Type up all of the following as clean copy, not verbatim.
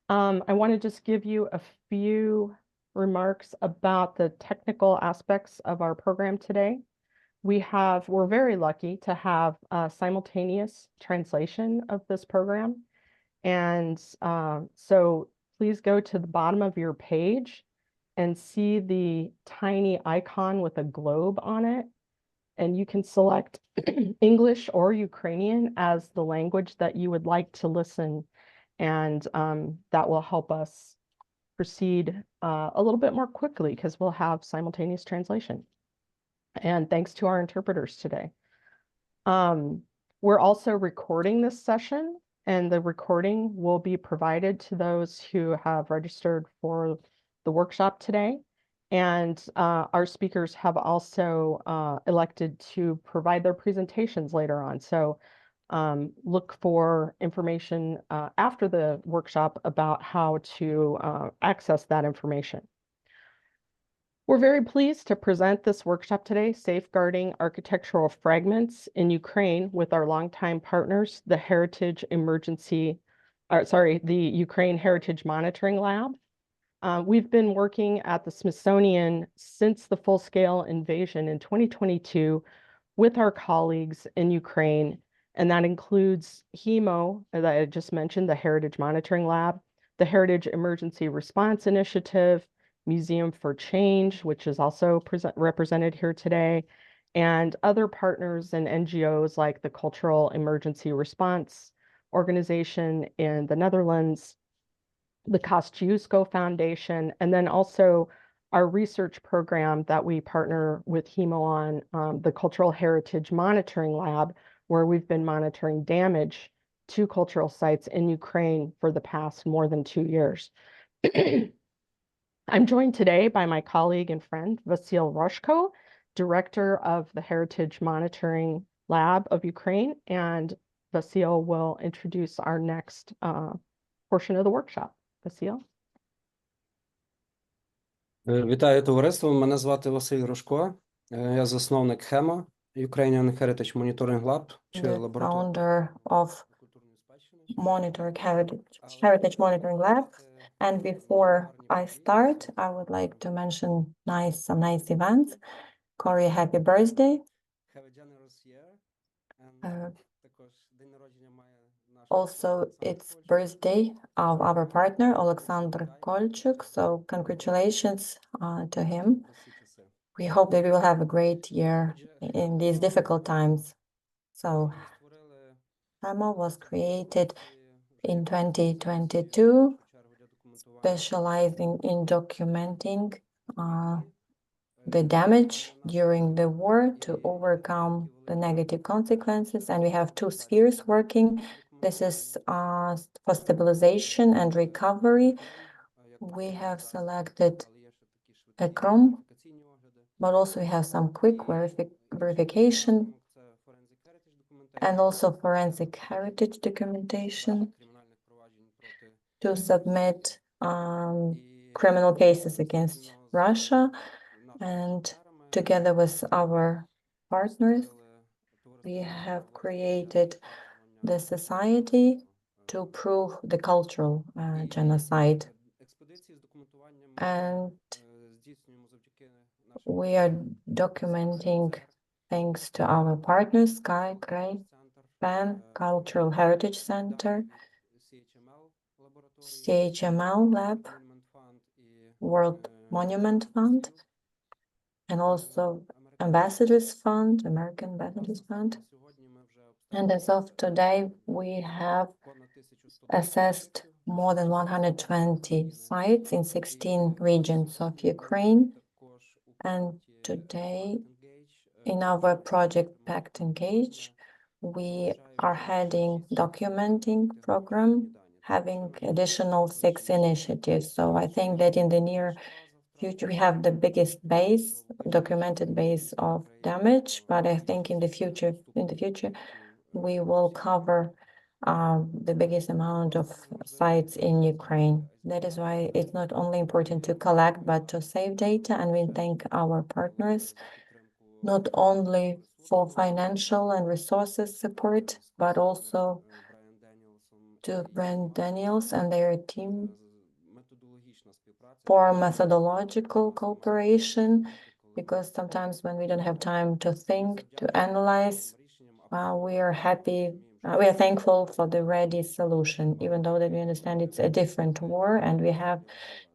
I want to just give you a few remarks about the technical aspects of our program today. We're very lucky to have a simultaneous translation of this program. And so please go to the bottom of your page and see the tiny icon with a globe on it. And you can select English or Ukrainian as the language that you would like to listen. And that will help us proceed a little bit more quickly because we'll have simultaneous translation. And thanks to our interpreters today. We're also recording this session, and the recording will be provided to those who have registered for the workshop today. And our speakers have also elected to provide their presentations later on. So look for information after the workshop about how to access that information. We're very pleased to present this workshop today, Safeguarding Architectural Fragments in Ukraine, with our longtime partners, the Ukraine Heritage Monitoring Lab. We've been working at the Smithsonian since the full-scale invasion in 2022 with our colleagues in Ukraine, and that includes HEMO, that I just mentioned, the Heritage Monitoring Lab, the Heritage Emergency Response Initiative, Museum for Change, which is also represented here today, and other partners and NGOs like the Cultural Emergency Response Organization in the Netherlands, the Kosciuszko Foundation, and then also our research program that we partner with HEMO on, the Cultural Heritage Monitoring Lab, where we've been monitoring damage to cultural sites in Ukraine for the past more than 2 years. I'm joined today by my colleague and friend, Vasyl Roshko, Director of the Heritage Monitoring Lab of Ukraine, and Vasyl will introduce our next portion of the workshop. Vasyl? Вітаю товариство, мене звати Василь Рожко, я засновник ХЕМО, Ukrainian Heritage Monitoring Lab, The founder of Heritage Monitoring Lab. And before I start, I would like to mention some nice events. Corey, happy birthday. Also, it's birthday of our partner, Olександра Ковальчук, so congratulations to him. We hope that we will have a great year in these difficult times. So, НеМо was created in 2022, specializing in documenting the damage during the war to overcome the negative consequences. And we have 2 spheres working. This is for stabilization and recovery. We have selected ECROM, but also we have some quick verification and also forensic heritage documentation to submit criminal cases against Russia. And together with our partners, we have created the society to prove the cultural genocide. And we are documenting thanks to our partners, Sky, Gray, PAN, Cultural Heritage Center, CHML Lab, World Monument Fund, and also Ambassadors Fund, American Ambassadors Fund. And as of today, we have assessed more than 120 sites in 16 regions of Ukraine. And today, in our project Pact Engage, we are heading documenting program, having additional 6 initiatives. So I think that in the near future, we have the biggest documented base of damage, but I think in the future, we will cover the biggest amount of sites in Ukraine. That is why it's not only important to collect, but to save data. And we thank our partners, not only for financial and resources support, but also to Brent Daniels and their team Методологічна співпраця. for methodological cooperation, because sometimes when we don't have time to think, to analyze, we are happy, we are thankful for the ready solution, even though that we understand it's a different war and we have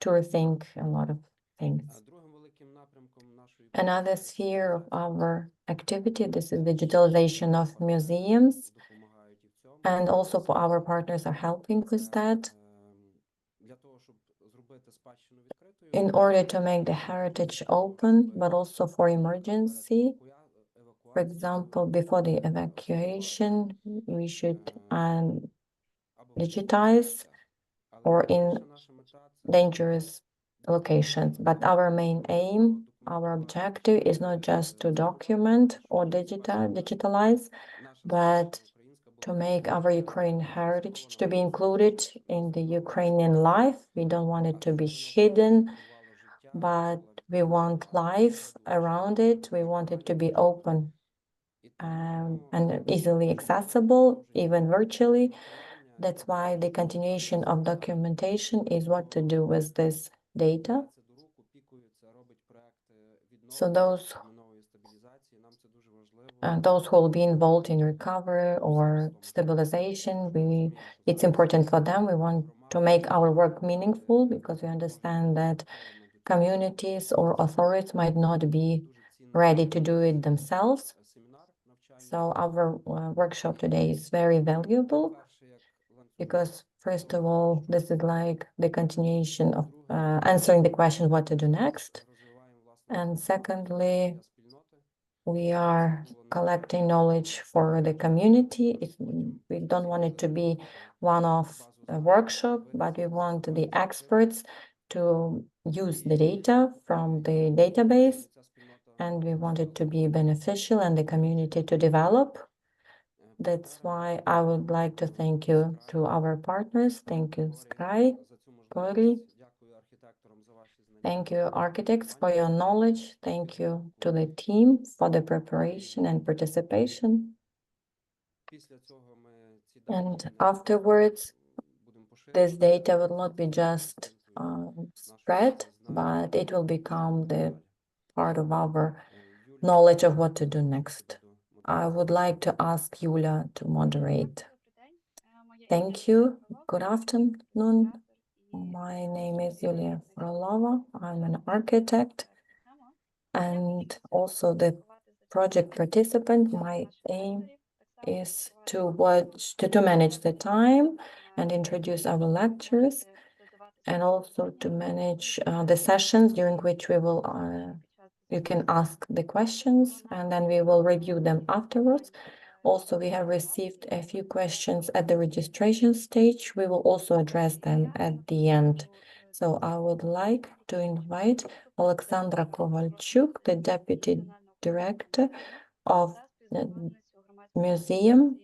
to rethink a lot of things. Другим великим напрямком нашої Another sphere of our activity, this is digitalization of museums, допомагають і в цьому. and also for our partners are helping with that. Для того, щоб зробити спадщину відкритою, In order to make the heritage open, but also for emergency. For example, before the evacuation, we should digitize or in dangerous locations. But our main aim, our objective is not just to document or digitalize, but to make our Ukrainian heritage to be included in the Ukrainian life. We don't want it to be hidden, but we want life around it. We want it to be open and easily accessible, even virtually. That's why the continuation of documentation is what to do with this data. So those who will be involved in recovery or stabilization, it's important for them. We want to make our work meaningful because we understand that communities or authorities might not be ready to do it themselves. So our workshop today is very valuable because, first of all, this is like the continuation of answering the question what to do next. And secondly, we are collecting knowledge for the community. We don't want it to be one-off workshop, but we want the experts to use the data from the database, and we want it to be beneficial and the community to develop. That's why I would like to thank you to our partners. Thank you, Sky, Cory. Thank you, architects, for your knowledge. Thank you to the team for the preparation and participation. And afterwards, this data will not be just spread, but it will become the part of our knowledge of what to do next. I would like to ask Yulia to moderate. Thank you. Good afternoon. My name is Yulia Frolova. I'm an architect and also the project participant. My aim is to manage the time and introduce our lectures, and also to manage the sessions during which we will you can ask the questions and then we will review them afterwards. Also, we have received a few questions at the registration stage. We will also address them at the end. So I would like to invite Олександра Ковальчук, the Deputy Director of the Museum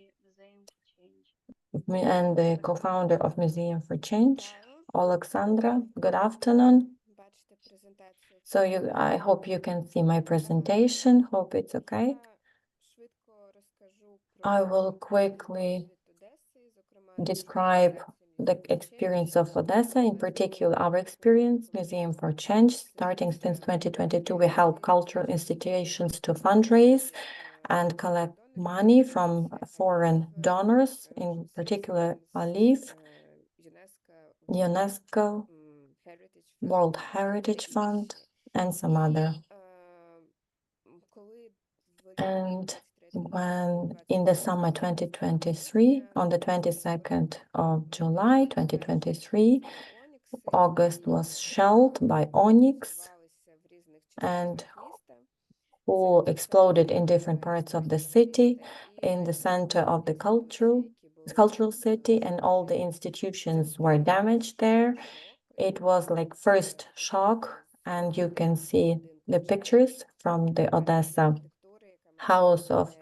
and the co-founder of Museum for Change. Alexandra, good afternoon. So I hope you can see my presentation. Hope it's okay. I will quickly describe the experience of Odessa, in particular our experience, Museum for Change. Starting since 2022, we help cultural institutions to fundraise and collect money from foreign donors, in particular ALIF, UNESCO, World Heritage Fund, and some other. And when in the summer 2023, on the 22nd of July 2023, August was shelled by Onyx and who exploded in different parts of the city, in the center of the cultural city, and all the institutions were damaged there. It was like first shock, and you can see the pictures from the Odessa House of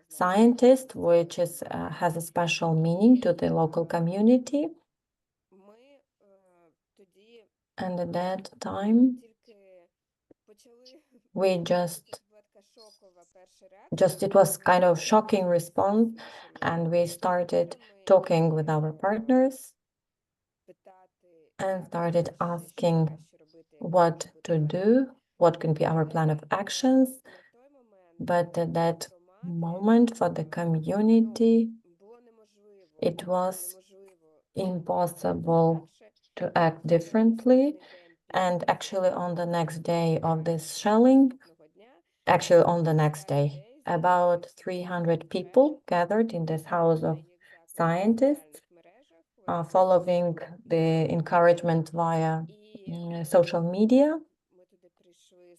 Scientists, which has a special meaning to the local community. And at that time, we just just it was kind of shocking response, and we started talking with our partners and started asking what to do, what can be our plan of actions. But at that moment for the community, it was impossible to act differently. And actually on the next day of this shelling, actually on the next day, about 300 people gathered in this house of scientists, following the encouragement via social media.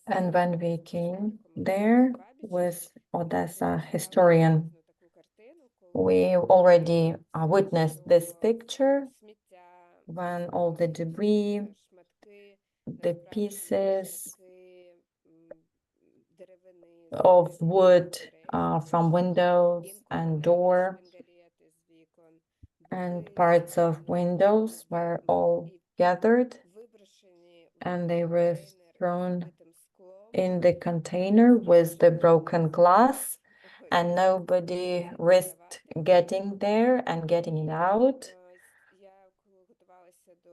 And when we came there with Odessa historian, we already witnessed this picture when all the debris, the pieces of wood from windows and door and parts of windows were all gathered, and they were thrown in the container with the broken glass, and nobody risked getting there and getting it out.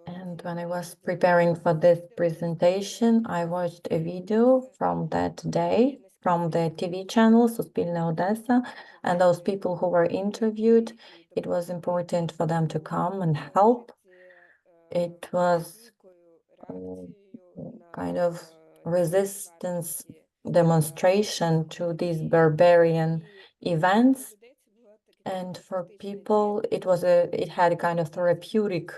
And when I was preparing for this presentation, I watched a video from that day from the TV channel Суспільне Odessa, and those people who were interviewed, it was important for them to come and help. It was kind of resistance demonstration to these barbarian events, and for people it had a kind of therapeutic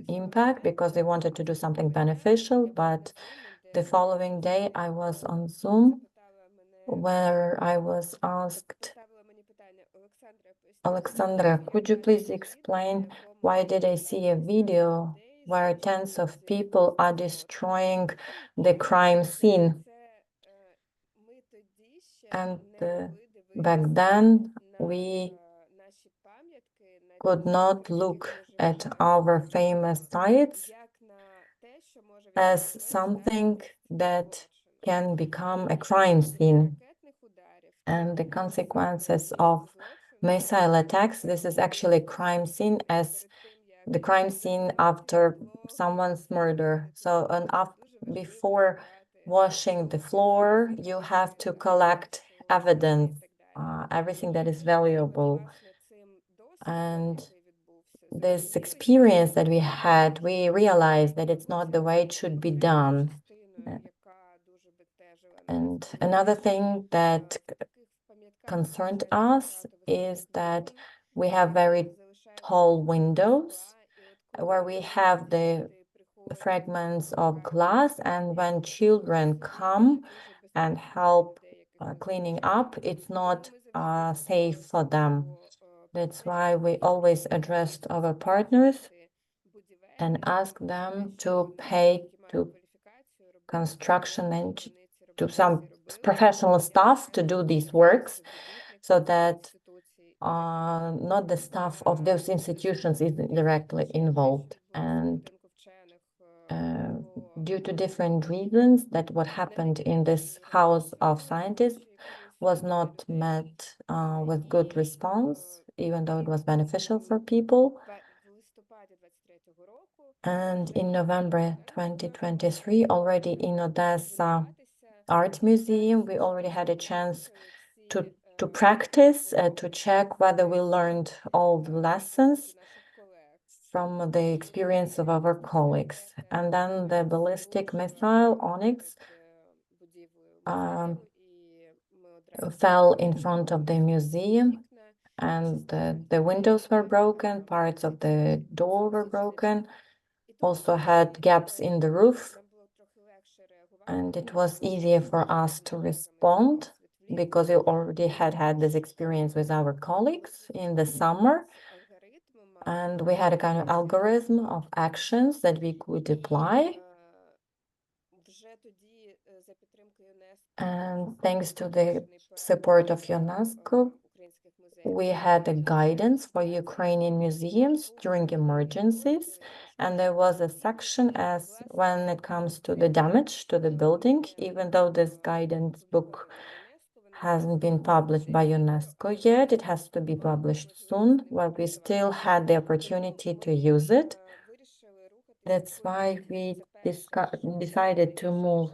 impact because they wanted to do something beneficial. But the following day I was on Zoom where I was asked, Alexandra, could you please explain why did I see a video where tens of people are destroying the crime scene? And back then we could not look at our famous sites as something that can become a crime scene. And the consequences of missile attacks, this is actually a crime scene, as the crime scene after someone's murder. So before washing the floor, you have to collect evidence, everything that is valuable. And this experience that we had, we realized that it's not the way it should be done. And another thing that concerned us is that we have very tall windows where we have the fragments of glass, and when children come and help cleaning up, it's not safe for them. That's why we always addressed our partners and asked them to pay to construction and to some professional staff to do these works, so that not the staff of those institutions is directly involved. And due to different reasons, that what happened in this house of scientists was not met with good response, even though it was beneficial for people. And in November 2023, already in Odessa Art Museum, we already had a chance to practice, to check whether we learned all the lessons from the experience of our colleagues. And then the ballistic missile Onyx fell in front of the museum, and the windows were broken, parts of the door were broken, also had gaps in the roof. And it was easier for us to respond because we already had this experience with our colleagues in the summer. And we had a kind of algorithm of actions that we could apply. And thanks to the support of UNESCO, we had a guidance for Ukrainian museums during emergencies. And there was a section as when it comes to the damage to the building, even though this guidance book hasn't been published by UNESCO yet. It has to be published soon, but we still had the opportunity to use it. That's why we decided to move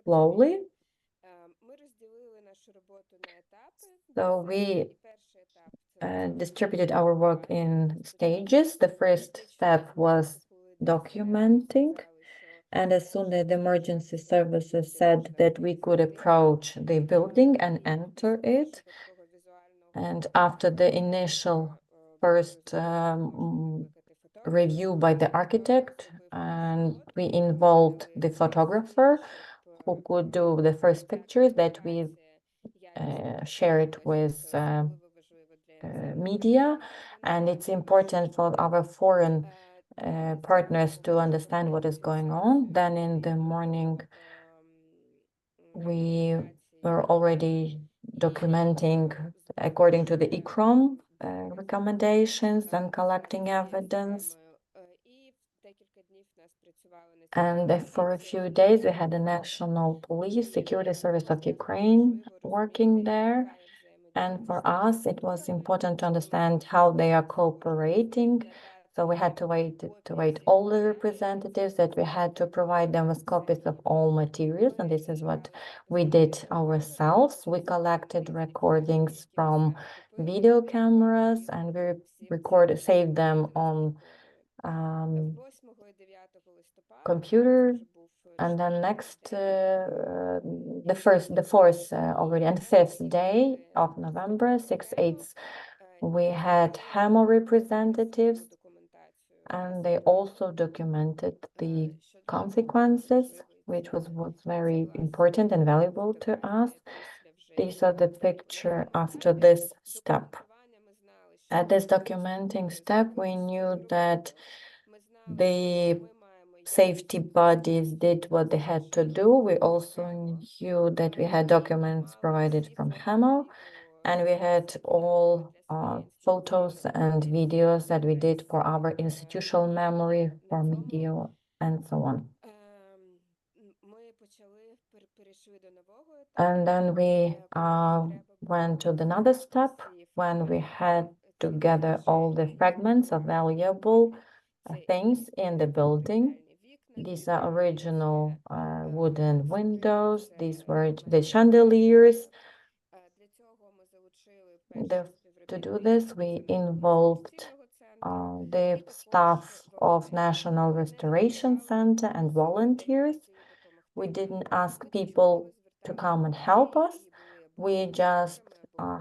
slowly. So we distributed our work in stages. The first step was documenting, and as soon as the emergency services said that we could approach the building and enter it, and after the initial first review by the architect, and we involved the photographer who could do the first pictures that we shared with media. And it's important for our foreign partners to understand what is going on. Then in the morning, we were already documenting according to the ICROM recommendations and collecting evidence. And for a few days, we had the National Police Security Service of Ukraine working there. And for us, it was important to understand how they are cooperating. So we had to wait all the representatives, that we had to provide them with copies of all materials. And this is what we did ourselves. We collected recordings from video cameras, and we saved them on computer. And then next, the fourth already, and 5th day of November, 6th, 8th, we had НеМо representatives, and they also documented the consequences, which was very important and valuable to us. These are the picture after this step. At this documenting step, we knew that the safety bodies did what they had to do. We also knew that we had documents provided from НеМо, and we had all photos and videos that we did for our institutional memory, for media, and so on. And then we went to another step when we had to gather all the fragments of valuable things in the building. These are original wooden windows. These were the chandeliers. To do this, we involved the staff of National Restoration Center and volunteers. We didn't ask people to come and help us. We just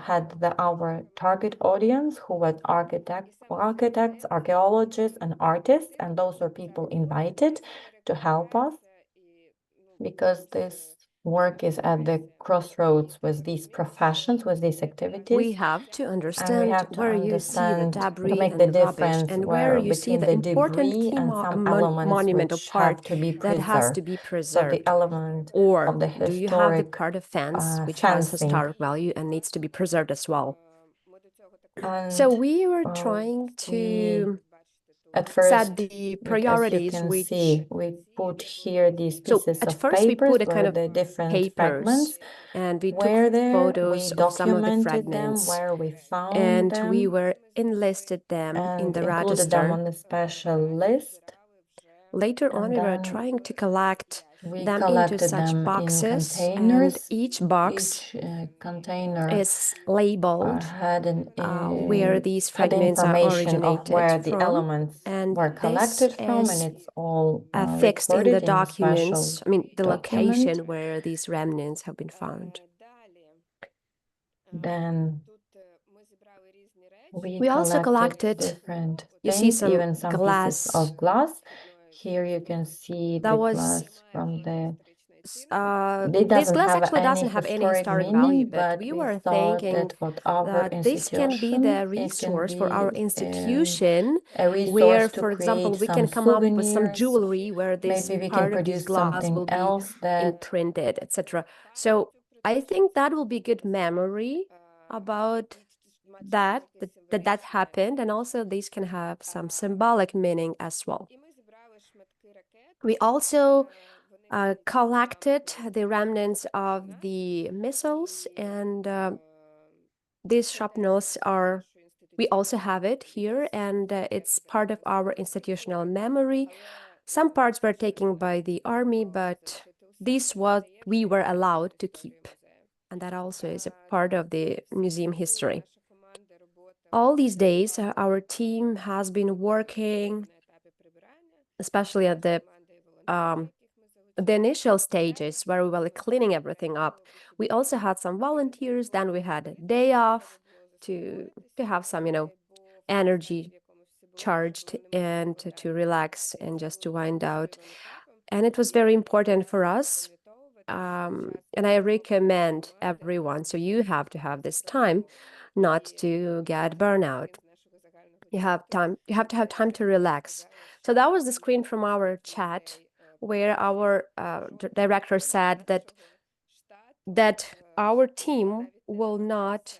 had our target audience, who were architects, archaeologists, and artists, and those were people invited to help us, because this work is at the crossroads with these professions, with these activities. We have to understand where you see the debris to make and the the rubbish, difference and where you see the important key and some elements monumental which part have to be that has to preserved. be So preserved. the element Or of the do you have the historic part of fence which has fencing. historic value and needs to be preserved as well? And So we were trying to at first, set the priorities. as you can see, we put here these So pieces at of first we papers put a where kind of the different papers, fragments and we were took there. photos We of some of the documented them, fragments, where we found and them, we were enlisted them in and the included them register. on a special list. Later on, And we were then trying to collect we them into collected such them in boxes, and containers. each box Each container is labeled had where these had the fragments are information of where originated the from, elements and were this collected from, and is it's all fixed in the recorded in a special documents, I mean, the document. location where these remnants have been found. Then We also collected, different you see things, some even some pieces glass. of glass. Here you can see That the was glass from the. This glass actually doesn't have any historic value, meaning, but we were thought thinking that what our that this can be the resource for our institution, a resource where, to for example, create we some can come up with some souvenirs. jewelry where this Maybe we part can of this produce glass something will be else that imprinted, etc. So I think that will be good memory about that happened, and also these can have some symbolic meaning as well. We also collected the remnants of the missiles, and these shrapnels are, we also have it here, and it's part of our institutional memory. Some parts were taken by the army, but this what we were allowed to keep, and that also is a part of the museum history. All these days, our team has been working, especially at the initial stages where we were cleaning everything up. We also had some volunteers, then we had a day off to have some, energy charged and to relax and just to wind out. And it was very important for us. And I recommend everyone, so you have to have this time not to get burnout. You have to have time to relax. So that was the screen from our chat where our director said that our team will not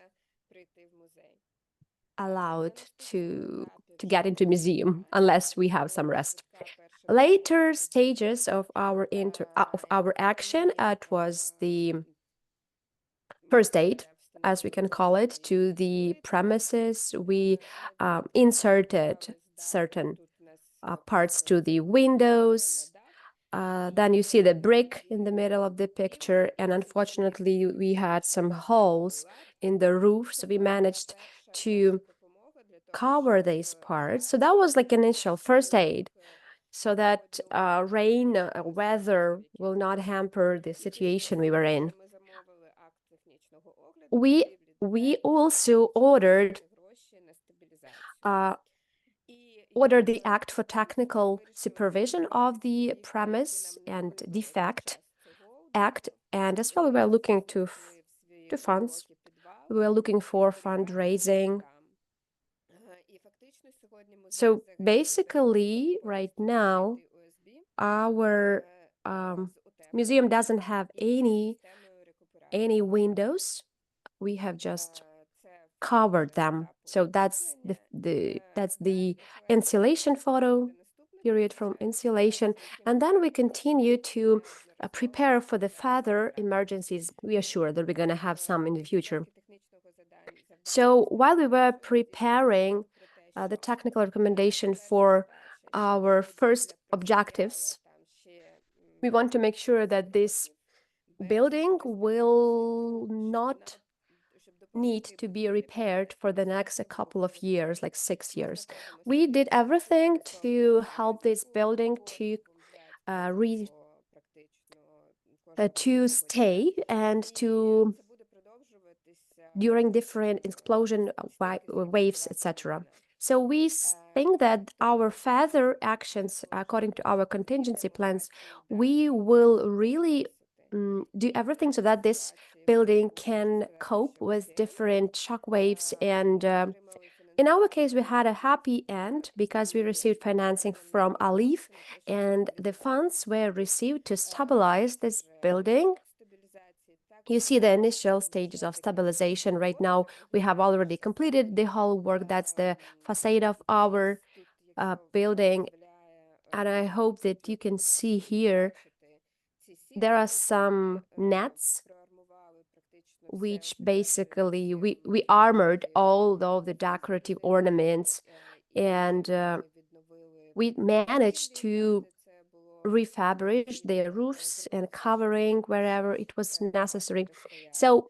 allowed to get into museum unless we have some rest. Later stages of our action, it was the first aid, as we can call it, to the premises. We inserted certain parts to the windows. Then you see the brick in the middle of the picture, and unfortunately we had some holes in the roof, so we managed to cover these parts. So that was like initial first aid, so that rain, weather will not hamper the situation we were in. We also ordered the act for technical supervision of the premise and defect act, and as well we were looking to funds. We were looking for fundraising. So basically, right now, our museum doesn't have any windows. We have just covered them. So that's the insulation photo period from insulation, and then we continue to prepare for the further emergencies. We are sure that we're going to have some in the future. So while we were preparing the technical recommendation for our first objectives, we want to make sure that this building will not need to be repaired for the next couple of years, like 6 years. We did everything to help this building to stay and to during different explosion waves, etc. So we think that our further actions, according to our contingency plans, we will really do everything so that this building can cope with different shock waves. And in our case, we had a happy end because we received financing from ALIF, and the funds were received to stabilize this building. You see the initial stages of stabilization. Right now, we have already completed the whole work. That's the facade of our building. And I hope that you can see here, there are some nets, which basically we armored all of the decorative ornaments, and we managed to refurbish the roofs and covering wherever it was necessary. So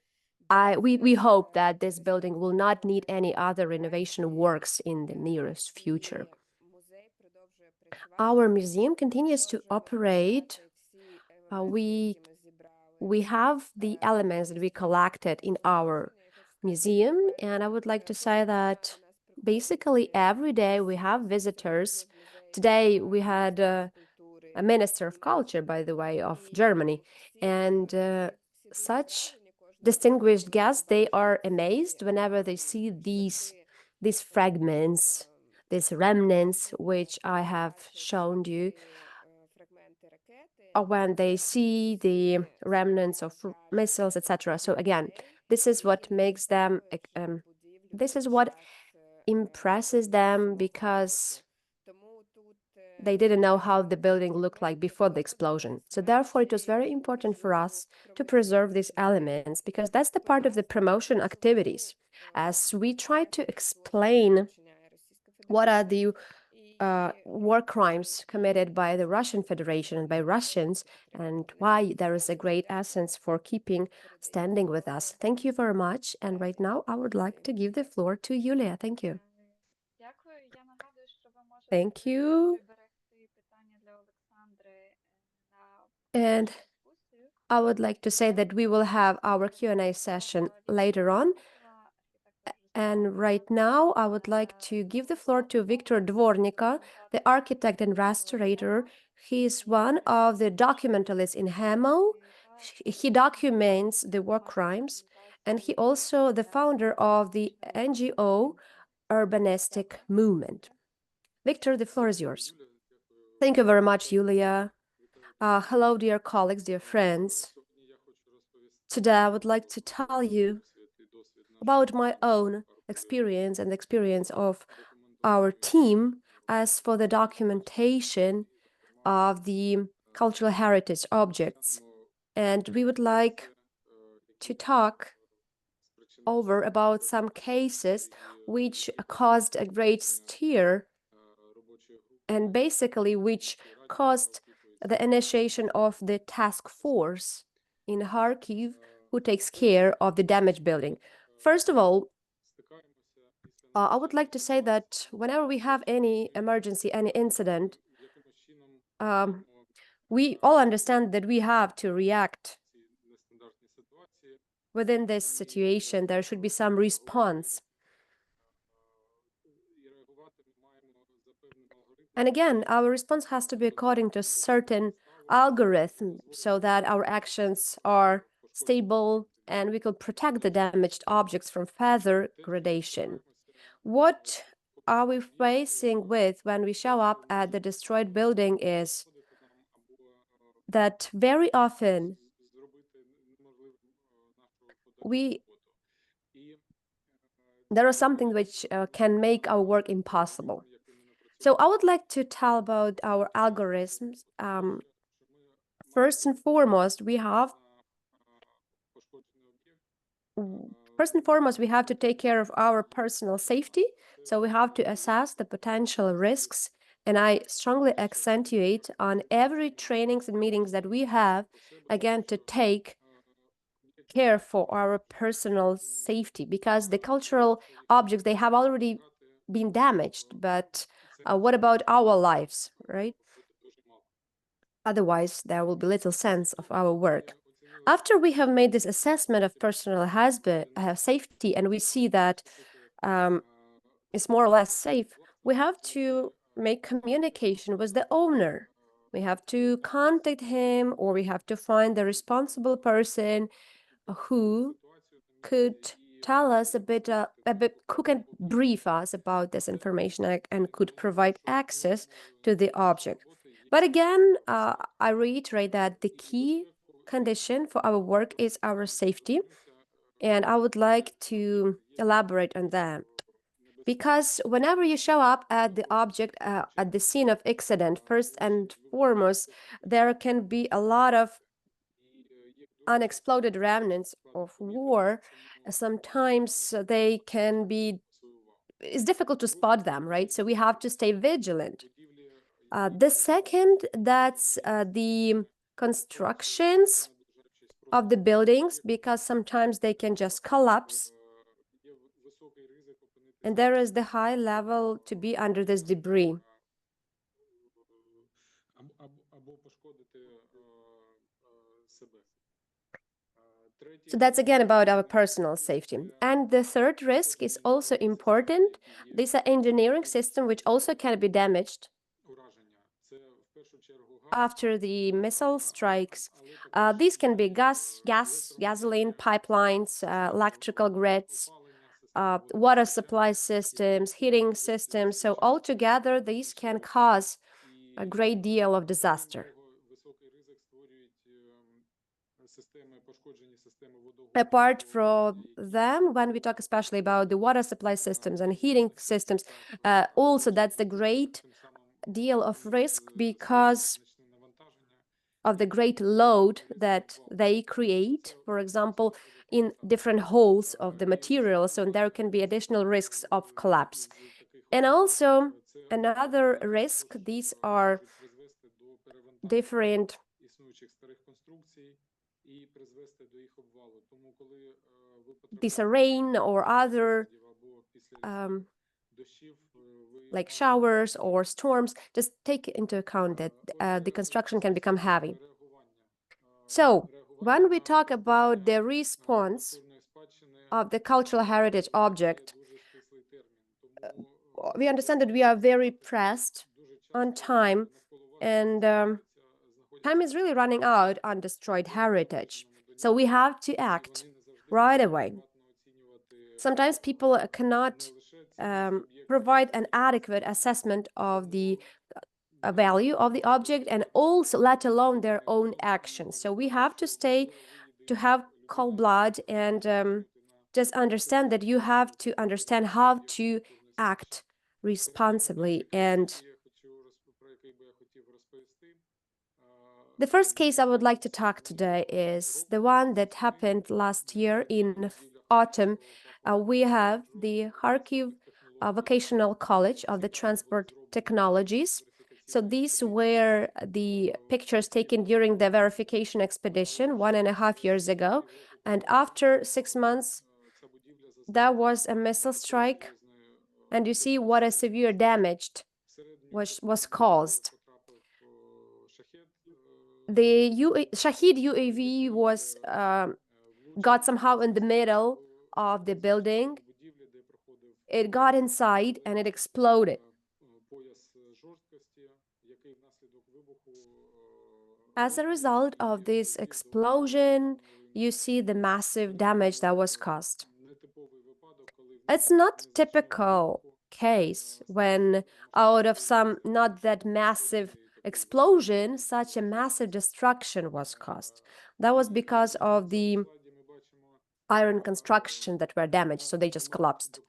we hope that this building will not need any other renovation works in the nearest future. Our museum continues to operate. We have the elements that we collected in our museum, and I would like to say that basically every day we have visitors. Today we had a minister of culture, by the way, of Germany, and such distinguished guests, they are amazed whenever they see these fragments, these remnants, which I have shown you, or when they see the remnants of missiles, etc. So again, this is what makes them, this is what impresses them, because they didn't know how the building looked like before the explosion. So therefore, it was very important for us to preserve these elements, because that's the part of the promotion activities, as we try to explain what are the war crimes committed by the Russian Federation and by Russians, and why there is a great essence for keeping standing with us. Thank you very much. And right now, I would like to give the floor to Yulia. Thank you. Thank you. And I would like to say that we will have our Q&A session later on. And right now, I would like to give the floor to Viktor Dvornika, the architect and restorator. He is one of the documentalists in НеМо. He documents the war crimes, and he also the founder of the NGO Urbanistic Movement. Viktor, the floor is yours. Thank you very much, Yulia. Hello, dear colleagues, dear friends. Today, I would like to tell you about my own experience and the experience of our team as for the documentation of the cultural heritage objects. And we would like to talk over about some cases which caused a great stir, and basically which caused the initiation of the task force in Kharkiv who takes care of the damaged building. First of all, I would like to say that whenever we have any emergency, any incident, we all understand that we have to react. Within this situation, there should be some response. And again, our response has to be according to a certain algorithm so that our actions are stable and we could protect the damaged objects from further degradation. What are we facing with when we show up at the destroyed building is that very often there is something which can make our work impossible. So I would like to tell about our algorithms. First and foremost, we have to take care of our personal safety. So we have to assess the potential risks. And I strongly accentuate on every trainings and meetings that we have, again, to take care for our personal safety, because the cultural objects, they have already been damaged. But what about our lives, right? Otherwise, there will be little sense of our work. After we have made this assessment of personal safety, and we see that it's more or less safe, we have to make communication with the owner. We have to contact him, or we have to find the responsible person who could tell us a bit, who can brief us about this information and could provide access to the object. But again, I reiterate that the key condition for our work is our safety, and I would like to elaborate on that. Because whenever you show up at the object, at the scene of accident, first and foremost, there can be a lot of unexploded remnants of war. Sometimes they can be, it's difficult to spot them, right? So we have to stay vigilant. The second, that's the constructions of the buildings, because sometimes they can just collapse. And there is the high level to be under this debris. So that's again about our personal safety. And the third risk is also important. These are engineering systems which also can be damaged after the missile strikes. These can be gasoline pipelines, electrical grids, water supply systems, heating systems. So altogether, these can cause a great deal of disaster. Apart from them, when we talk especially about the water supply systems and heating systems, also that's the great deal of risk because of the great load that they create, for example, in different holes of the material, so there can be additional risks of collapse. And also another risk, these are different disarray or other like showers or storms. Just take into account that the construction can become heavy. So when we talk about the response of the cultural heritage object, we understand that we are very pressed on time, and time is really running out on destroyed heritage. So we have to act right away. Sometimes people cannot provide an adequate assessment of the value of the object, and also let alone their own actions. So we have to have cold blood and just understand that you have to understand how to act responsibly. And the first case I would like to talk today is the one that happened last year in autumn. We have the Kharkiv Vocational College of the Transport Technologies. So these were the pictures taken during the verification expedition 1.5 years ago. And after 6 months, there was a missile strike. And you see what a severe damage was caused. The Shahid UAV was got somehow in the middle of the building. It got inside and it exploded. As a result of this explosion, you see the massive damage that was caused. It's not a typical case when out of some not that massive explosion, such a massive destruction was caused. That was because of the iron construction that were damaged, so they just collapsed.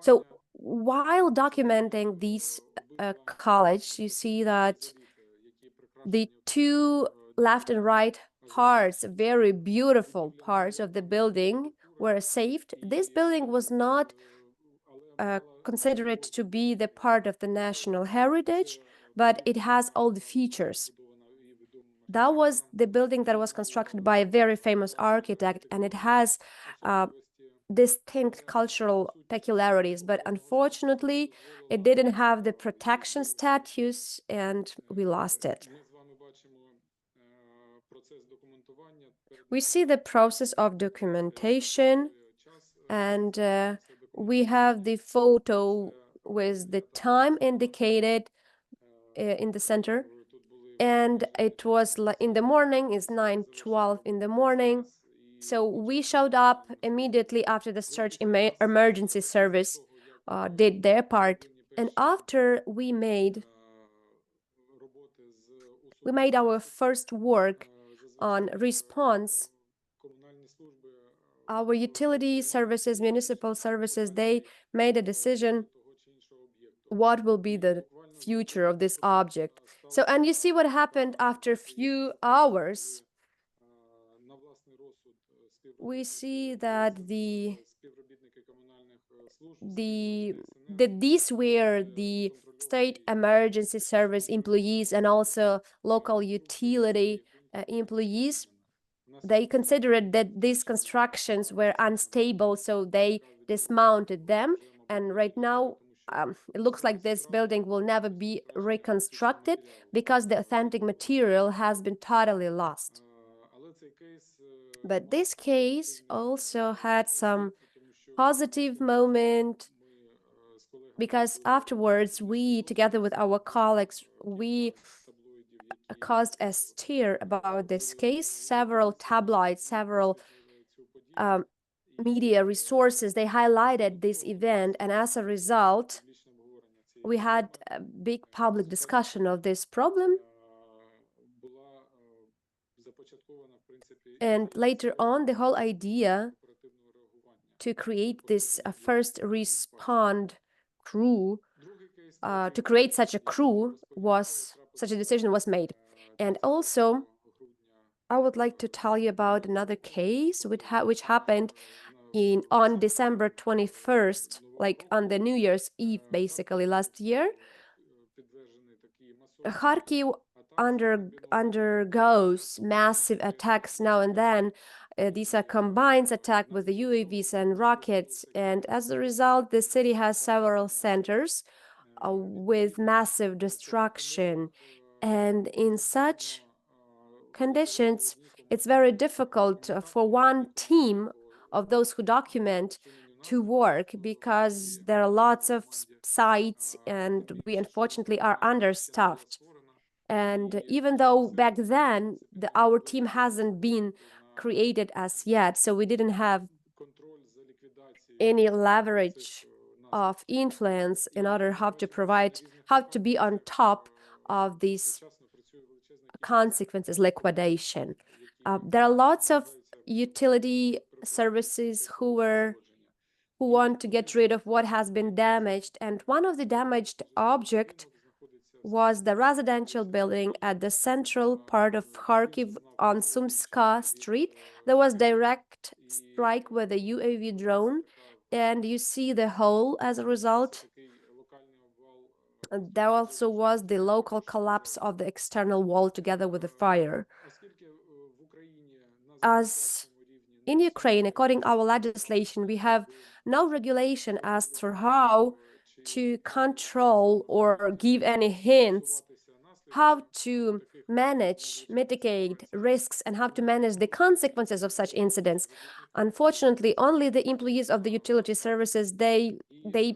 So while documenting these college, you see that the two left and right parts, very beautiful parts of the building, were saved. This building was not considered to be the part of the national heritage, but it has all the features. That was the building that was constructed by a very famous architect, and it has distinct cultural peculiarities, but unfortunately, it didn't have the protection status, and we lost it. We see the process of documentation, and we have the photo with the time indicated in the center. And it was in the morning, it's 9:12 in the morning. So we showed up immediately after the search emergency service did their part. And after we made our first work on response, our utility services, municipal services, they made a decision what will be the future of this object. So, and you see what happened after a few hours. We see that these were the state emergency service employees and also local utility employees. They considered that these constructions were unstable, so they dismounted them. And right now, it looks like this building will never be reconstructed because the authentic material has been totally lost. But this case also had some positive moment, because afterwards we, together with our colleagues, we caused a stir about this case. Several tabloids, several media resources, they highlighted this event, and as a result, we had a big public discussion of this problem. And later on, the whole idea to create this first respond crew to create such a crew such a decision was made. And also, I would like to tell you about another case which happened on December 21st, like on the New Year's Eve, basically last year. Kharkiv undergoes massive attacks now and then. These are combined attacks with the UAVs and rockets, and as a result, the city has several centers with massive destruction. And in such conditions, it's very difficult for one team of those who document to work because there are lots of sites and we unfortunately are understaffed. And even though back then our team hasn't been created as yet, so we didn't have any leverage of influence in order how to be on top of these consequences, liquidation. There are lots of utility services who want to get rid of what has been damaged, and one of the damaged objects was the residential building at the central part of Kharkiv on Sumska Street. There was direct strike with a UAV drone, and you see the hole as a result. There also was the local collapse of the external wall together with the fire. As in Ukraine, according to our legislation, we have no regulation as to how to control or give any hints how to mitigate risks and how to manage the consequences of such incidents. Unfortunately, only the employees of the utility services, they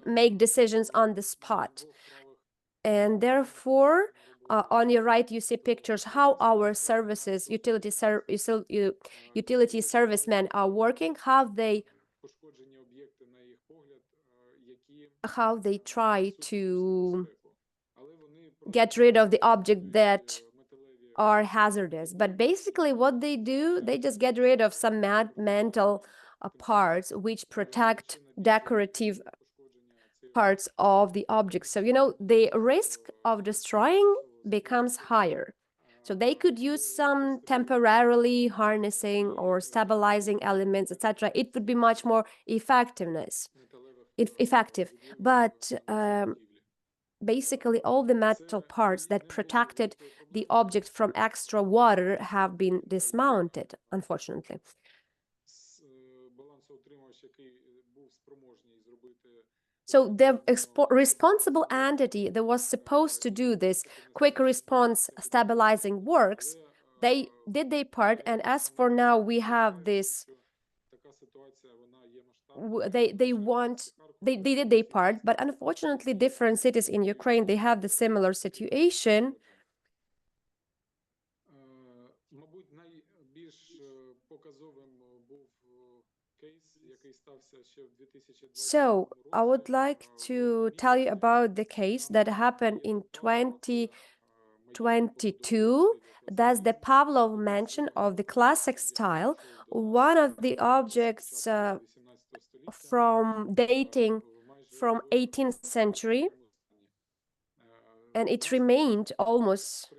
make decisions on the spot. And therefore, on your right, you see pictures how our services, utility servicemen are working, how they try to get rid of the objects that are hazardous. But basically what they do, they just get rid of some metal parts which protect decorative parts of the object. So, the risk of destroying becomes higher. So they could use some temporarily harnessing or stabilizing elements, etc. It would be much more effective. But basically all the metal parts that protected the object from extra water have been dismounted, unfortunately. So the responsible entity that was supposed to do this quick response stabilizing works, they did their part, and as for now we have this, they did their part, but unfortunately different cities in Ukraine, they have the similar situation. So I would like to tell you about the case that happened in 2022. That's the Pavlov mansion of the classic style. One of the objects dating from 18th century, and it remained almost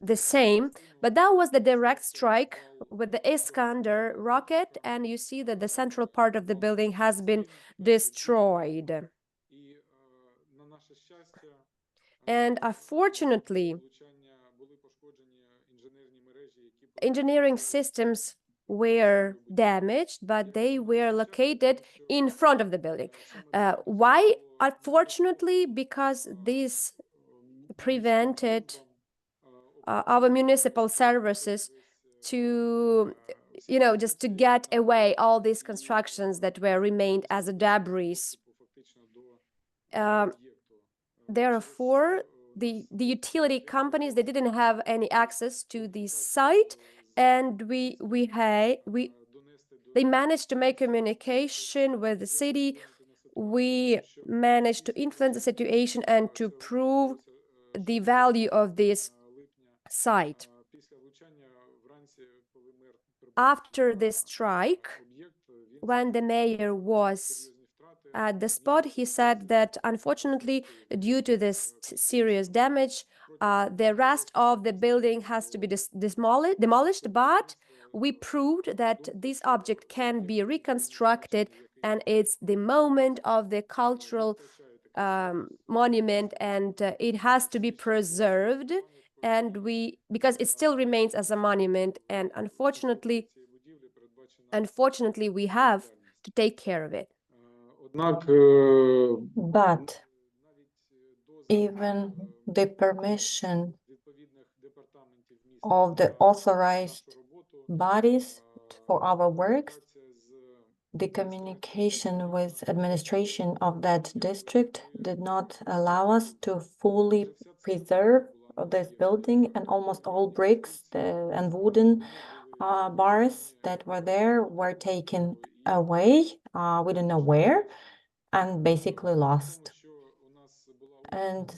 the same, but that was the direct strike with the Iskander rocket, and you see that the central part of the building has been destroyed. And unfortunately, engineering systems were damaged, but they were located in front of the building. Why? Unfortunately, because this prevented our municipal services to, just to get away all these constructions that were remained as a debris. Therefore, the utility companies, they didn't have any access to the site, and they managed to make communication with the city. We managed to influence the situation and to prove the value of this site. After the strike, when the mayor was at the spot, he said that unfortunately, due to this serious damage, the rest of the building has to be demolished, but we proved that this object can be reconstructed, and it's the moment of the cultural monument, and it has to be preserved, and because it still remains as a monument, and unfortunately we have to take care of it. But even the permission of the authorized bodies for our works, the communication with administration of that district did not allow us to fully preserve this building, and almost all bricks and wooden bars that were there were taken away. We don't know where, and basically lost. And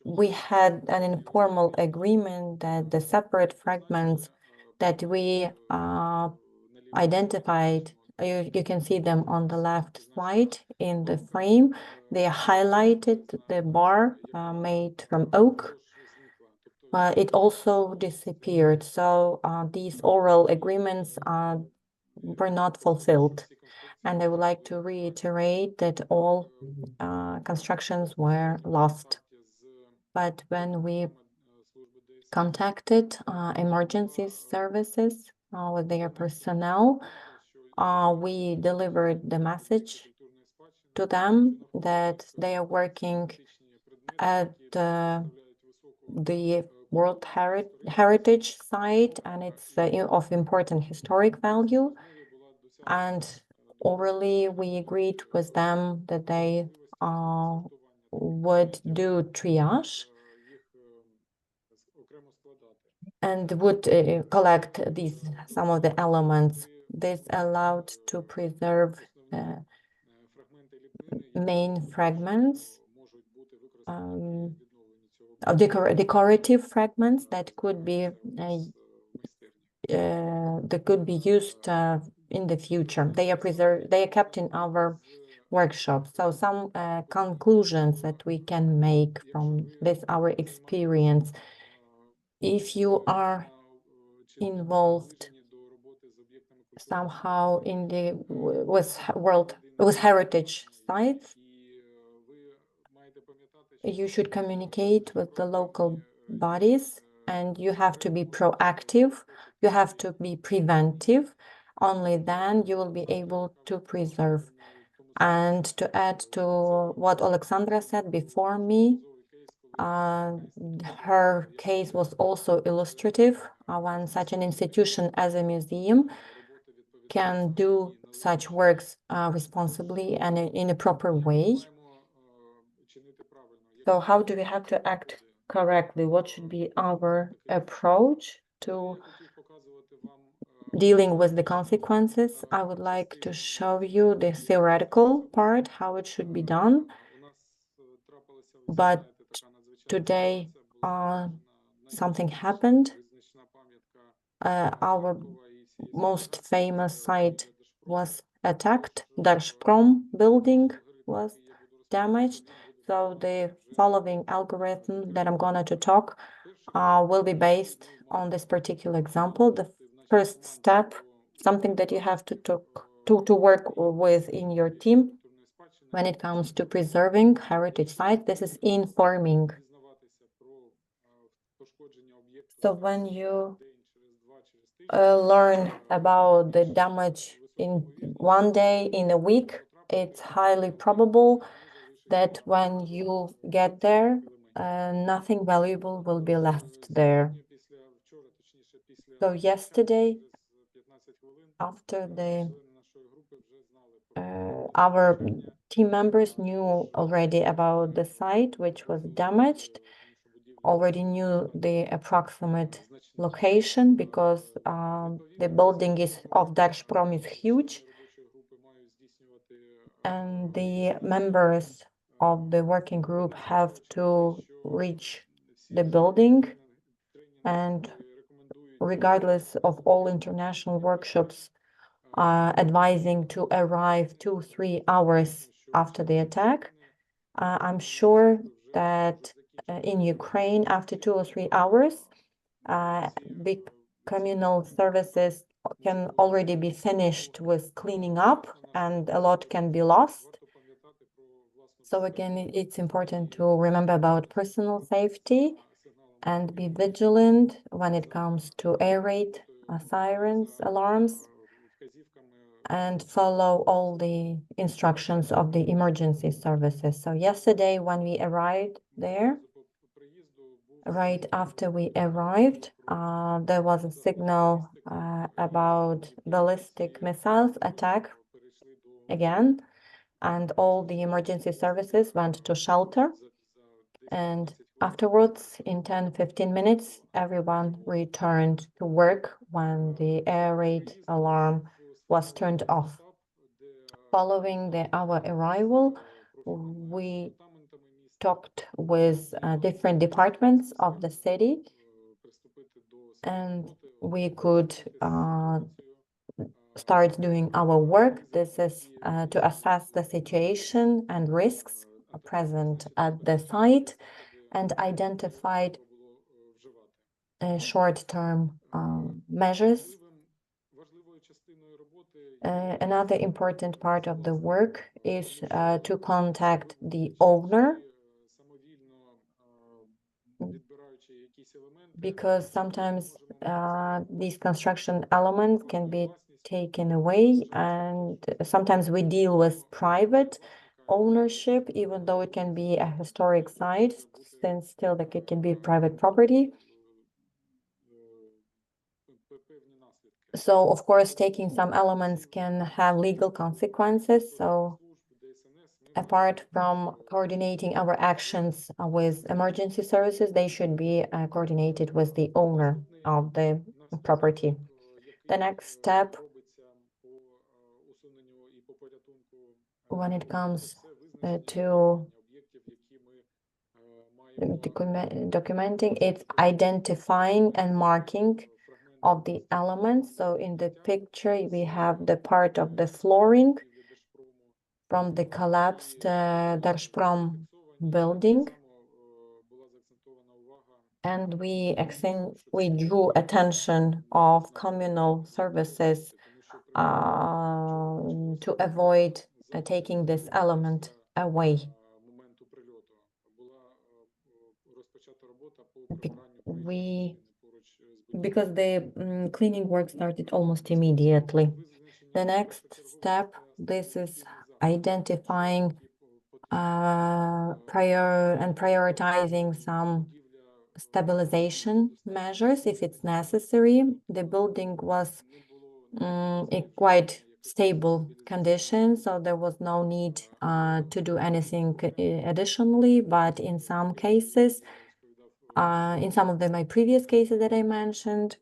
we had an informal agreement that the separate fragments that we identified, you can see them on the left side in the frame. They highlighted the bar made from oak. It also disappeared. So these oral agreements were not fulfilled. And I would like to reiterate that all constructions were lost. But when we contacted emergency services with their personnel, we delivered the message to them that they are working at the World Heritage Site, and it's of important historic value. And orally, we agreed with them that they would do triage and would collect some of the elements. This allowed to preserve main fragments, decorative fragments that could be used in the future. They are preserved. They are kept in our workshop. So some conclusions that we can make from this our experience. If you are involved somehow in the with heritage sites, you should communicate with the local bodies, and you have to be proactive. You have to be preventive. Only then you will be able to preserve. And to add to what Alexandra said before me, her case was also illustrative when such an institution as a museum can do such works responsibly and in a proper way. So how do we have to act correctly? What should be our approach to dealing with the consequences? I would like to show you the theoretical part, how it should be done. But today, something happened. Our most famous site was attacked. Держпром building was damaged. So the following algorithm that I'm going to talk will be based on this particular example. The first step, something that you have to work with in your team when it comes to preserving heritage sites, this is informing. So when you learn about the damage in one day, in a week, it's highly probable that when you get there, nothing valuable will be left there. So yesterday, after our team members knew already about the site which was damaged, already knew the approximate location, because the building of Держпром is huge, and the members of the working group have to reach the building, and regardless of all international workshops advising to arrive 2-3 hours after the attack. I'm sure that in Ukraine, after 2 or 3 hours, big communal services can already be finished with cleaning up and a lot can be lost. So again, it's important to remember about personal safety and be vigilant when it comes to air raid, sirens, alarms, and follow all the instructions of the emergency services. So yesterday when we arrived there, right after we arrived, there was a signal about ballistic missiles attack again, and all the emergency services went to shelter. And afterwards, in 10-15 minutes, everyone returned to work when the air raid alarm was turned off. Following our arrival, we talked with different departments of the city, and we could start doing our work. This is to assess the situation and risks present at the site and identified short-term measures. Another important part of the work is to contact the owner, because sometimes these construction elements can be taken away, and sometimes we deal with private ownership, even though it can be a historic site, since still it can be private property. So, of course, taking some elements can have legal consequences. So, apart from coordinating our actions with emergency services, they should be coordinated with the owner of the property. The next step, when it comes to documenting, it's identifying and marking of the elements. So in the picture, we have the part of the flooring from the collapsed Держпром building. And we drew attention of communal services to avoid taking this element away. Because the cleaning work started almost immediately. The next step, this is identifying prioritizing some stabilization measures if it's necessary. The building was in quite stable condition, so there was no need to do anything additionally, but in some cases, in some of my previous cases that I mentioned,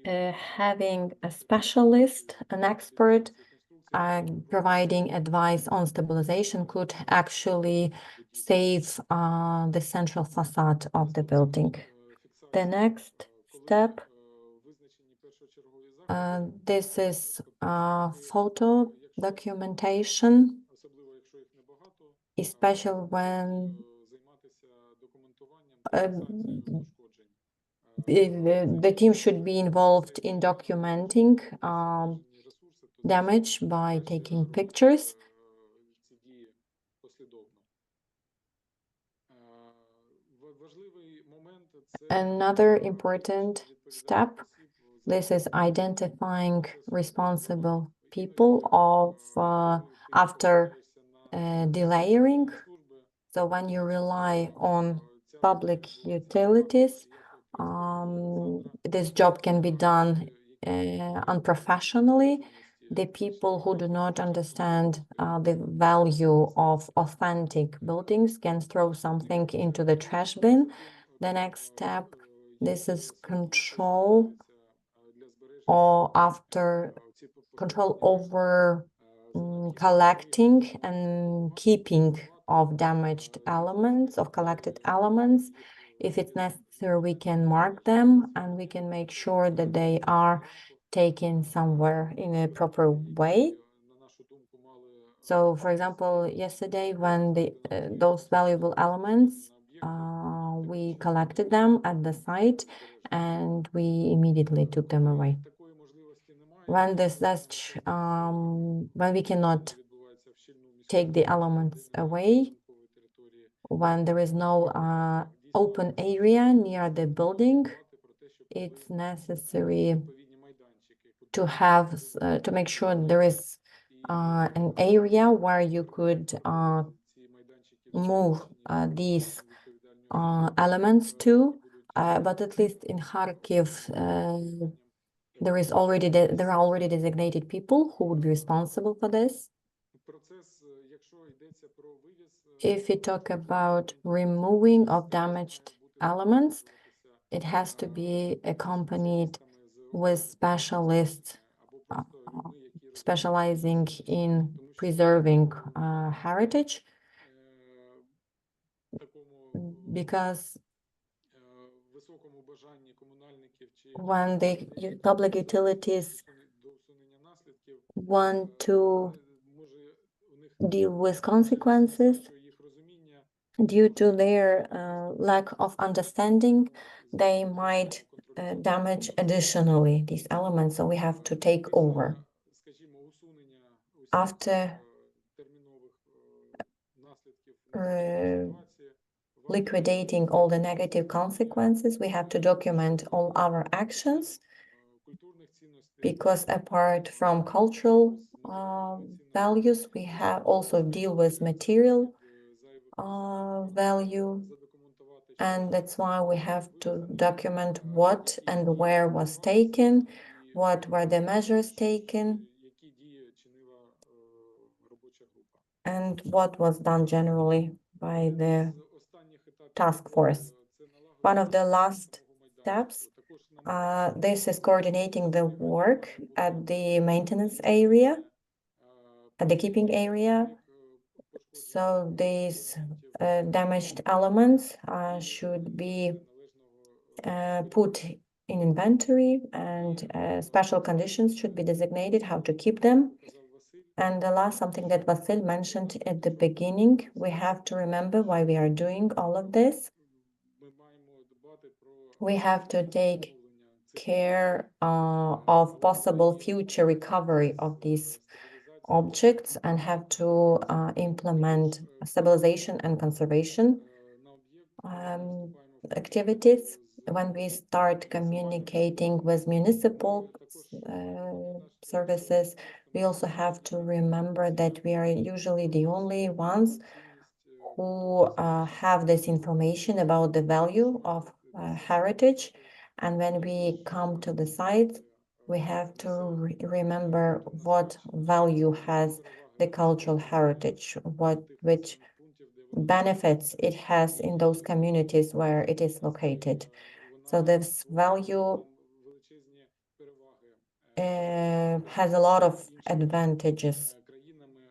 having a specialist, an expert, providing advice on stabilization could actually save the central facade of the building. The next step, this is photo documentation, especially when the team should be involved in documenting damage by taking pictures. Another important step, this is identifying responsible people after delayering. So when you rely on public utilities, this job can be done unprofessionally. The people who do not understand the value of authentic buildings can throw something into the trash bin. The next step, this is control over collecting and keeping of damaged elements, of collected elements. If it's So we can mark them and we can make sure that they are taken somewhere in a proper way. So, for example, yesterday when those valuable elements, we collected them at the site and we immediately took them away. When when we cannot take the elements away, when there is no open area near the building, it's necessary to have to make sure there is an area where you could move these elements to, but at least in Kharkiv, there are already designated people who would be responsible for this. If we talk about removing of damaged elements, it has to be accompanied with specialists specializing in preserving heritage, because when the public utilities want to deal with consequences due to their lack of understanding, they might damage additionally these elements, so we have to take over. After liquidating all the negative consequences, we have to document all our actions, because apart from cultural values, we have also deal with material value, and that's why we have to document what and where was taken, what were the measures taken, and what was done generally by the task force. One of the last steps, this is coordinating the work at the maintenance area, at the keeping area. So these damaged elements should be put in inventory, and special conditions should be designated how to keep them. And the last, something that Vasil mentioned at the beginning, we have to remember why we are doing all of this. We have to take care of possible future recovery of these objects and have to implement stabilization and conservation activities. When we start communicating with municipal services, we also have to remember that we are usually the only ones who have this information about the value of heritage. And when we come to the site, we have to remember what value has the cultural heritage, which benefits it has in those communities where it is located. So this value has a lot of advantages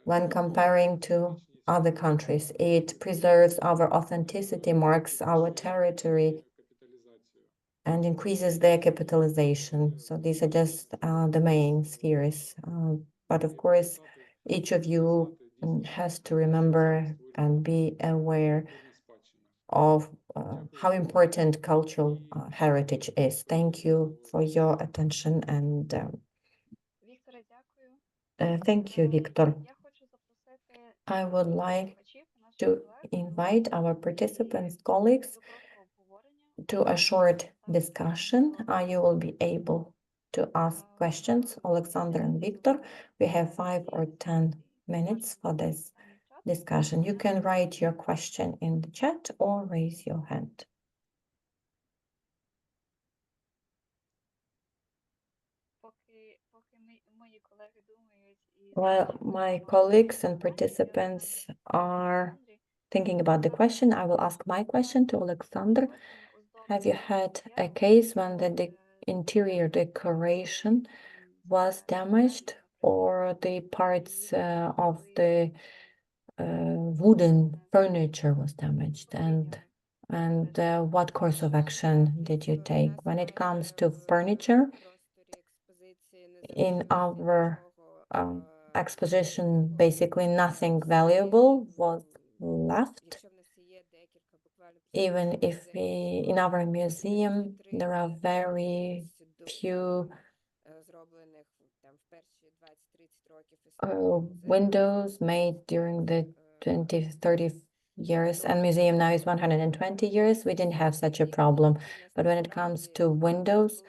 when comparing to other countries. It preserves our authenticity, marks our territory, and increases their capitalization. So these are just the main spheres. But of course, each of you has to remember and be aware of how important cultural heritage is. Thank you for your attention, and thank you, Victor. I would like to invite our participants, colleagues, to a short discussion. You will be able to ask questions, Alexander and Victor. We have 5 or 10 minutes for this discussion. You can write your question in the chat or raise your hand. While my colleagues and participants are thinking about the question, I will ask my question to Alexander. Have you had a case when the interior decoration was damaged, or the parts of the wooden furniture was damaged? And And what course of action did you take? When it comes to furniture, in our exposition, basically nothing valuable was left. Even if in our museum, there are very few windows made during the 20, 30 years, and museum now is 120 years. We didn't have such a problem. But when it comes to windows,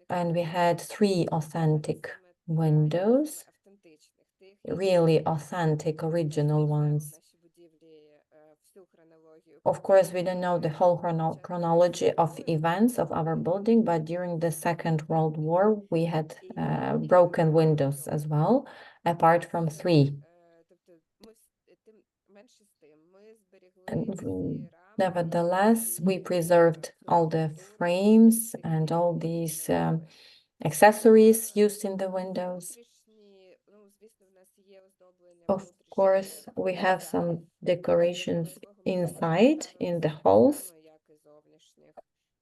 and we had 3 authentic windows, really authentic, original ones. Of course, we don't know the whole chronology of events of our building, but during the Second World War, we had broken windows as well, apart from 3. And nevertheless, we preserved all the frames and all these accessories used in the windows. Of course, we have some decorations inside in the halls,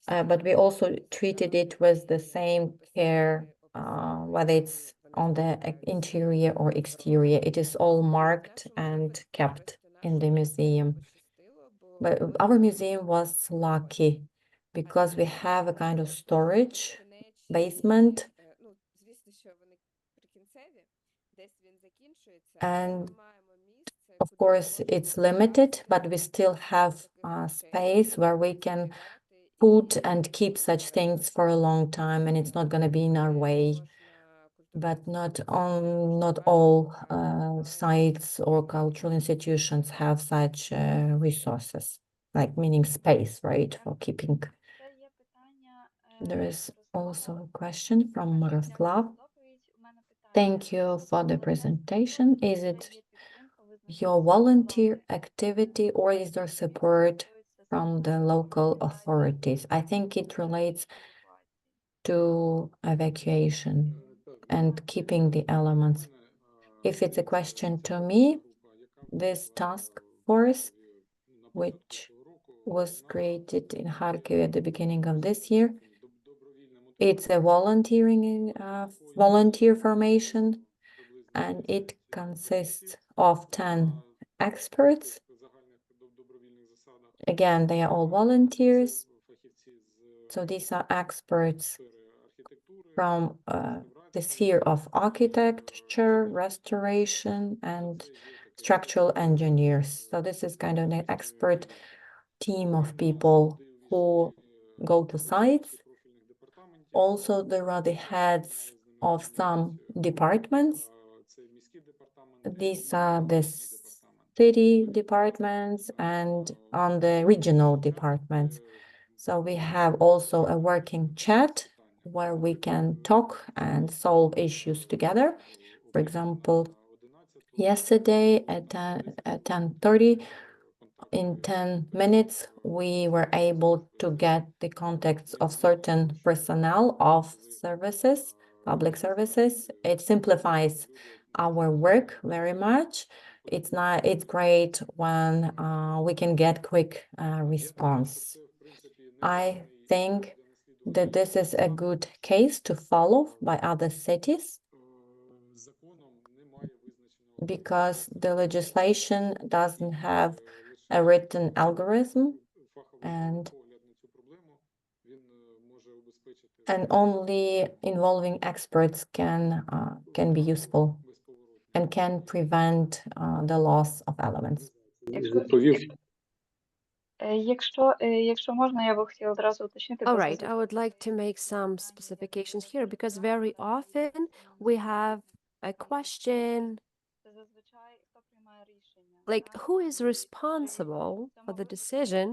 but we also treated it with the same care, whether it's on the interior or exterior. It is all marked and kept in the museum. But our museum was lucky because we have a kind of storage basement. And of course, it's limited, but we still have a space where we can put and keep such things for a long time, and it's not going to be in our way. But not all sites or cultural institutions have such resources, like meaning space, right, for keeping. There is also a question from Miroslav. Thank you for the presentation. Is it your volunteer activity or is there support from the local authorities? I think it relates to evacuation and keeping the elements. If it's a question to me, this task force, which was created in Kharkiv at the beginning of this year, it's a volunteer formation, and it consists of 10 experts. Again, they are all volunteers. So these are experts from the sphere of architecture, restoration, and structural engineers. So this is kind of an expert team of people who go to sites. Also, there are the heads of some departments. These are the city departments and on the regional departments. So we have also a working chat where we can talk and solve issues together. For example, yesterday at 10:30, in 10 minutes, we were able to get the contacts of certain personnel of services, public services. It simplifies our work very much. It's great when we can get quick response. I think that this is a good case to follow by other cities because the legislation doesn't have a written algorithm and only involving experts can be useful and can prevent the loss of elements. Якщо можна, я би хотіла одразу уточнити. All right, I would like to make some specifications here because very often we have a question like who is responsible for the decision,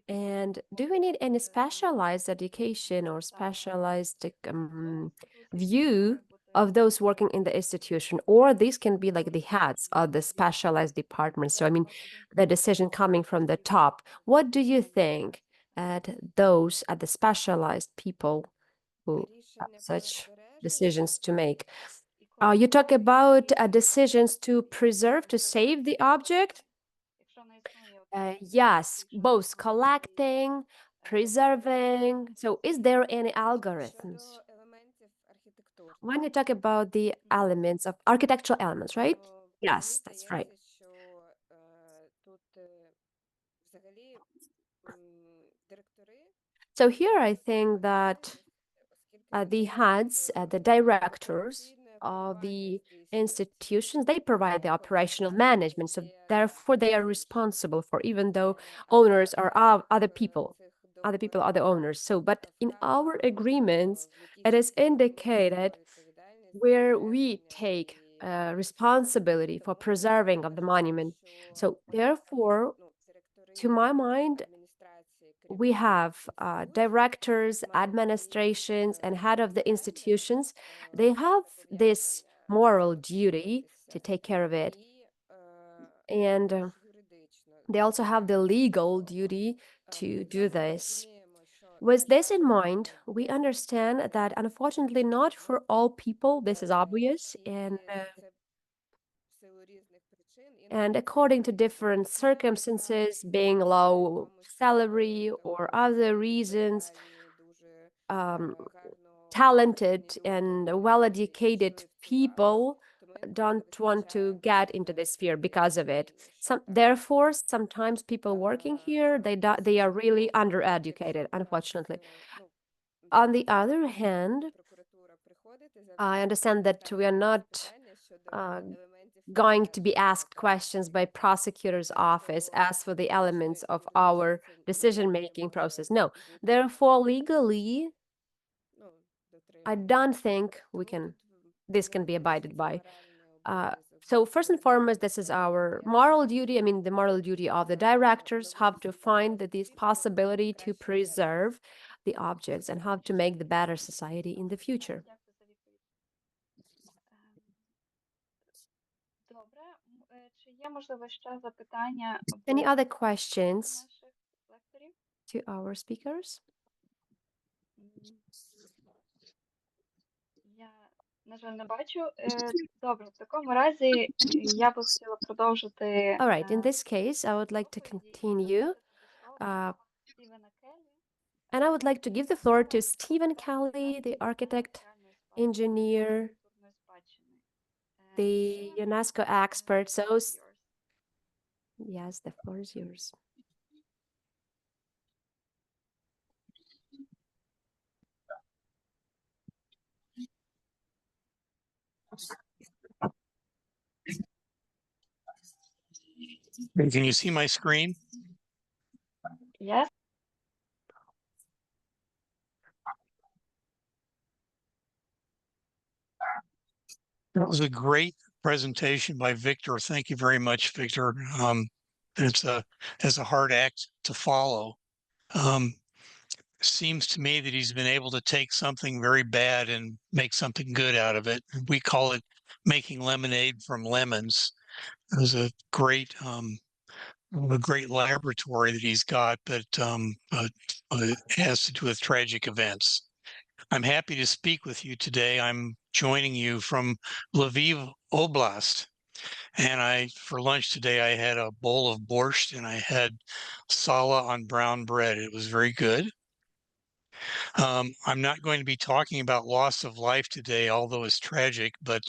and do we need any specialized education or specialized view of those working in the institution, or these can be like the heads of the specialized departments. So I mean, the decision coming from the top. What do you think at the specialized people who have such decisions to make? You talk about decisions to preserve, to save the object, Yes, both collecting, preserving. So is there any algorithms? When you talk about the elements of architectural elements, right? Yes, that's right. So here I think that the heads, the directors of the institutions, they provide the operational management. So therefore they are responsible for, even though owners are other people are the owners. So, but in our agreements, it is indicated where we take responsibility for preserving of the monument. So therefore, to my mind, we have directors, administrations, and head of the institutions. They have this moral duty to take care of it. And they also have the legal duty to do this. With this in mind, we understand that unfortunately not for all people this is obvious, and according to different circumstances, being low salary or other reasons, talented and well-educated people don't want to get into this sphere because of it. Therefore, sometimes people working here, they are really undereducated, unfortunately. On the other hand, I understand that we are not going to be asked questions by prosecutor's office as for the elements of our decision-making process. No, therefore, legally, I don't think this can be abided by. So first and foremost, this is our moral duty. I mean, the moral duty of the directors have to find this possibility to preserve the objects and how to make the better society in the future. Добре. Чи є, можливо, ще запитання Any або other questions наших лекторів? to our speakers? Я, на жаль, не бачу. Добре, в такому разі я би хотіла продовжити All right, in this case, I would like to continue. Стівена Келлі, And I would like to give the floor to Stephen Kelly, the architect, engineer, культурної спадщини. the UNESCO expert. So, yes, the floor is yours. Can you see my screen? Yes. That was a great presentation by Victor. Thank you very much, Victor. It's a hard act to follow. Seems to me that he's been able to take something very bad and make something good out of it. We call it making lemonade from lemons. It was a great laboratory that he's got, but it has to do with tragic events. I'm happy to speak with you today. I'm joining you from Lviv Oblast. And for lunch today, I had a bowl of borscht and I had sala on brown bread. It was very good. I'm not going to be talking about loss of life today, although it's tragic, but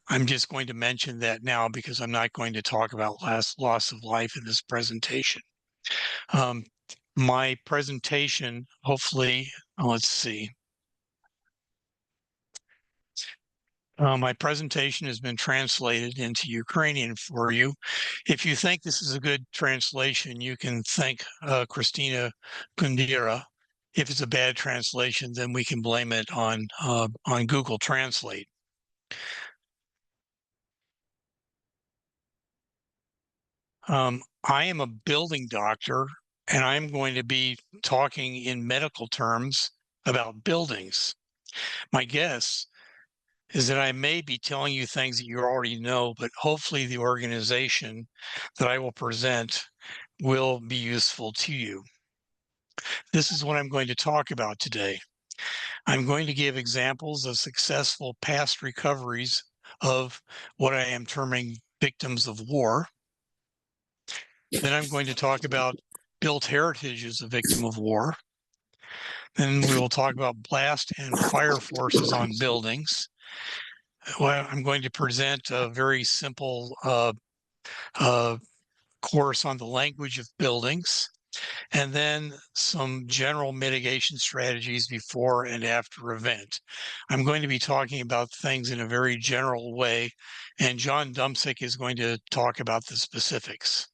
I'm just going to mention that now because I'm not going to talk about loss of life in this presentation. My presentation, hopefully, let's see. My presentation has been translated into Ukrainian for you. If you think this is a good translation, you can thank Christina Kundera. If it's a bad translation, then we can blame it on Google Translate. I am a building doctor, and I'm going to be talking in medical terms about buildings. My guess is that I may be telling you things that you already know, but hopefully the organization that I will present will be useful to you. This is what I'm going to talk about today. I'm going to give examples of successful past recoveries of what I am terming victims of war. Then I'm going to talk about built heritage as a victim of war. Then we will talk about blast and fire forces on buildings. Well, I'm going to present a very simple course on the language of buildings, and then some general mitigation strategies before and after event. I'm going to be talking about things in a very general way, and John Dumsick is going to talk about the specifics.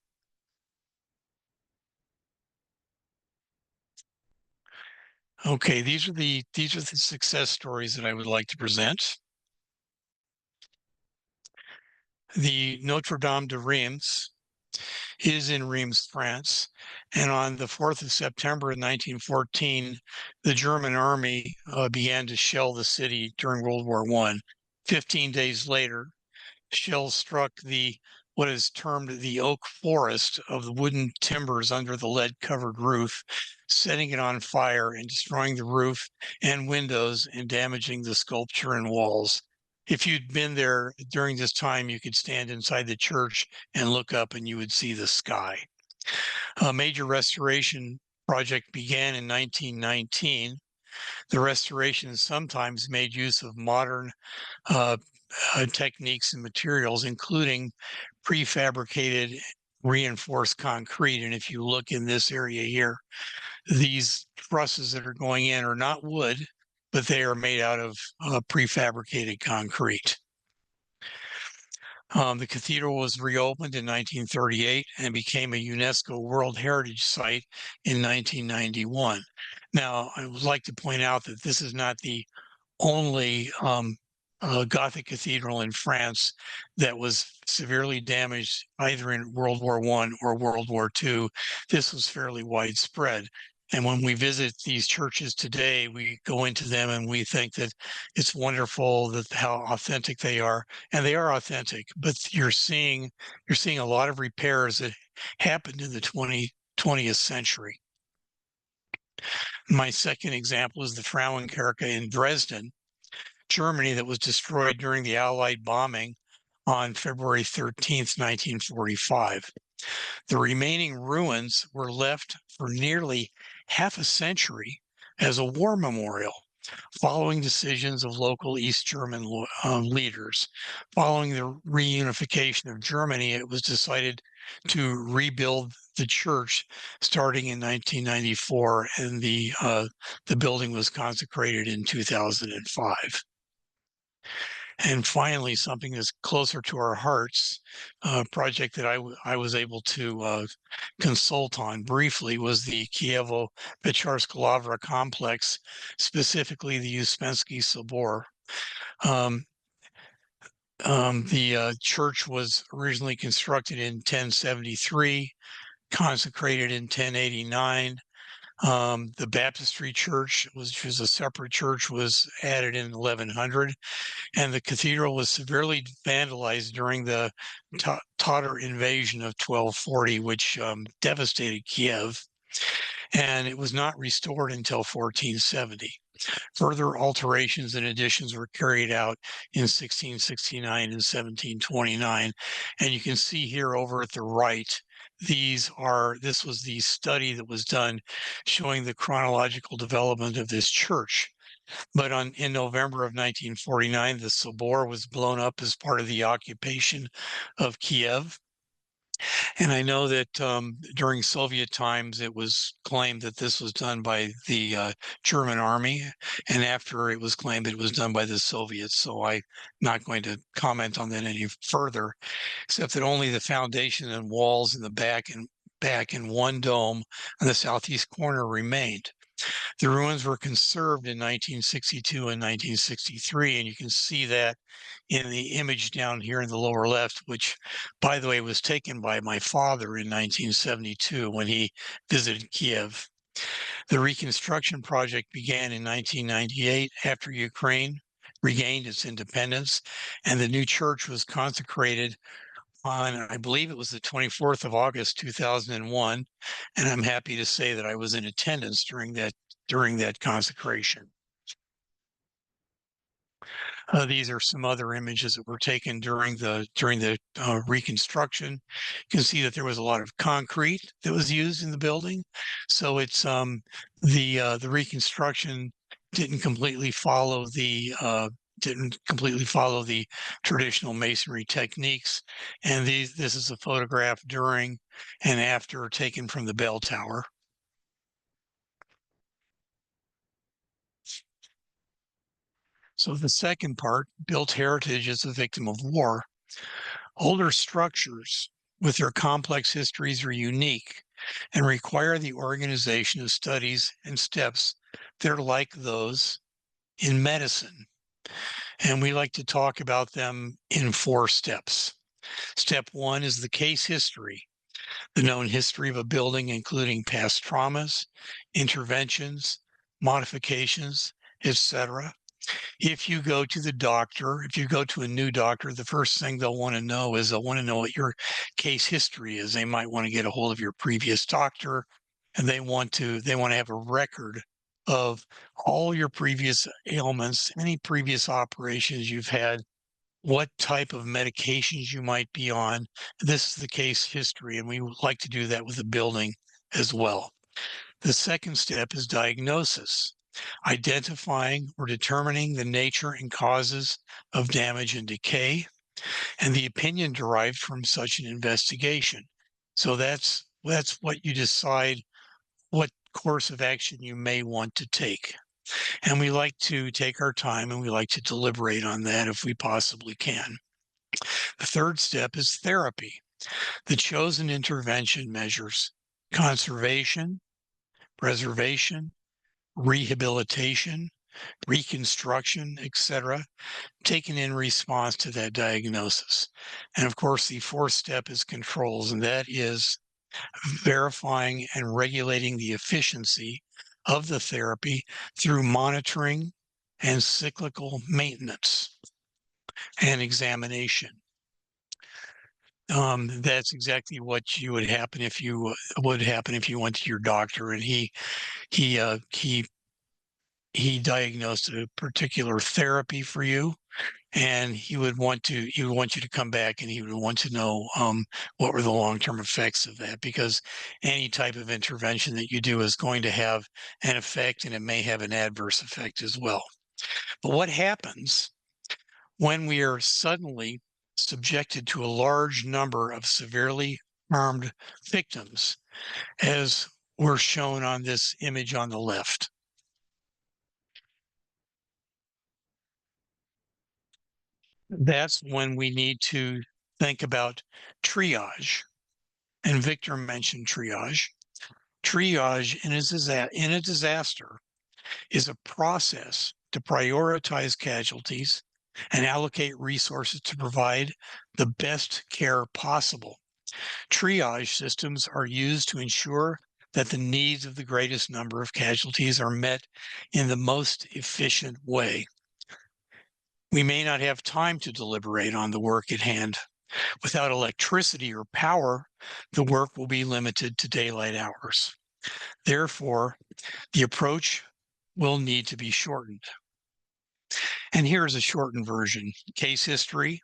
Okay, these are the success stories that I would like to present. The Notre Dame de Reims is in Reims, France. And on the 4th of September 1914, the German army began to shell the city during World War I. 15 days later, shells struck what is termed the oak forest of the wooden timbers under the lead-covered roof, setting it on fire and destroying the roof and windows and damaging the sculpture and walls. If you'd been there during this time, you could stand inside the church and look up and you would see the sky. A major restoration project began in 1919. The restoration sometimes made use of modern techniques and materials, including prefabricated reinforced concrete. And if you look in this area here, these trusses that are going in are not wood, but they are made out of prefabricated concrete. The cathedral was reopened in 1938 and became a UNESCO World Heritage Site in 1991. Now, I would like to point out that this is not the only Gothic cathedral in France that was severely damaged either in World War I or World War II. This was fairly widespread. And when we visit these churches today, we go into them and we think that it's wonderful that how authentic they are, and they are authentic. But you're seeing a lot of repairs that happened in the 20th century. My second example is the Frauenkirche in Dresden, Germany, that was destroyed during the Allied bombing on February 13th, 1945. The remaining ruins were left for nearly half a century as a war memorial, following decisions of local East German leaders. Following the reunification of Germany, it was decided to rebuild the church starting in 1994, and the building was consecrated in 2005. And finally, something that's closer to our hearts, a project that I was able to consult on briefly was the Kievo-Pecharsk Lavra complex, specifically the Uspensky Sobor. The church was originally constructed in 1073, consecrated in 1089. The baptistry church, which was a separate church, was added in 1100, and the cathedral was severely vandalized during the Tatar invasion of 1240, which devastated Kiev, and it was not restored until 1470. Further alterations and additions were carried out in 1669 and 1729, and you can see here over at the right, this was the study that was done showing the chronological development of this church. But in November of 1949, the Sobor was blown up as part of the occupation of Kiev. And I know that during Soviet times, it was claimed that this was done by the German army. And after it was claimed it was done by the Soviets. So I'm not going to comment on that any further, except that only the foundation and walls in the back and one dome on the southeast corner remained. The ruins were conserved in 1962 and 1963, and you can see that in the image down here in the lower left, which, by the way, was taken by my father in 1972 when he visited Kiev. The reconstruction project began in 1998 after Ukraine regained its independence, and the new church was consecrated on, I believe it was the 24th of August, 2001, and I'm happy to say that I was in attendance during that consecration. These are some other images that were taken during the reconstruction. You can see that there was a lot of concrete that was used in the building. So it's the reconstruction didn't completely follow the traditional masonry techniques. And this is a photograph during and after taken from the bell tower. So the second part, built heritage as a victim of war. Older structures with their complex histories are unique and require the organization of studies and steps that are like those in medicine. And we like to talk about them in 4 steps. Step 1 is the case history, the known history of a building, including past traumas, interventions, modifications, etc. If you go to the doctor, if you go to a new doctor, the first thing they'll want to know is they'll want to know what your case history is. They might want to get a hold of your previous doctor, and they want to have a record of all your previous ailments, any previous operations you've had, what type of medications you might be on. This is the case history, and we would like to do that with the building as well. The second step is diagnosis, identifying or determining the nature and causes of damage and decay, and the opinion derived from such an investigation. So that's what you decide what course of action you may want to take. And we like to take our time and we like to deliberate on that if we possibly can. The third step is therapy. The chosen intervention measures conservation, preservation, rehabilitation, reconstruction, etc., taken in response to that diagnosis. And of course, the 4th step is controls, and that is verifying and regulating the efficiency of the therapy through monitoring and cyclical maintenance and examination. That's exactly what would happen if you went to your doctor and he diagnosed a particular therapy for you, and he would want you to come back, and he would want to know what were the long-term effects of that, because any type of intervention that you do is going to have an effect, and it may have an adverse effect as well. But what happens when we are suddenly subjected to a large number of severely harmed victims, as were shown on this image on the left? That's when we need to think about triage. And Victor mentioned triage. Triage in a disaster is a process to prioritize casualties and allocate resources to provide the best care possible. Triage systems are used to ensure that the needs of the greatest number of casualties are met in the most efficient way. We may not have time to deliberate on the work at hand. Without electricity or power, the work will be limited to daylight hours. Therefore, the approach will need to be shortened. And here's a shortened version. Case history.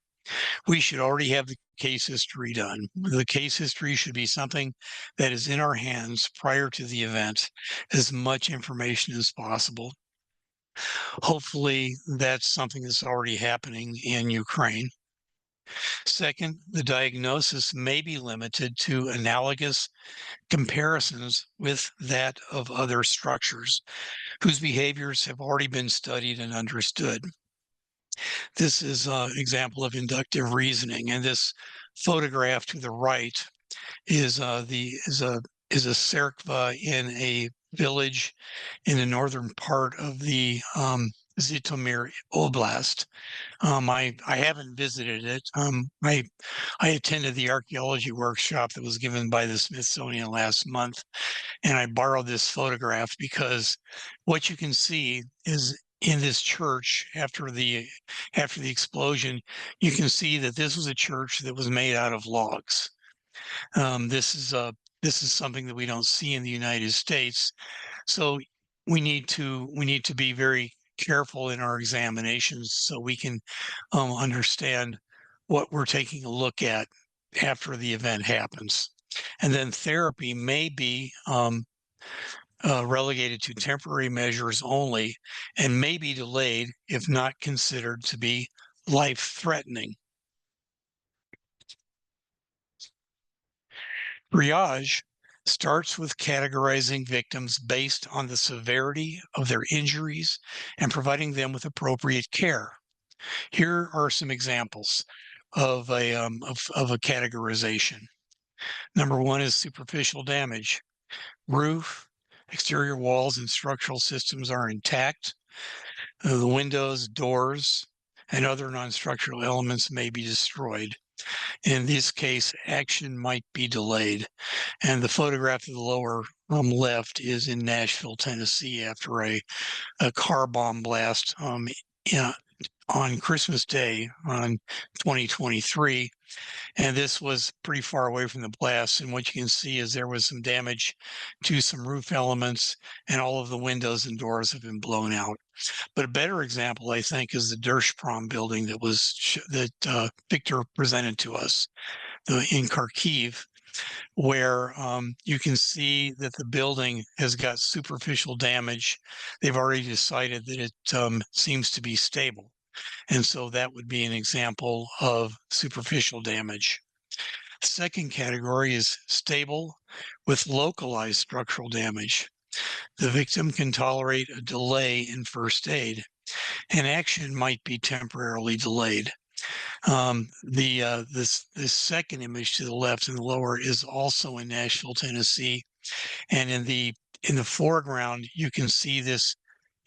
We should already have the case history done. The case history should be something that is in our hands prior to the event, as much information as possible. Hopefully, that's something that's already happening in Ukraine. Second, the diagnosis may be limited to analogous comparisons with that of other structures whose behaviors have already been studied and understood. This is an example of inductive reasoning, and this photograph to the right is a cerkva in a village in the northern part of the Zhytomyr Oblast. I haven't visited it. I attended the archaeology workshop that was given by the Smithsonian last month, and I borrowed this photograph because what you can see is in this church after the explosion, you can see that this was a church that was made out of logs. This is something that we don't see in the United States. So we need to be very careful in our examinations so we can understand what we're taking a look at after the event happens. And then therapy may be relegated to temporary measures only and may be delayed if not considered to be life-threatening. Triage starts with categorizing victims based on the severity of their injuries and providing them with appropriate care. Here are some examples of a categorization. Number one is superficial damage. Roof, exterior walls, and structural systems are intact. The windows, doors, and other non-structural elements may be destroyed. In this case, action might be delayed. And the photograph of the lower left is in Nashville, Tennessee, after a car bomb blast on Christmas Day on 2023. And this was pretty far away from the blast. And what you can see is there was some damage to some roof elements, and all of the windows and doors have been blown out. But a better example, I think, is the Dershprom building that Victor presented to us in Kharkiv, where you can see that the building has got superficial damage. They've already decided that it seems to be stable. And so that would be an example of superficial damage. The second category is stable with localized structural damage. The victim can tolerate a delay in first aid, and action might be temporarily delayed. This second image to the left and the lower is also in Nashville, Tennessee, and in the foreground you can see this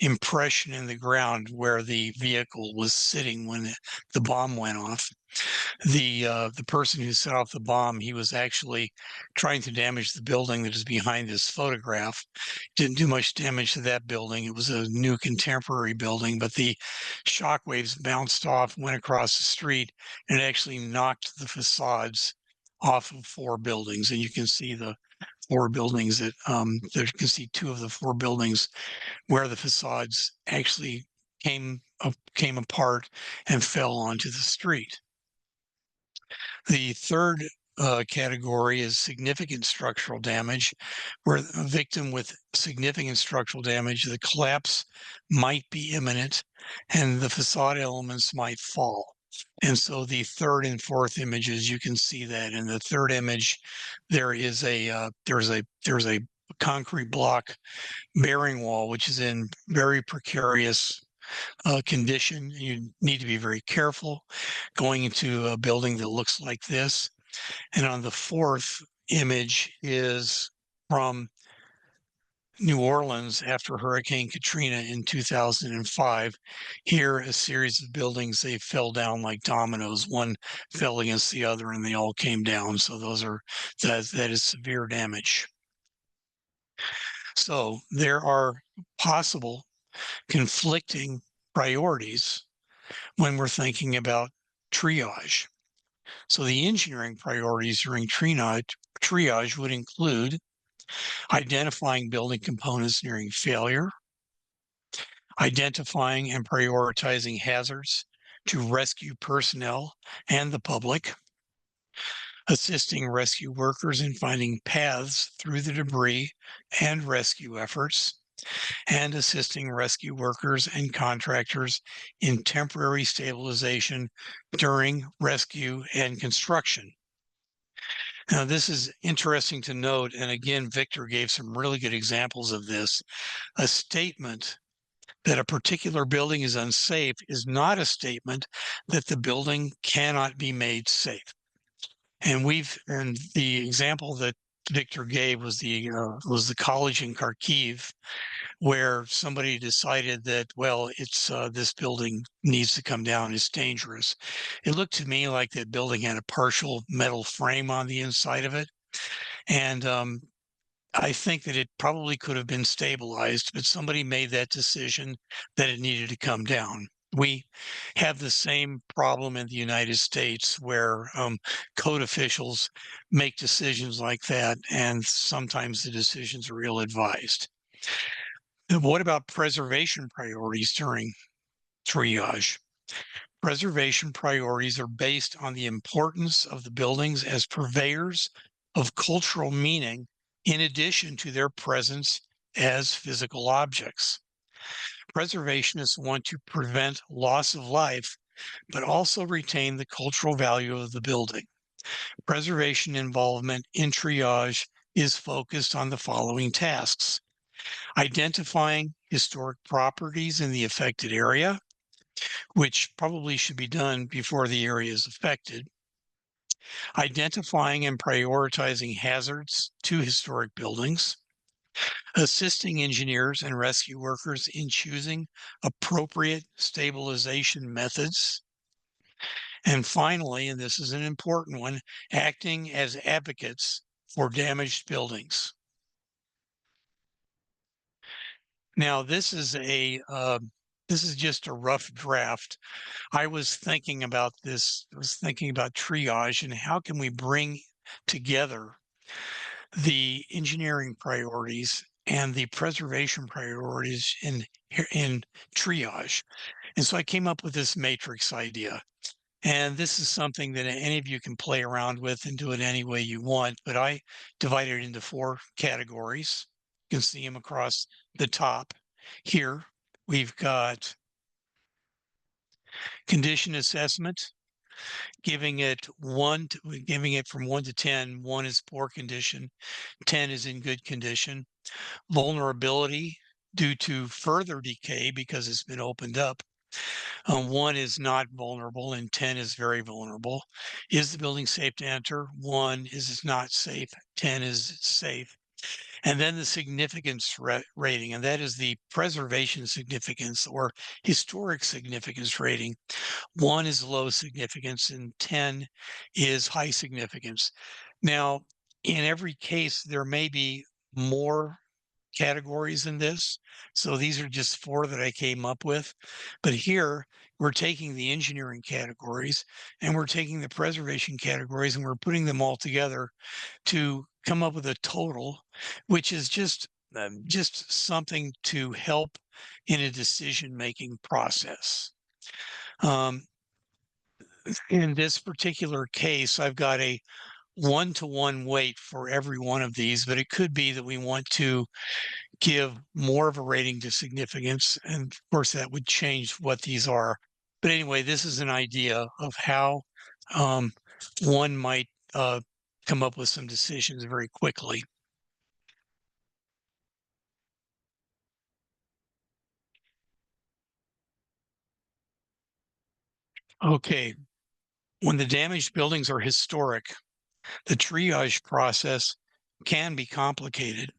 impression in the ground where the vehicle was sitting when the bomb went off. The person who set off the bomb, he was actually trying to damage the building that is behind this photograph. Didn't do much damage to that building. It was a new contemporary building, but the shockwaves bounced off, went across the street, and actually knocked the facades off of 4 buildings. And you can see the 4 buildings that you can see 2 of the 4 buildings where the facades actually came apart and fell onto the street. The third category is significant structural damage, where a victim with significant structural damage, the collapse might be imminent and the facade elements might fall. And so the third and fourth images, you can see that in the third image, there is there's a concrete block bearing wall, which is in very precarious condition. You need to be very careful going into a building that looks like this. And on the fourth image is from New Orleans after Hurricane Katrina in 2005. Here, a series of buildings, they fell down like dominoes. One fell against the other and they all came down. So that is severe damage. So there are possible conflicting priorities when we're thinking about triage. So the engineering priorities during triage would include identifying building components nearing failure, identifying and prioritizing hazards to rescue personnel and the public, assisting rescue workers in finding paths through the debris and rescue efforts, and assisting rescue workers and contractors in temporary stabilization during rescue and construction. Now, this is interesting to note, and again, Victor gave some really good examples of this. A statement that a particular building is unsafe is not a statement that the building cannot be made safe. And the example that Victor gave was the college in Kharkiv, where somebody decided that, well, it's this building needs to come down, it's dangerous. It looked to me like that building had a partial metal frame on the inside of it. And I think that it probably could have been stabilized, but somebody made that decision that it needed to come down. We have the same problem in the United States where code officials make decisions like that, and sometimes the decisions are ill-advised. And what about preservation priorities during triage? Preservation priorities are based on the importance of the buildings as purveyors of cultural meaning, in addition to their presence as physical objects. Preservationists want to prevent loss of life, but also retain the cultural value of the building. Preservation involvement in triage is focused on the following tasks: identifying historic properties in the affected area, which probably should be done before the area is affected, identifying and prioritizing hazards to historic buildings, assisting engineers and rescue workers in choosing appropriate stabilization methods, and finally, and this is an important one, acting as advocates for damaged buildings. Now, this is just a rough draft. I was thinking about this. I was thinking about triage and how can we bring together the engineering priorities and the preservation priorities in triage. And so I came up with this matrix idea. And this is something that any of you can play around with and do it any way you want. But I divided it into 4 categories. You can see them across the top. Here, we've got condition assessment, giving it from 1 to 10. 1 is poor condition, 10 is in good condition. Vulnerability due to further decay because it's been opened up. 1 is not vulnerable and 10 is very vulnerable. Is the building safe to enter? 1 is it's not safe, 10 is it's safe. And then the significance rating, and that is the preservation significance or historic significance rating. 1 is low significance and 10 is high significance. Now, in every case, there may be more categories in this. So these are just 4 that I came up with. But here we're taking the engineering categories and we're taking the preservation categories and we're putting them all together to come up with a total, which is just something to help in a decision-making process. In this particular case, I've got a 1-to-1 weight for every one of these, but it could be that we want to give more of a rating to significance. And of course, that would change what these are. But anyway, this is an idea of how one might come up with some decisions very quickly. Okay, when the damaged buildings are historic, the triage process can be complicated.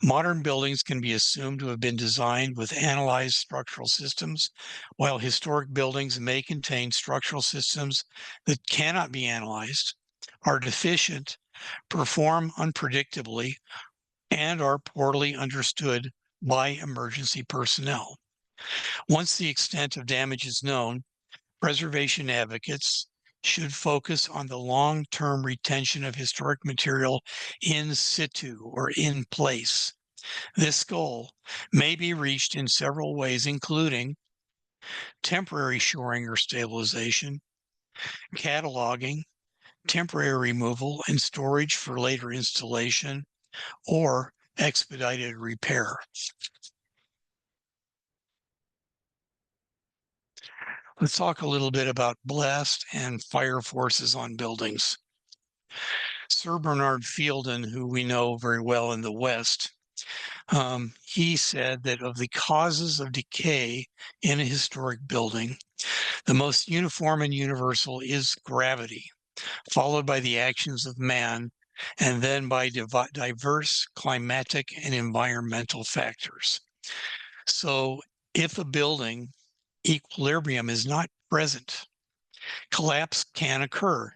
Modern buildings can be assumed to have been designed with analyzed structural systems, while historic buildings may contain structural systems that cannot be analyzed, are deficient, perform unpredictably, and are poorly understood by emergency personnel. Once the extent of damage is known, preservation advocates should focus on the long-term retention of historic material in situ or in place. This goal may be reached in several ways, including temporary shoring or stabilization, cataloging, temporary removal and storage for later installation, or expedited repair. Let's talk a little bit about blast and fire forces on buildings. Sir Bernard Fielden, who we know very well in the West, he said that of the causes of decay in a historic building, the most uniform and universal is gravity, followed by the actions of man, and then by diverse climatic and environmental factors. So if a building equilibrium is not present, collapse can occur.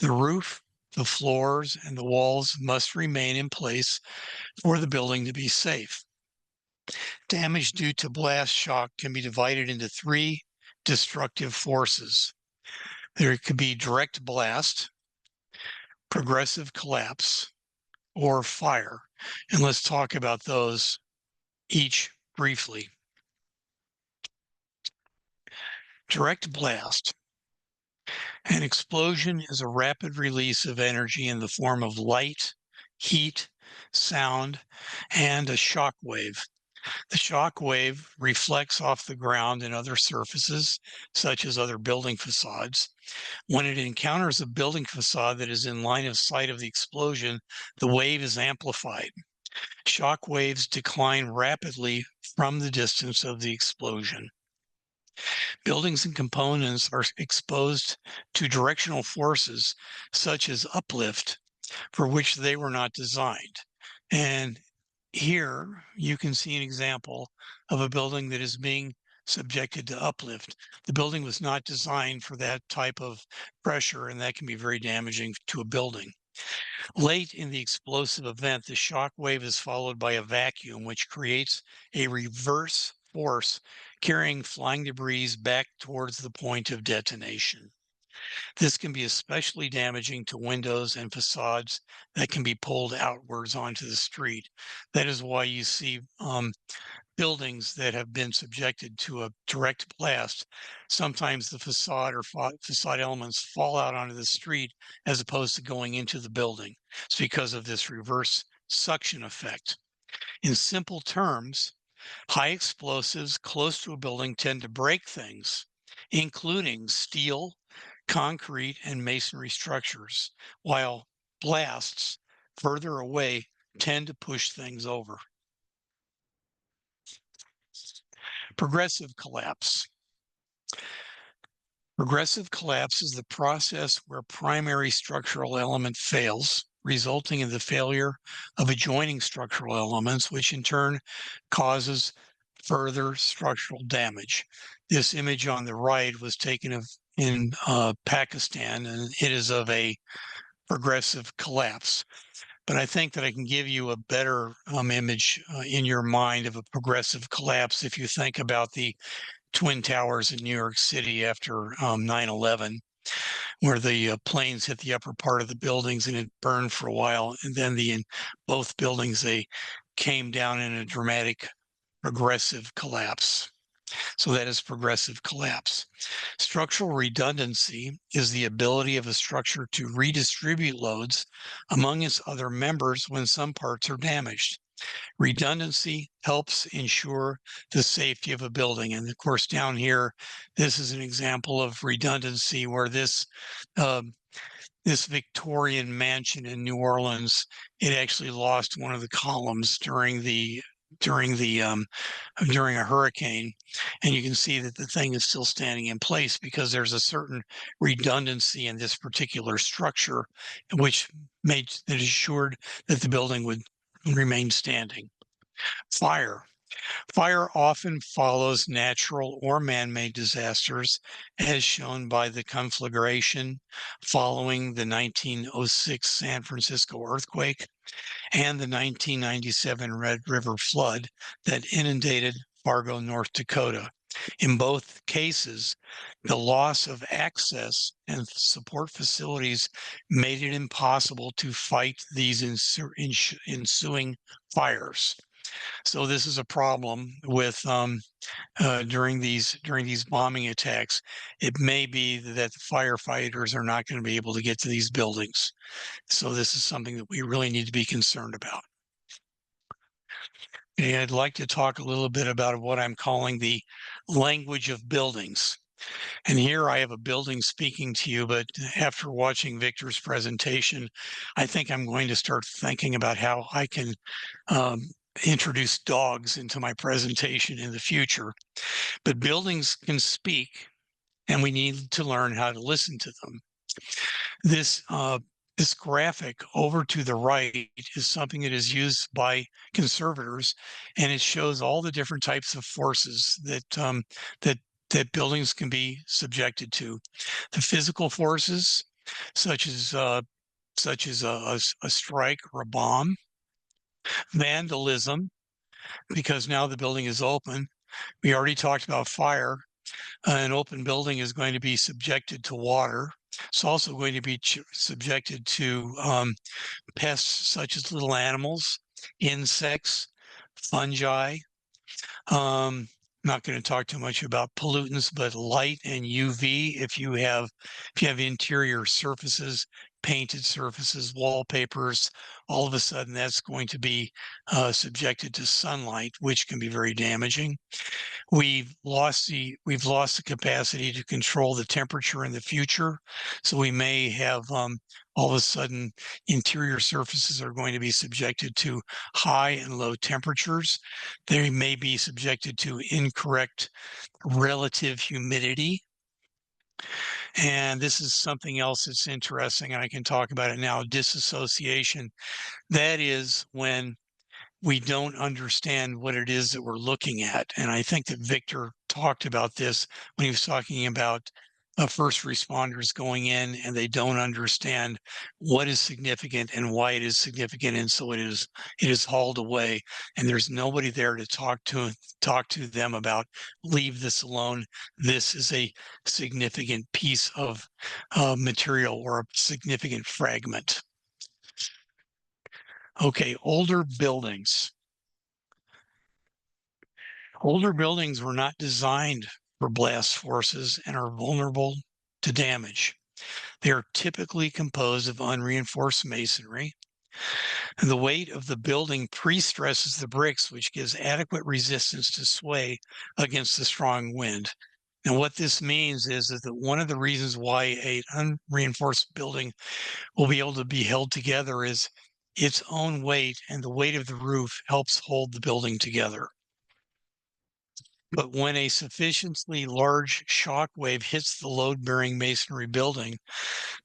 The roof, the floors, and the walls must remain in place for the building to be safe. Damage due to blast shock can be divided into 3 destructive forces. There could be direct blast, progressive collapse, or fire. And let's talk about those each briefly. Direct blast. An explosion is a rapid release of energy in the form of light, heat, sound, and a shock wave. The shock wave reflects off the ground and other surfaces, such as other building facades. When it encounters a building facade that is in line of sight of the explosion, the wave is amplified. Shock waves decline rapidly from the distance of the explosion. Buildings and components are exposed to directional forces such as uplift, for which they were not designed. And here you can see an example of a building that is being subjected to uplift. The building was not designed for that type of pressure, and that can be very damaging to a building. Late in the explosive event, the shock wave is followed by a vacuum, which creates a reverse force carrying flying debris back towards the point of detonation. This can be especially damaging to windows and facades that can be pulled outwards onto the street. That is why you see buildings that have been subjected to a direct blast. Sometimes the facade or facade elements fall out onto the street as opposed to going into the building. It's because of this reverse suction effect. In simple terms, high explosives close to a building tend to break things, including steel, concrete, and masonry structures, while blasts further away tend to push things over. Progressive collapse. Progressive collapse is the process where primary structural element fails, resulting in the failure of adjoining structural elements, which in turn causes further structural damage. This image on the right was taken in Pakistan, and it is of a progressive collapse. But I think that I can give you a better image in your mind of a progressive collapse if you think about the Twin Towers in New York City after 9/11, where the planes hit the upper part of the buildings and it burned for a while. And then in both buildings, they came down in a dramatic progressive collapse. So that is progressive collapse. Structural redundancy is the ability of a structure to redistribute loads among its other members when some parts are damaged. Redundancy helps ensure the safety of a building. And of course, down here, this is an example of redundancy where this Victorian mansion in New Orleans, it actually lost one of the columns during a hurricane, and you can see that the thing is still standing in place because there's a certain redundancy in this particular structure, which assured that the building would remain standing. Fire. Fire often follows natural or man-made disasters, as shown by the conflagration following the 1906 San Francisco earthquake and the 1997 Red River flood that inundated Fargo, North Dakota. In both cases, the loss of access and support facilities made it impossible to fight these ensuing fires. So this is a problem with during these bombing attacks. It may be that the firefighters are not going to be able to get to these buildings. So this is something that we really need to be concerned about. And I'd like to talk a little bit about what I'm calling the language of buildings. And here I have a building speaking to you, but after watching Victor's presentation, I think I'm going to start thinking about how I can introduce dogs into my presentation in the future. But buildings can speak, and we need to learn how to listen to them. This graphic over to the right is something that is used by conservators, and it shows all the different types of forces that buildings can be subjected to. The physical forces, such as a strike or a bomb. Vandalism, because now the building is open. We already talked about fire. An open building is going to be subjected to water. It's also going to be subjected to pests such as little animals, insects, fungi, Not going to talk too much about pollutants, but light and UV. If you have interior surfaces, painted surfaces, wallpapers, all of a sudden that's going to be subjected to sunlight, which can be very damaging. We've lost the capacity to control the temperature in the future, so we may have all of a sudden interior surfaces are going to be subjected to high and low temperatures. They may be subjected to incorrect relative humidity. And this is something else that's interesting, and I can talk about it now, disassociation. That is when we don't understand what it is that we're looking at. And I think that Victor talked about this when he was talking about first responders going in and they don't understand what is significant and why it is significant. And so it is hauled away, and there's nobody there to talk to them about, leave this alone. This is a significant piece of material or a significant fragment. Okay, older buildings. Older buildings were not designed for blast forces and are vulnerable to damage. They are typically composed of unreinforced masonry. And the weight of the building pre-stresses the bricks, which gives adequate resistance to sway against the strong wind. And what this means is that one of the reasons why an unreinforced building will be able to be held together is its own weight, and the weight of the roof helps hold the building together. But when a sufficiently large shock wave hits the load-bearing masonry building,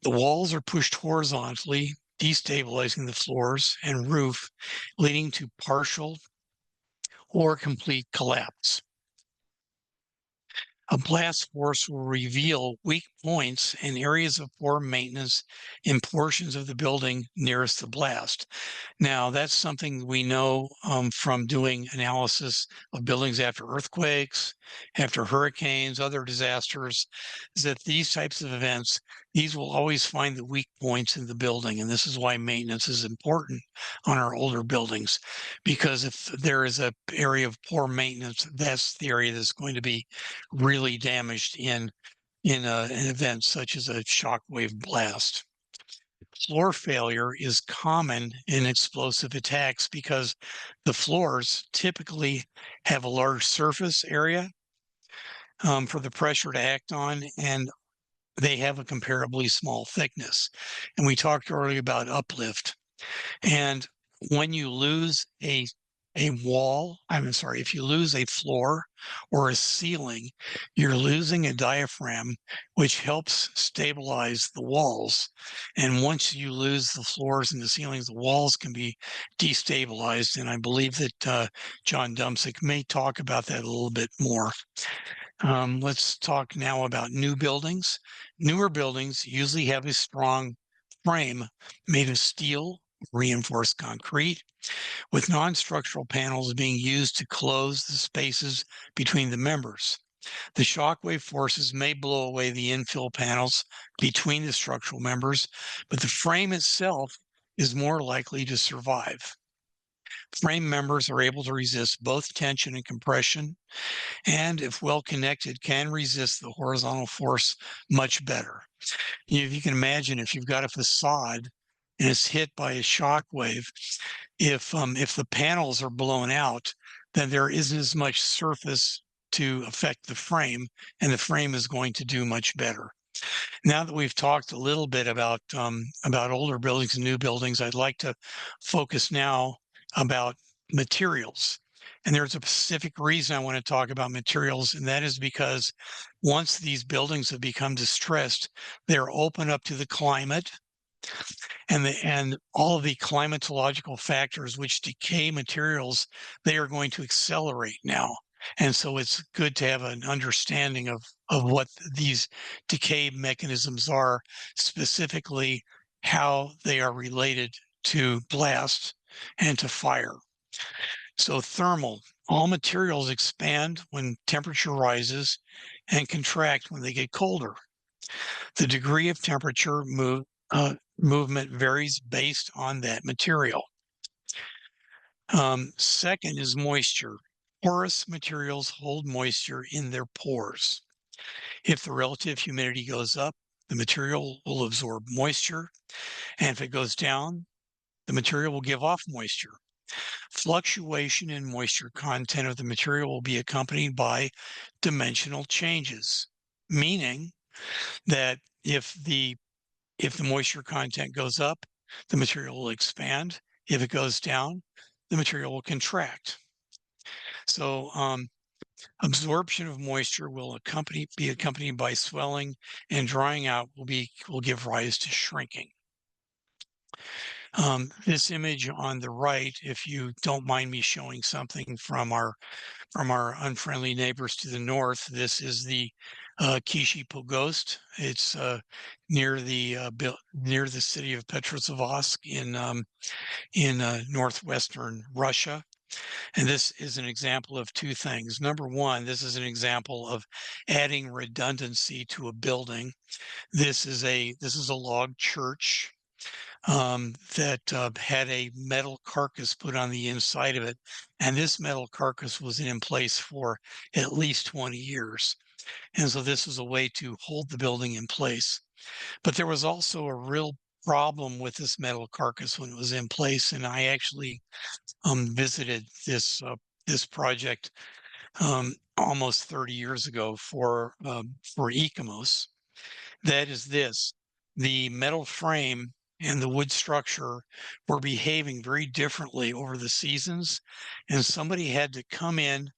the walls are pushed horizontally, destabilizing the floors and roof, leading to partial or complete collapse. A blast force will reveal weak points and areas of poor maintenance in portions of the building nearest the blast. Now, that's something we know from doing analysis of buildings after earthquakes, after hurricanes, other disasters, is that these types of events, these will always find the weak points in the building. And this is why maintenance is important on our older buildings, because if there is an area of poor maintenance, that's the area that's going to be really damaged in an event such as a shockwave blast. Floor failure is common in explosive attacks because the floors typically have a large surface area for the pressure to act on, and they have a comparably small thickness. And we talked earlier about uplift. And when you lose if you lose a floor or a ceiling, you're losing a diaphragm, which helps stabilize the walls. And once you lose the floors and the ceilings, the walls can be destabilized. And I believe that John Dumsick may talk about that a little bit more. Let's talk now about new buildings. Newer buildings usually have a strong frame made of steel, reinforced concrete, with non-structural panels being used to close the spaces between the members. The shockwave forces may blow away the infill panels between the structural members, but the frame itself is more likely to survive. Frame members are able to resist both tension and compression, and if well connected, can resist the horizontal force much better. You can imagine if you've got a facade and it's hit by a shock wave, if the panels are blown out, then there isn't as much surface to affect the frame, and the frame is going to do much better. Now that we've talked a little bit about older buildings and new buildings, I'd like to focus now about materials. And there's a specific reason I want to talk about materials, and that is because once these buildings have become distressed, they're open up to the climate and all of the climatological factors which decay materials, they are going to accelerate now. And so it's good to have an understanding of what these decay mechanisms are, specifically how they are related to blast and to fire. So thermal, all materials expand when temperature rises and contract when they get colder. The degree of temperature movement varies based on that material. Second is moisture. Porous materials hold moisture in their pores. If the relative humidity goes up, the material will absorb moisture, and if it goes down, the material will give off moisture. Fluctuation in moisture content of the material will be accompanied by dimensional changes, meaning that if the moisture content goes up, the material will expand. If it goes down, the material will contract. So absorption of moisture will be accompanied by swelling, and drying out will give rise to shrinking. This image on the right, if you don't mind me showing something from our unfriendly neighbors to the north, this is the Kishi Pogost. It's near the city of Petrozavodsk in northwestern Russia. And this is an example of two things. Number one, this is an example of adding redundancy to a building. This is a log church that had a metal carcass put on the inside of it. And this metal carcass was in place for at least 20 years. And so this was a way to hold the building in place. But there was also a real problem with this metal carcass when it was in place. And I actually visited this project almost 30 years ago for Ecomos. That is this: the metal frame and the wood structure were behaving very differently over the seasons, and somebody had to come in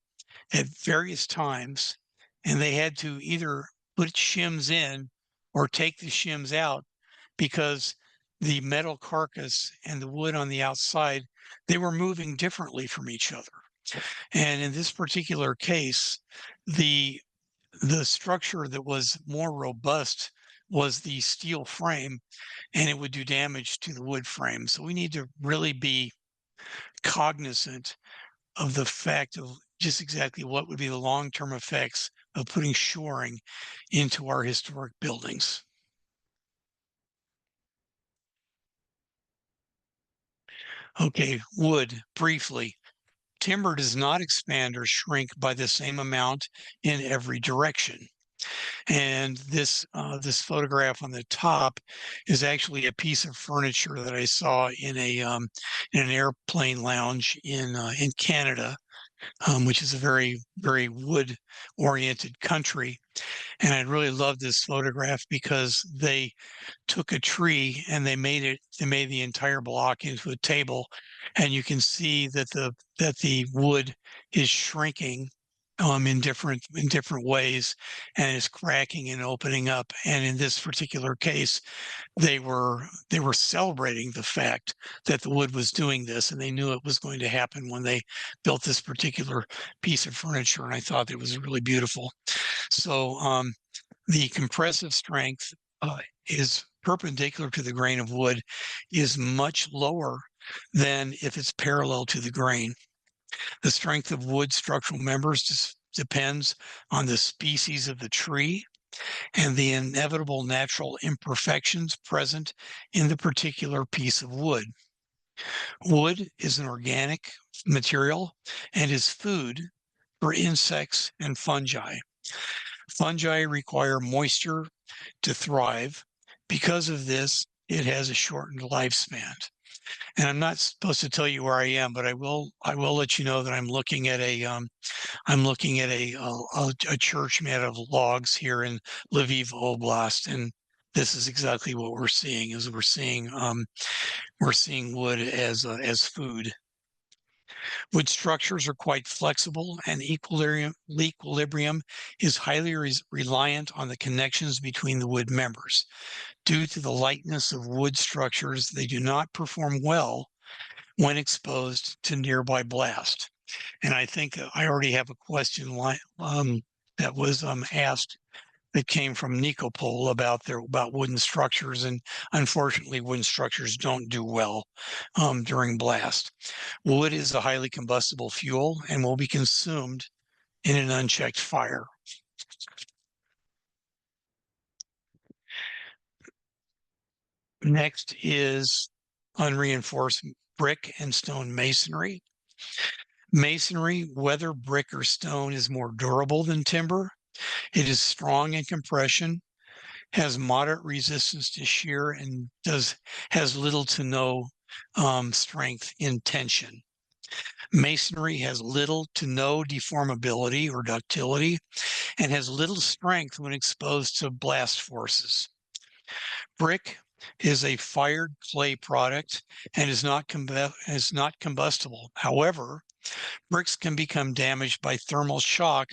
at various times, and they had to either put shims in or take the shims out, because the metal carcass and the wood on the outside, they were moving differently from each other. And in this particular case, the structure that was more robust was the steel frame, and it would do damage to the wood frame. So we need to really be cognizant of the fact of just exactly what would be the long-term effects of putting shoring into our historic buildings. Okay, wood, briefly. Timber does not expand or shrink by the same amount in every direction. And this photograph on the top is actually a piece of furniture that I saw in an airplane lounge in Canada, which is a very, very wood-oriented country. And I really love this photograph because they took a tree and they made the entire block into a table, and you can see that the wood is shrinking in different ways, and is cracking and opening up. And in this particular case, they were celebrating the fact that the wood was doing this, and they knew it was going to happen when they built this particular piece of furniture. And I thought it was really beautiful. So the compressive strength is perpendicular to the grain of wood is much lower than if it's parallel to the grain. The strength of wood structural members just depends on the species of the tree and the inevitable natural imperfections present in the particular piece of wood. Wood is an organic material and is food for insects and fungi. Fungi require moisture to thrive. Because of this, it has a shortened lifespan. And I'm not supposed to tell you where I am, but I will let you know that I'm looking at a church made out of logs here in Lviv Oblast, and this is exactly what we're seeing. Is we're seeing wood as food. Wood structures are quite flexible, and equilibrium is highly reliant on the connections between the wood members. Due to the lightness of wood structures, they do not perform well when exposed to nearby blast. And I think I already have a question that was asked that came from Nikopol about wooden structures, and unfortunately, wooden structures don't do well during blast. Wood is a highly combustible fuel and will be consumed in an unchecked fire. Next is unreinforced brick and stone masonry. Masonry, whether brick or stone, is more durable than timber. It is strong in compression, has moderate resistance to shear, and has little to no strength in tension. Masonry has little to no deformability or ductility and has little strength when exposed to blast forces. Brick is a fired clay product and is not combustible. However, bricks can become damaged by thermal shock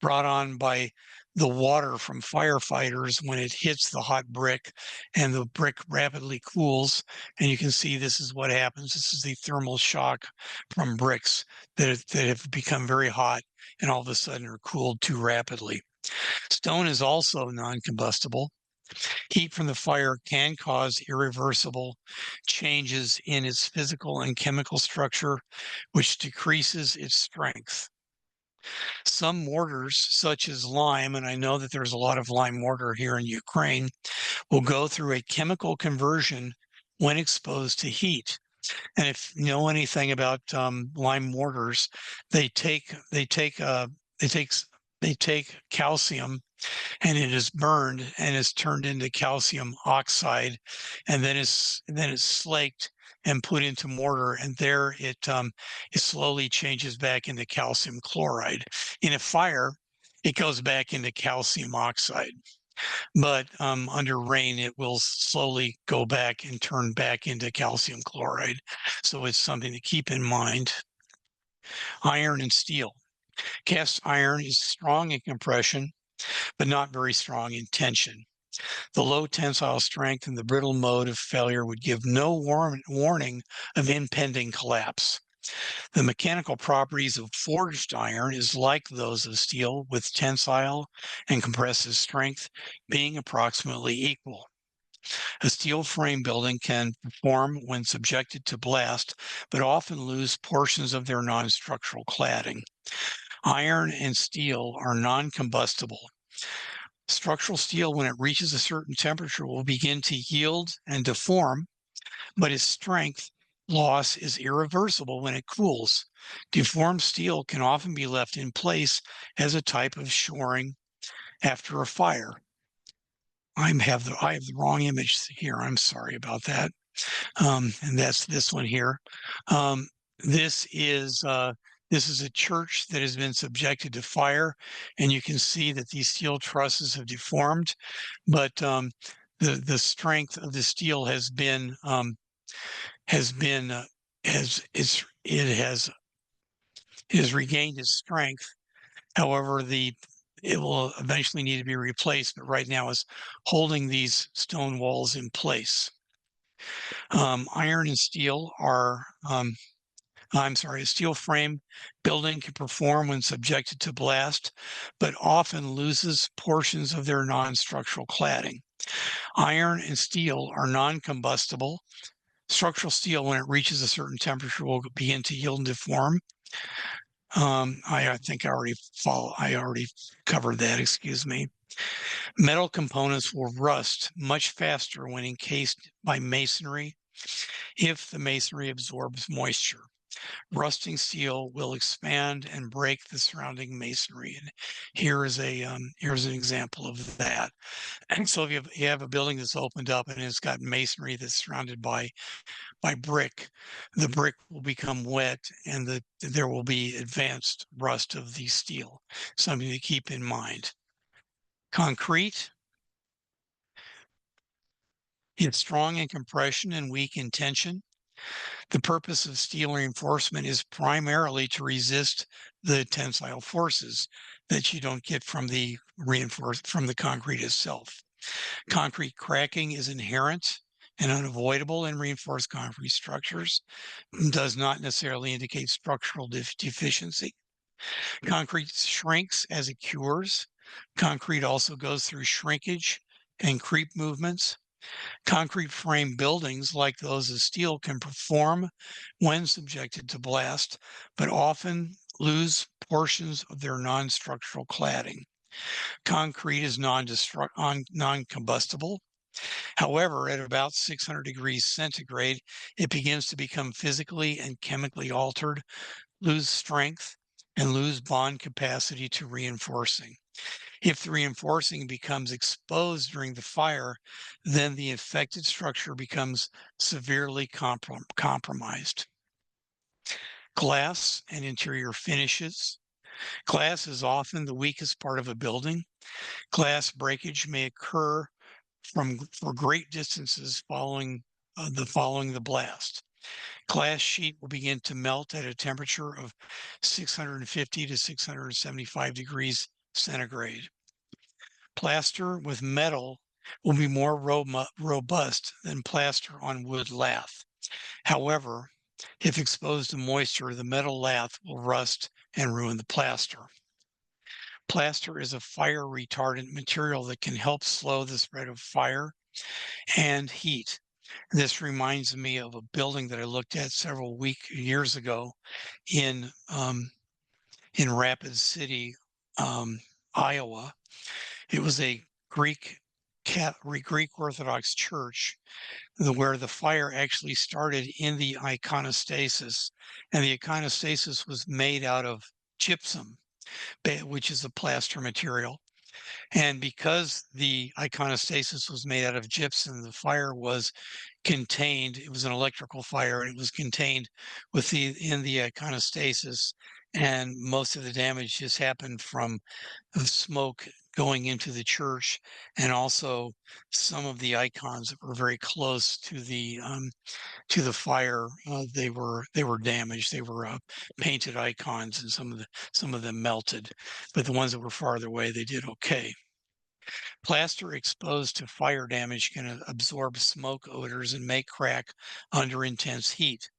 brought on by the water from firefighters when it hits the hot brick, and the brick rapidly cools. And you can see this is what happens. This is the thermal shock from bricks that have become very hot and all of a sudden are cooled too rapidly. Stone is also non-combustible. Heat from the fire can cause irreversible changes in its physical and chemical structure, which decreases its strength. Some mortars, such as lime, and I know that there's a lot of lime mortar here in Ukraine, will go through a chemical conversion when exposed to heat. And if you know anything about lime mortars, they take calcium, and it is burned and is turned into calcium oxide, and then it's slaked and put into mortar, and there it slowly changes back into calcium chloride. In a fire, it goes back into calcium oxide. But under rain, it will slowly go back and turn back into calcium chloride. So it's something to keep in mind. Iron and steel. Cast iron is strong in compression, but not very strong in tension. The low tensile strength and the brittle mode of failure would give no warning of impending collapse. The mechanical properties of forged iron is like those of steel, with tensile and compressive strength being approximately equal. A steel frame building can perform when subjected to blast, but often lose portions of their non-structural cladding. Iron and steel are non-combustible. Structural steel, when it reaches a certain temperature, will begin to yield and deform, but its strength loss is irreversible when it cools. Deformed steel can often be left in place as a type of shoring after a fire. I have the wrong image here. I'm sorry about that. And that's this one here. This is a church that has been subjected to fire, and you can see that these steel trusses have deformed, but the strength of the steel has regained its strength. However, it will eventually need to be replaced, but right now is holding these stone walls in place. Iron and steel are a steel frame building can perform when subjected to blast, but often loses portions of their non-structural cladding. Iron and steel are non-combustible. Structural steel, when it reaches a certain temperature, will begin to yield and deform. I think I already covered that, excuse me. Metal components will rust much faster when encased by masonry if the masonry absorbs moisture. Rusting steel will expand and break the surrounding masonry. And here's an example of that. And so if you have a building that's opened up and it's got masonry that's surrounded by brick, the brick will become wet and there will be advanced rust of the steel. Something to keep in mind. Concrete. It's strong in compression and weak in tension. The purpose of steel reinforcement is primarily to resist the tensile forces that you don't get from the concrete itself. Concrete cracking is inherent and unavoidable in reinforced concrete structures, does not necessarily indicate structural deficiency. Concrete shrinks as it cures. Concrete also goes through shrinkage and creep movements. Concrete frame buildings, like those of steel, can perform when subjected to blast, but often lose portions of their non-structural cladding. Concrete is non-combustible. However, at about 600 degrees centigrade, it begins to become physically and chemically altered, lose strength, and lose bond capacity to reinforcing. If the reinforcing becomes exposed during the fire, then the affected structure becomes severely compromised. Glass and interior finishes. Glass is often the weakest part of a building. Glass breakage may occur for great distances following the blast. Glass sheet will begin to melt at a temperature of 650 to 675 degrees centigrade. Plaster with metal will be more robust than plaster on wood lath. However, if exposed to moisture, the metal lath will rust and ruin the plaster. Plaster is a fire retardant material that can help slow the spread of fire and heat. This reminds me of a building that I looked at several years ago in Rapid City, Iowa. It was a Greek Orthodox church where the fire actually started in the iconostasis, and the iconostasis was made out of gypsum, which is a plaster material. And because the iconostasis was made out of gypsum, the fire was contained. It was an electrical fire, and it was contained in the iconostasis. And most of the damage just happened from the smoke going into the church, and also some of the icons that were very close to the fire. They were damaged. They were painted icons, and some of them melted, but the ones that were farther away, they did okay. Plaster exposed to fire damage can absorb smoke odors and may crack under intense heat.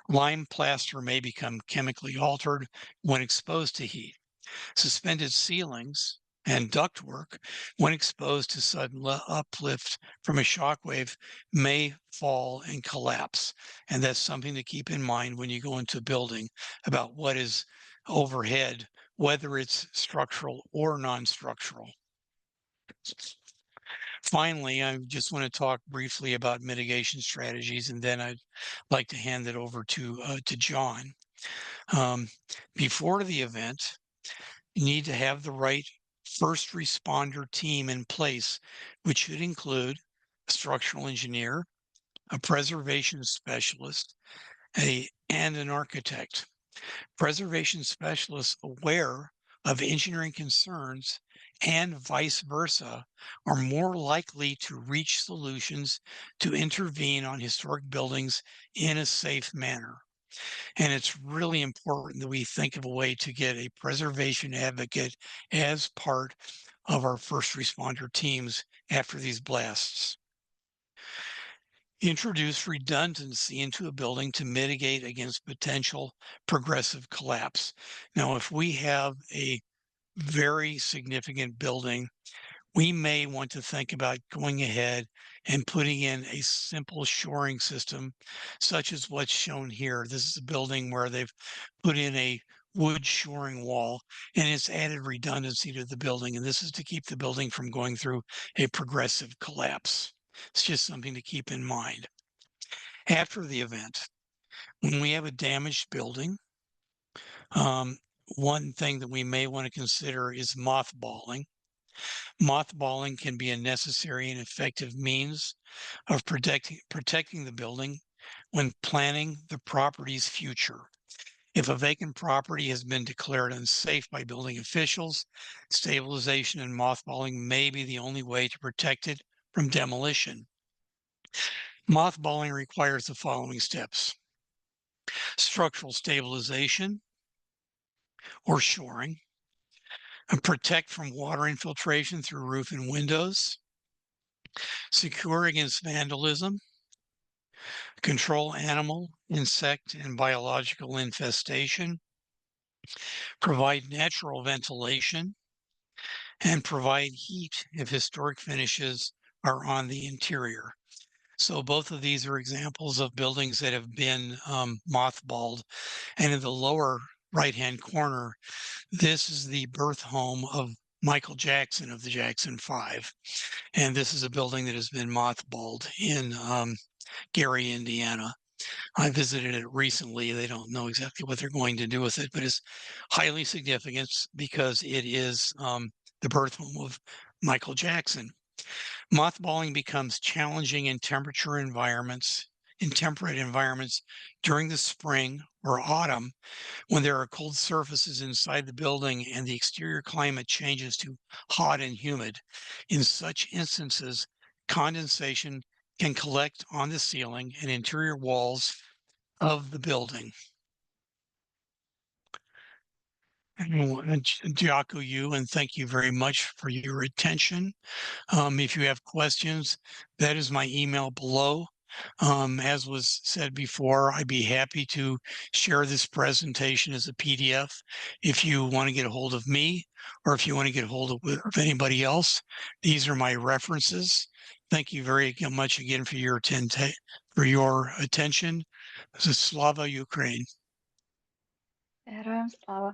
Lime plaster may become chemically altered when exposed to heat. Suspended ceilings and ductwork, when exposed to sudden uplift from a shock wave, may fall and collapse. And that's something to keep in mind when you go into a building about what is overhead, whether it's structural or non-structural. Finally, I just want to talk briefly about mitigation strategies, and then I'd like to hand it over to John. Before the event, you need to have the right first responder team in place, which should include a structural engineer, a preservation specialist, and an architect. Preservation specialists aware of engineering concerns and vice versa are more likely to reach solutions to intervene on historic buildings in a safe manner. And it's really important that we think of a way to get a preservation advocate as part of our first responder teams after these blasts. Introduce redundancy into a building to mitigate against potential progressive collapse. Now, if we have a very significant building, we may want to think about going ahead and putting in a simple shoring system, such as what's shown here. This is a building where they've put in a wood shoring wall, and it's added redundancy to the building. And this is to keep the building from going through a progressive collapse. It's just something to keep in mind. After the event, when we have a damaged building, one thing that we may want to consider is mothballing. Mothballing can be a necessary and effective means of protecting the building when planning the property's future. If a vacant property has been declared unsafe by building officials, stabilization and mothballing may be the only way to protect it from demolition. Mothballing requires the following steps: structural stabilization or shoring, and protect from water infiltration through roof and windows, secure against vandalism, control animal, insect, and biological infestation, provide natural ventilation, and provide heat if historic finishes are on the interior. So both of these are examples of buildings that have been mothballed. And in the lower right-hand corner, this is the birth home of Michael Jackson of the Jackson 5. And this is a building that has been mothballed in Gary, Indiana. I visited it recently. They don't know exactly what they're going to do with it, but it's highly significant because it is the birth home of Michael Jackson. Mothballing becomes challenging in temperate environments during the spring or autumn when there are cold surfaces inside the building and the exterior climate changes to hot and humid. In such instances, condensation can collect on the ceiling and interior walls of the building. And Giaco, and thank you very much for your attention. If you have questions, that is my email below. As was said before, I'd be happy to share this presentation as a PDF if you want to get a hold of me or if you want to get a hold of anybody else. These are my references. Thank you very much again for your attention. Slava Ukraine. Героям слава.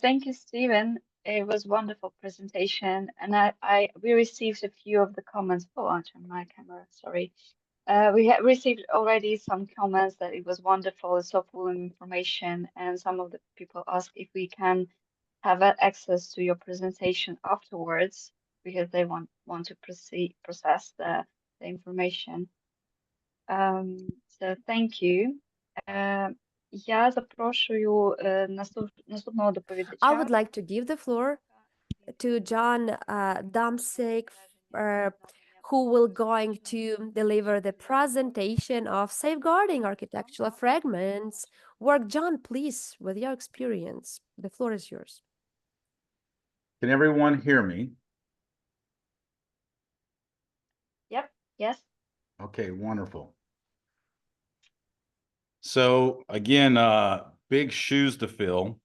Thank you, Stephen. It was a wonderful presentation, and we received a few of the comments. Oh, I'll turn my camera. Sorry. We have received already some comments that it was wonderful, so full of information, and some of the people asked if we can have access to your presentation afterwards because they want to process the information. So thank you. Я запрошую наступного доповідача. I would like to give the floor to John Damsik, who will going to deliver the presentation of safeguarding architectural fragments. Work, John, please, with your experience. The floor is yours. Can everyone hear me? Yep, yes. Okay, wonderful. So again, big shoes to fill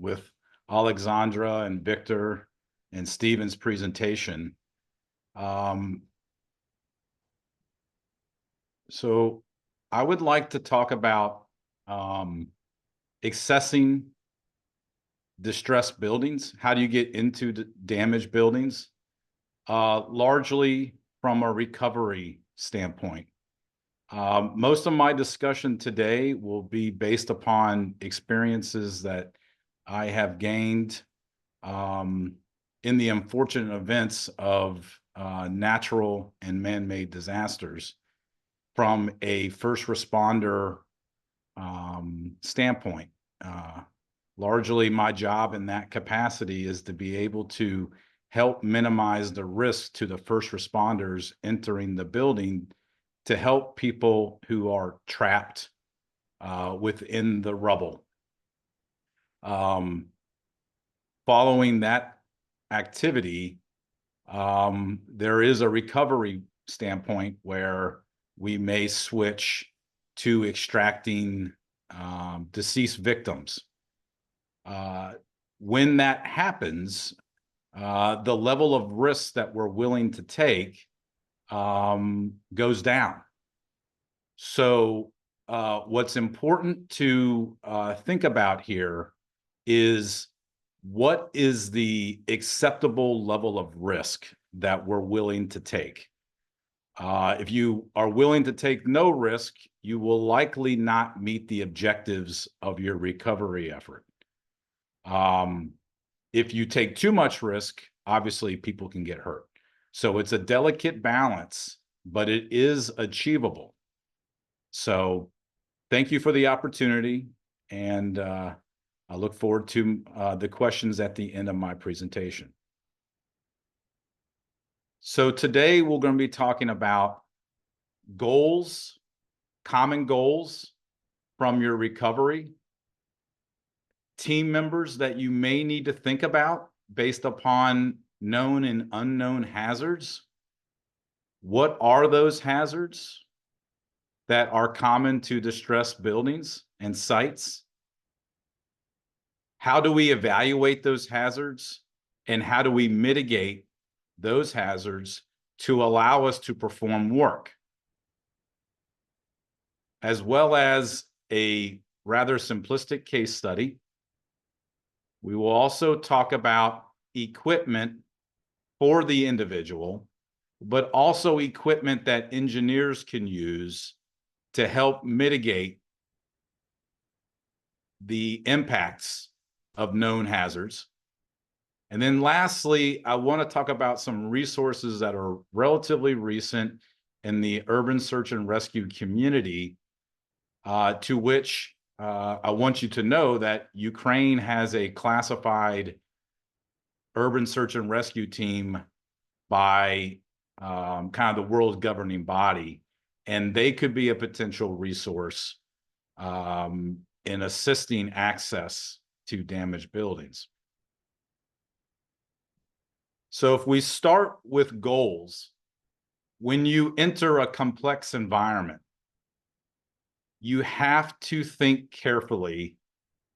with Alexandra and Victor and Stephen's presentation. So I would like to talk about accessing distressed buildings. How do you get into damaged buildings? Largely from a recovery standpoint. Most of my discussion today will be based upon experiences that I have gained in the unfortunate events of natural and man-made disasters from a first responder standpoint. Largely, my job in that capacity is to be able to help minimize the risk to the first responders entering the building to help people who are trapped within the rubble. Following that activity, there is a recovery standpoint where we may switch to extracting deceased victims. When that happens, the level of risk that we're willing to take goes down. So what's important to think about here is what is the acceptable level of risk that we're willing to take. If you are willing to take no risk, you will likely not meet the objectives of your recovery effort. If you take too much risk, obviously people can get hurt. So it's a delicate balance, but it is achievable. So thank you for the opportunity, and I look forward to the questions at the end of my presentation. So today we're going to be talking about goals, common goals from your recovery, team members that you may need to think about based upon known and unknown hazards. What are those hazards that are common to distressed buildings and sites? How do we evaluate those hazards, and how do we mitigate those hazards to allow us to perform work? As well as a rather simplistic case study. We will also talk about equipment for the individual, but also equipment that engineers can use to help mitigate the impacts of known hazards. And then lastly, I want to talk about some resources that are relatively recent in the urban search and rescue community, to which I want you to know that Ukraine has a classified urban search and rescue team by kind of the world governing body, and they could be a potential resource in assisting access to damaged buildings. So if we start with goals, when you enter a complex environment, you have to think carefully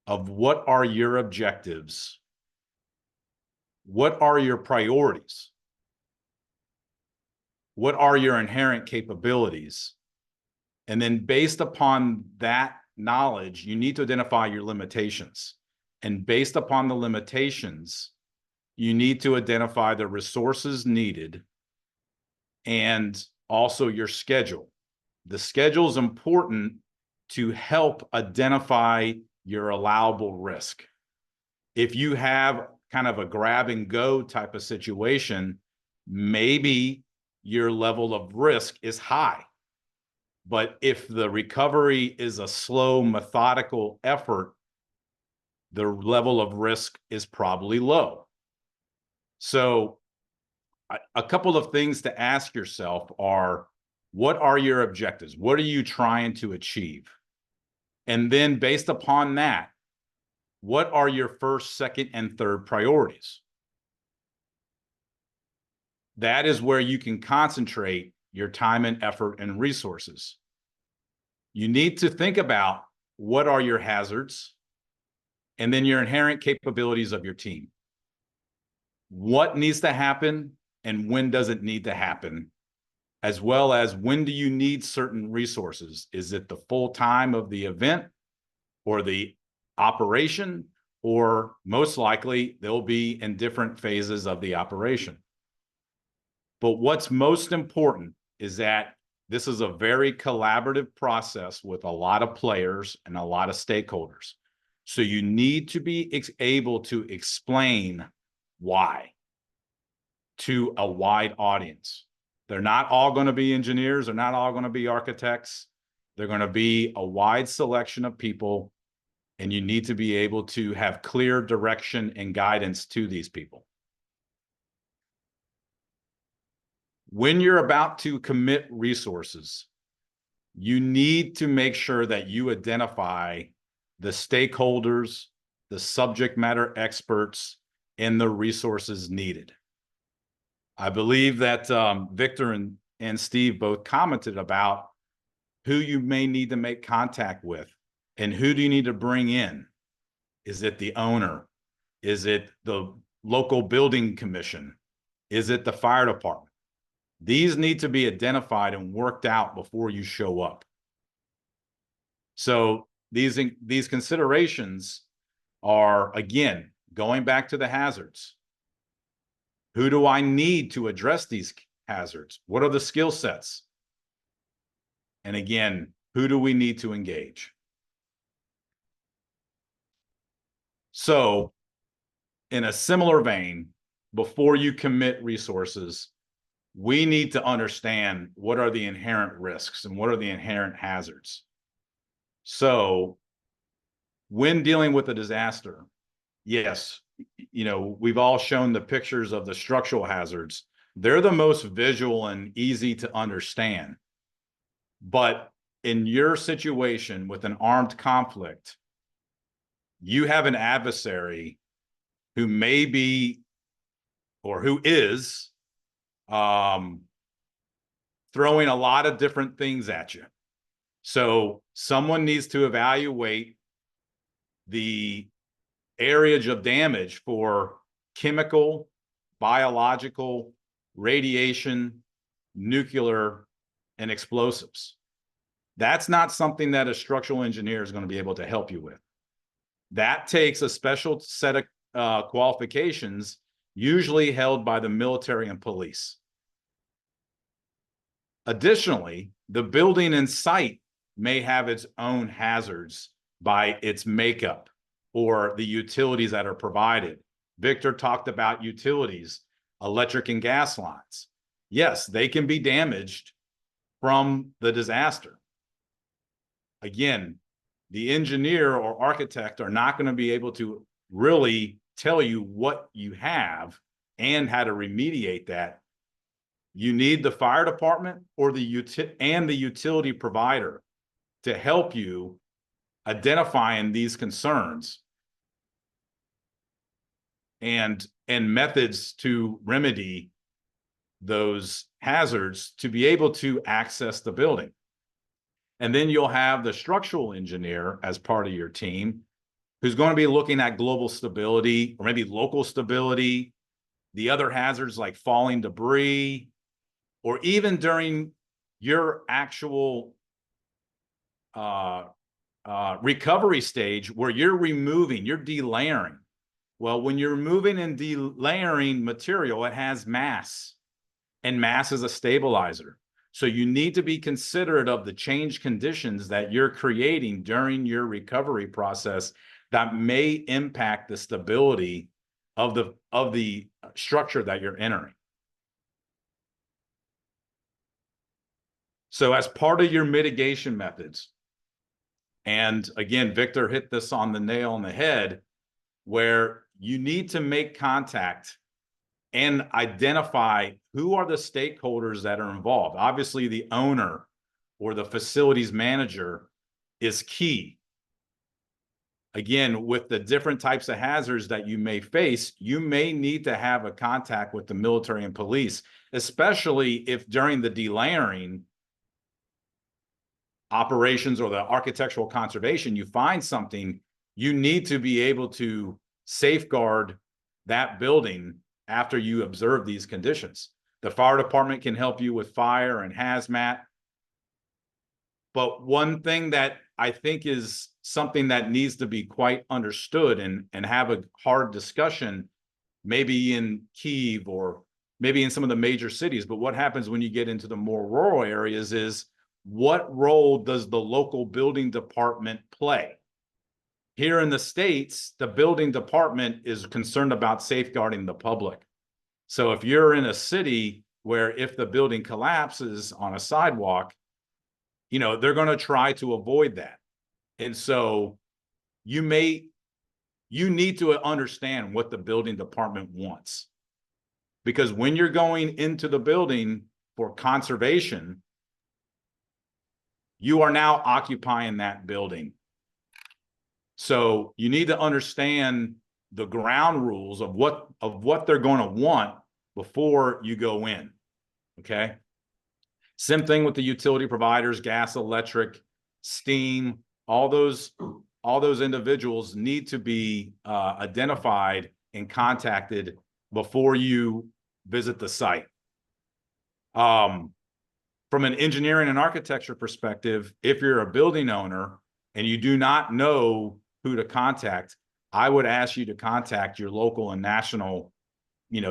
of what are your objectives, what are your priorities, what are your inherent capabilities, and then based upon that knowledge, you need to identify your limitations. And based upon the limitations, you need to identify the resources needed and also your schedule. The schedule is important to help identify your allowable risk. If you have kind of a grab and go type of situation, maybe your level of risk is high. But if the recovery is a slow, methodical effort, the level of risk is probably low. So a couple of things to ask yourself are, what are your objectives? What are you trying to achieve? And then based upon that, what are your first, second, and third priorities? That is where you can concentrate your time and effort and resources. You need to think about what are your hazards and then your inherent capabilities of your team. What needs to happen and when does it need to happen, as well as when do you need certain resources? Is it the full time of the event or the operation, or most likely they'll be in different phases of the operation? But what's most important is that this is a very collaborative process with a lot of players and a lot of stakeholders. So you need to be able to explain why to a wide audience. They're not all going to be engineers. They're not all going to be architects. They're going to be a wide selection of people, and you need to be able to have clear direction and guidance to these people. When you're about to commit resources, you need to make sure that you identify the stakeholders, the subject matter experts, and the resources needed. I believe that Victor and Steve both commented about who you may need to make contact with and who do you need to bring in. Is it the owner? Is it the local building commission? Is it the fire department? These need to be identified and worked out before you show up. So these considerations are, again, going back to the hazards. Who do I need to address these hazards? What are the skill sets? And again, who do we need to engage? So in a similar vein, before you commit resources, we need to understand what are the inherent risks and what are the inherent hazards. So when dealing with a disaster, yes, you know, we've all shown the pictures of the structural hazards. They're the most visual and easy to understand. But in your situation with an armed conflict, you have an adversary who may be, or who is, throwing a lot of different things at you. So someone needs to evaluate the area of damage for chemical, biological, radiation, nuclear, and explosives. That's not something that a structural engineer is going to be able to help you with. That takes a special set of qualifications usually held by the military and police. Additionally, the building and site may have its own hazards by its makeup or the utilities that are provided. Victor talked about utilities, electric and gas lines. Yes, they can be damaged from the disaster. Again, the engineer or architect are not going to be able to really tell you what you have and how to remediate that. You need the fire department or the utility provider to help you identifying these concerns and methods to remedy those hazards to be able to access the building. And then you'll have the structural engineer as part of your team who's going to be looking at global stability or maybe local stability, the other hazards like falling debris, or even during your actual recovery stage where you're removing, you're delayering. Well, when you're moving and delayering material, it has mass, and mass is a stabilizer. So you need to be considerate of the change conditions that you're creating during your recovery process that may impact the stability of the structure that you're entering. So as part of your mitigation methods, and again, Victor hit this on the nail on the head, where you need to make contact and identify who are the stakeholders that are involved. Obviously, the owner or the facilities manager is key. Again, with the different types of hazards that you may face, you may need to have a contact with the military and police, especially if during the delayering operations or the architectural conservation, you find something, you need to be able to safeguard that building after you observe these conditions. The fire department can help you with fire and hazmat. But one thing that I think is something that needs to be quite understood and have a hard discussion, maybe in Kyiv or maybe in some of the major cities, but what happens when you get into the more rural areas is, what role does the local building department play? Here in the States, the building department is concerned about safeguarding the public. So if you're in a city where if the building collapses on a sidewalk, you know, they're going to try to avoid that. And so you need to understand what the building department wants. Because when you're going into the building for conservation, you are now occupying that building. So you need to understand the ground rules of what they're going to want before you go in. Okay. Same thing with the utility providers, gas, electric, steam, all those individuals need to be identified and contacted before you visit the site. From an engineering and architecture perspective, if you're a building owner and you do not know who to contact, I would ask you to contact your local and national,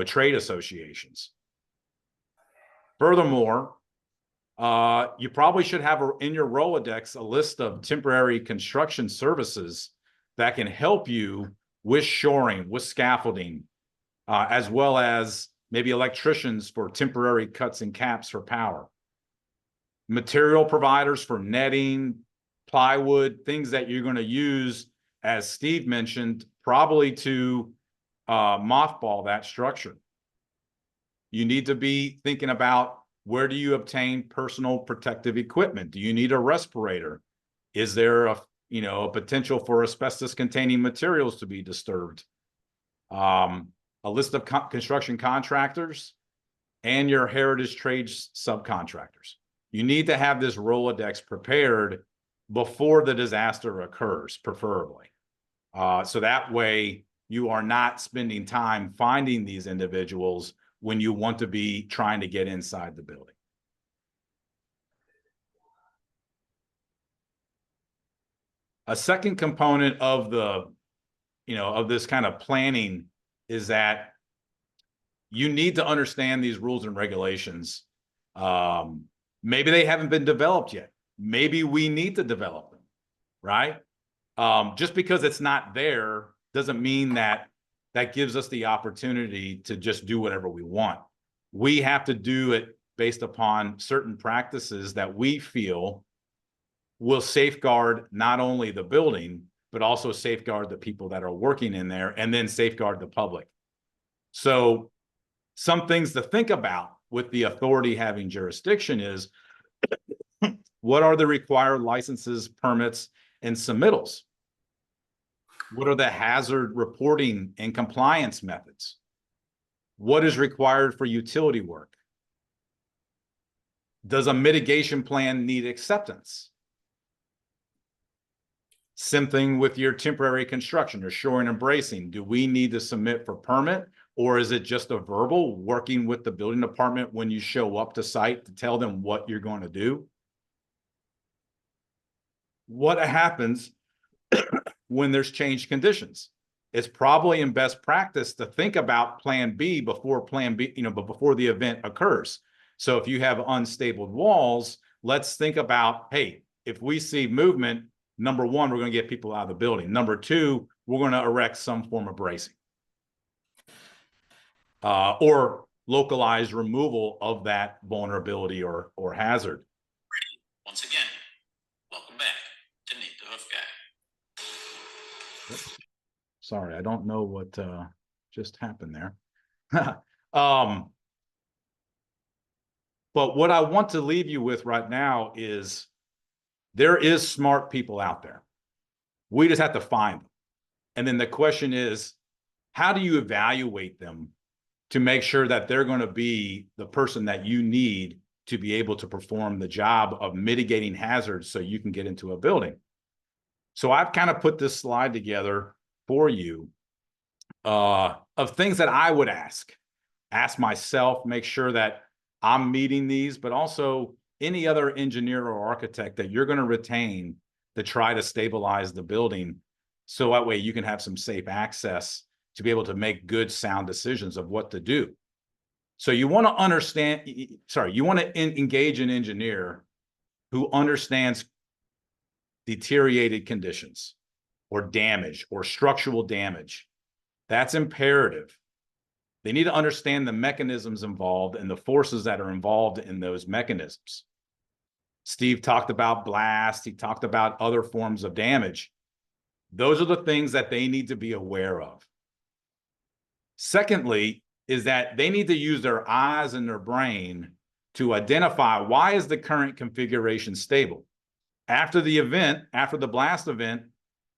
trade associations. Furthermore, you probably should have in your Rolodex a list of temporary construction services that can help you with shoring, with scaffolding, as well as maybe electricians for temporary cuts and caps for power. Material providers for netting, plywood, things that you're going to use, as Steve mentioned, probably to mothball that structure. You need to be thinking about, where do you obtain personal protective equipment? Do you need a respirator? Is there a potential for asbestos-containing materials to be disturbed? A list of construction contractors and your heritage trades subcontractors. You need to have this Rolodex prepared before the disaster occurs, preferably. So that way you are not spending time finding these individuals when you want to be trying to get inside the building. A second component of of this kind of planning is that you need to understand these rules and regulations. Maybe they haven't been developed yet. Maybe we need to develop them, right? Just because it's not there doesn't mean that that gives us the opportunity to just do whatever we want. We have to do it based upon certain practices that we feel will safeguard not only the building, but also safeguard the people that are working in there, and then safeguard the public. So some things to think about with the authority having jurisdiction is, what are the required licenses, permits, and submittals? What are the hazard reporting and compliance methods? What is required for utility work? Does a mitigation plan need acceptance? Same thing with your temporary construction or shoring and bracing. Do we need to submit for permit, or is it just a verbal working with the building department when you show up to site to tell them what you're going to do? What happens when there's changed conditions? It's probably in best practice to think about plan B before plan B, but before the event occurs. So if you have unstable walls, let's think about, hey, if we see movement, number one, we're going to get people out of the building. Number two, we're going to erect some form of bracing. Or localized removal of that vulnerability or hazard. Once again, welcome back to Nate the Hoof Guy. Sorry, I don't know what just happened there. But what I want to leave you with right now is there is smart people out there. We just have to find them. And then the question is, how do you evaluate them to make sure that they're going to be the person that you need to be able to perform the job of mitigating hazards so you can get into a building? So I've kind of put this slide together for you of things that I would ask myself, make sure that I'm meeting these, but also any other engineer or architect that you're going to retain to try to stabilize the building. So that way you can have some safe access to be able to make good, sound decisions of what to do. So you want to understand, you want to engage an engineer who understands deteriorated conditions or damage or structural damage. That's imperative. They need to understand the mechanisms involved and the forces that are involved in those mechanisms. Steve talked about blast. He talked about other forms of damage. Those are the things that they need to be aware of. Secondly, is that they need to use their eyes and their brain to identify, why is the current configuration stable? After the event, after the blast event,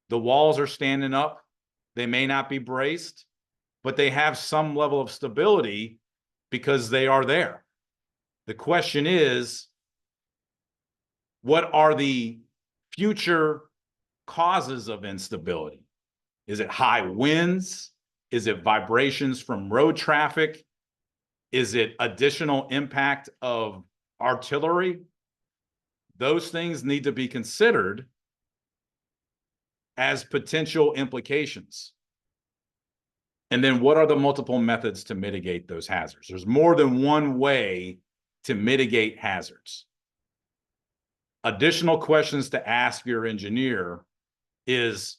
the walls are standing up. They may not be braced, but they have some level of stability because they are there. The question is, what are the future causes of instability? Is it high winds? Is it vibrations from road traffic? Is it additional impact of artillery? Those things need to be considered as potential implications. And then what are the multiple methods to mitigate those hazards? There's more than one way to mitigate hazards. Additional questions to ask your engineer is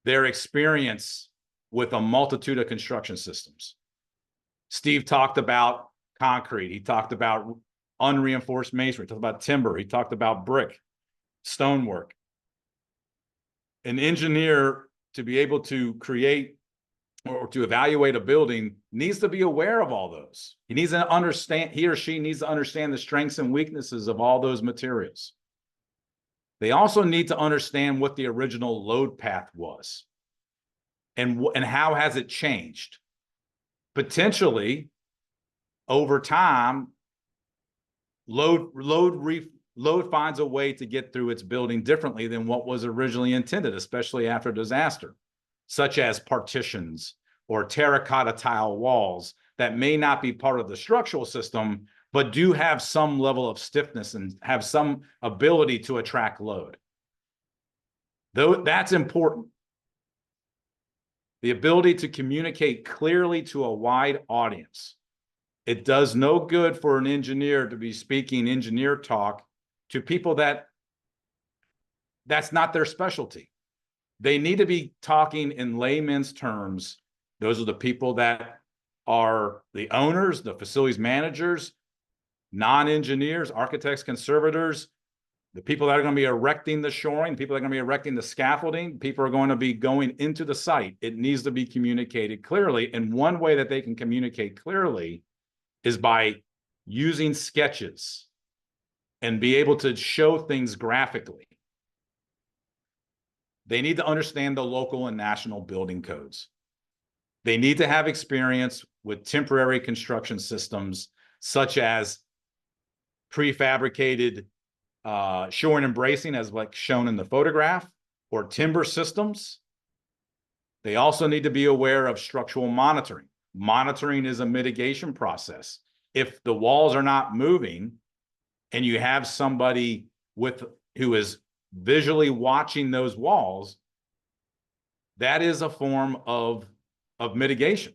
their experience with a multitude of construction systems. Steve talked about concrete. He talked about unreinforced masonry. He talked about timber. He talked about brick, stonework. An engineer, to be able to create or to evaluate a building, needs to be aware of all those. He needs to understand, he or she needs to understand the strengths and weaknesses of all those materials. They also need to understand what the original load path was and how has it changed. Potentially, over time, load finds a way to get through its building differently than what was originally intended, especially after disaster, such as partitions or terracotta tile walls that may not be part of the structural system, but do have some level of stiffness and have some ability to attract load. Though that's important. the ability to communicate clearly to a wide audience. It does no good for an engineer to be speaking engineer talk to people that's not their specialty. They need to be talking in layman's terms. Those are the people that are the owners, the facilities managers, non-engineers, architects, conservators, the people that are going to be erecting the shoring, people that are going to be erecting the scaffolding, people are going to be going into the site. It needs to be communicated clearly. And one way that they can communicate clearly is by using sketches and be able to show things graphically. They need to understand the local and national building codes. They need to have experience with temporary construction systems, such as prefabricated shoring and bracing, as like shown in the photograph, or timber systems. They also need to be aware of structural monitoring. Monitoring is a mitigation process. If the walls are not moving and you have somebody who is visually watching those walls, that is a form of mitigation.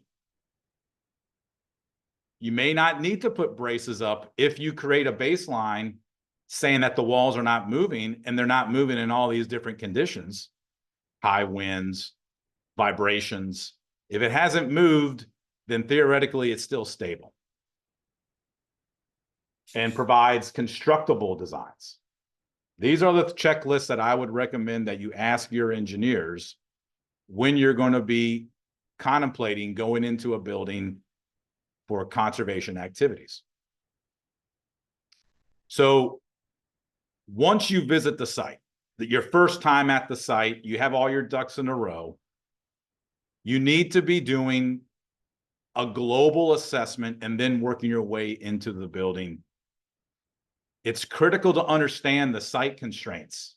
You may not need to put braces up if you create a baseline saying that the walls are not moving, and they're not moving in all these different conditions, high winds, vibrations. If it hasn't moved, then theoretically it's still stable and provides constructible designs. These are the checklists that I would recommend that you ask your engineers when you're going to be contemplating going into a building for conservation activities. So once you visit the site, your first time at the site, you have all your ducks in a row, you need to be doing a global assessment and then working your way into the building. It's critical to understand the site constraints,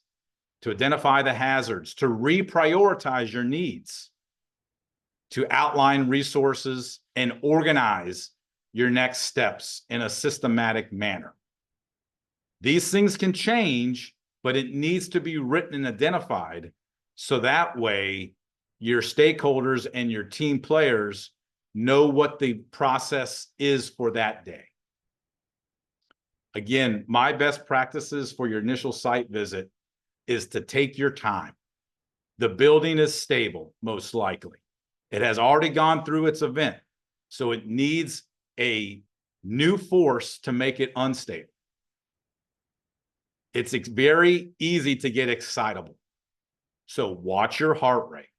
to identify the hazards, to reprioritize your needs, to outline resources and organize your next steps in a systematic manner. These things can change, but it needs to be written and identified so that way your stakeholders and your team players know what the process is for that day. Again, my best practices for your initial site visit is to take your time. The building is stable, most likely. It has already gone through its event, so it needs a new force to make it unstable. It's very easy to get excitable. So watch your heart rate.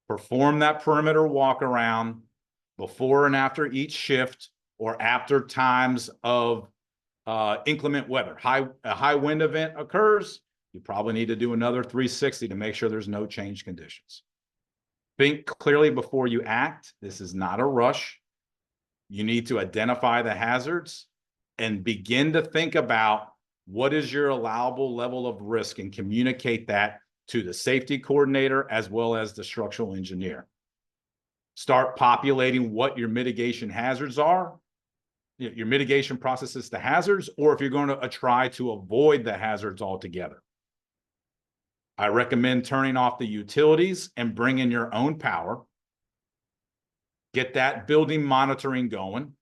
Perform that perimeter walk around before and after each shift or after times of inclement weather. A high wind event occurs, you probably need to do another 360 to make sure there's no change conditions. Think clearly before you act. This is not a rush. You need to identify the hazards and begin to think about what is your allowable level of risk and communicate that to the safety coordinator as well as the structural engineer. Start populating what your mitigation hazards are, your mitigation processes to hazards, or if you're going to try to avoid the hazards altogether. I recommend turning off the utilities and bringing your own power. Get that building monitoring going.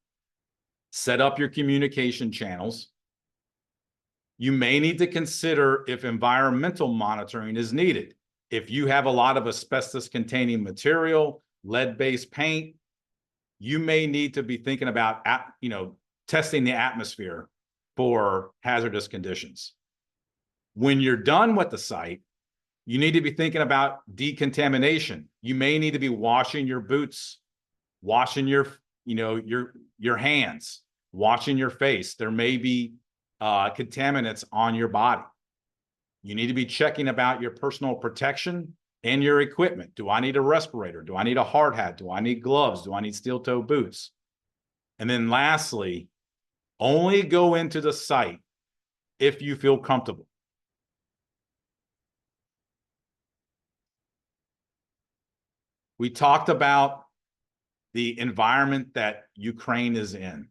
Set up your communication channels. You may need to consider if environmental monitoring is needed. If you have a lot of asbestos-containing material, lead-based paint, you may need to be thinking about, testing the atmosphere for hazardous conditions. When you're done with the site, you need to be thinking about decontamination. You may need to be washing your boots, washing your hands, washing your face. There may be contaminants on your body. You need to be checking about your personal protection and your equipment. Do I need a respirator? Do I need a hard hat? Do I need gloves? Do I need steel-toe boots? And then lastly, only go into the site if you feel comfortable. We talked about the environment that Ukraine is in.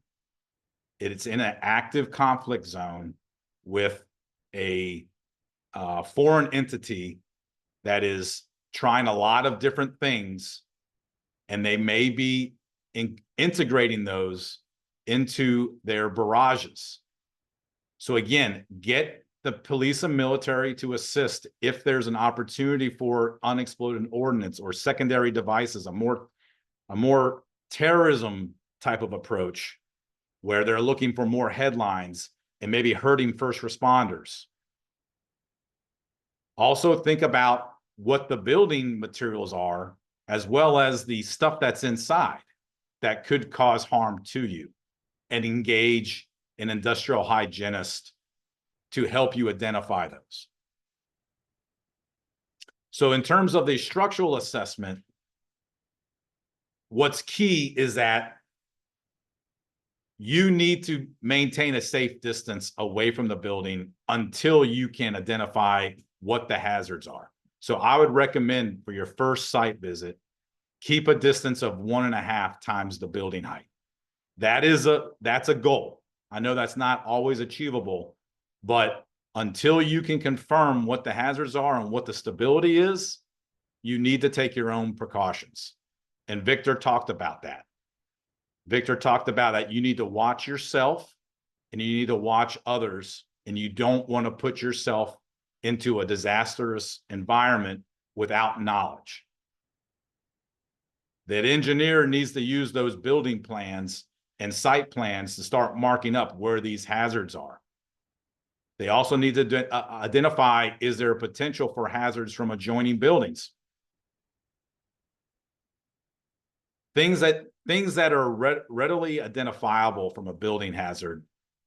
It's in an active conflict zone with a foreign entity that is trying a lot of different things and they may be integrating those into their barrages. So again, get the police and military to assist if there's an opportunity for unexploded ordnance or secondary devices, a more terrorism type of approach where they're looking for more headlines and maybe hurting first responders. Also think about what the building materials are, as well as the stuff that's inside that could cause harm to you, and engage an industrial hygienist to help you identify those. So in terms of the structural assessment, what's key is that you need to maintain a safe distance away from the building until you can identify what the hazards are. So I would recommend for your first site visit, keep a distance of 1.5 times the building height. That's a goal. I know that's not always achievable, but until you can confirm what the hazards are and what the stability is, you need to take your own precautions. And Victor talked about that. Victor talked about that you need to watch yourself and you need to watch others, and you don't want to put yourself into a disastrous environment without knowledge. That engineer needs to use those building plans and site plans to start marking up where these hazards are. They also need to identify, is there a potential for hazards from adjoining buildings? Things that are readily identifiable from a building hazard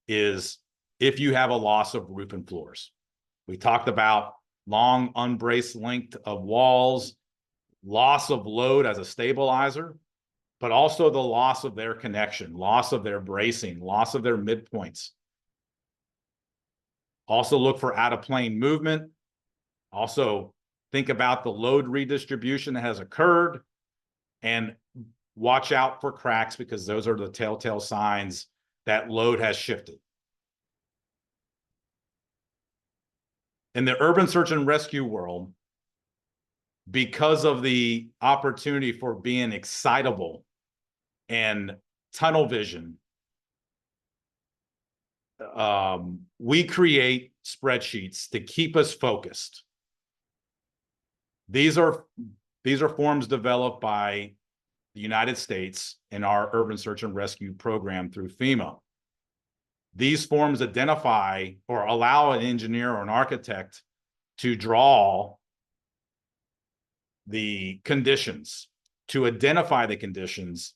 is if you have a loss of roof and floors. We talked about long unbraced length of walls, loss of load as a stabilizer, but also the loss of their connection, loss of their bracing, loss of their midpoints. Also look for out-of-plane movement. Also think about the load redistribution that has occurred, and watch out for cracks, because those are the telltale signs that load has shifted. In the urban search and rescue world, because of the opportunity for being excitable and tunnel vision, we create spreadsheets to keep us focused. These are forms developed by the United States in our urban search and rescue program through FEMA. These forms identify or allow an engineer or an architect to draw the conditions, to identify the conditions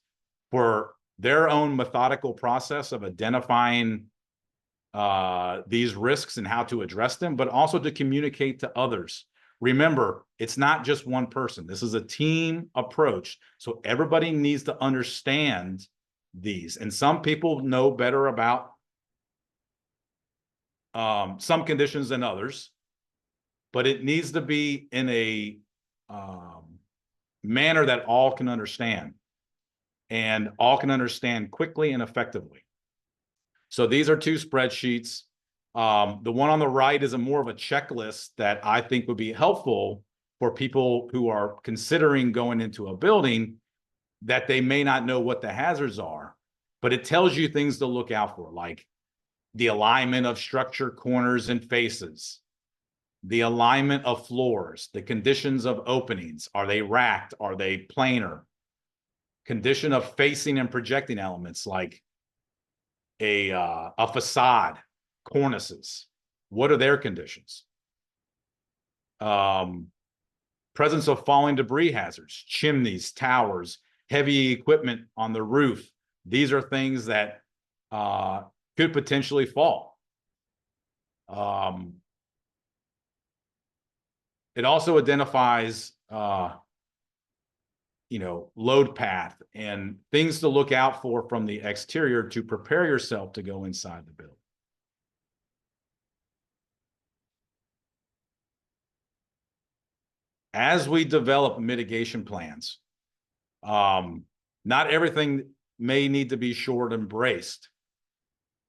for their own methodical process of identifying these risks and how to address them, but also to communicate to others. Remember, it's not just one person. This is a team approach. So everybody needs to understand these. And some people know better about some conditions than others, but it needs to be in a manner that all can understand, and all can understand quickly and effectively. So these are two spreadsheets. The one on the right is more of a checklist that I think would be helpful for people who are considering going into a building that they may not know what the hazards are, but it tells you things to look out for, like the alignment of structure corners and faces, the alignment of floors, the conditions of openings. Are they racked? Are they planar? Condition of facing and projecting elements like a facade, cornices. What are their conditions? Presence of falling debris hazards, chimneys, towers, heavy equipment on the roof. These are things that could potentially fall. It also identifies, load path and things to look out for from the exterior to prepare yourself to go inside the building. As we develop mitigation plans, not everything may need to be shored and braced.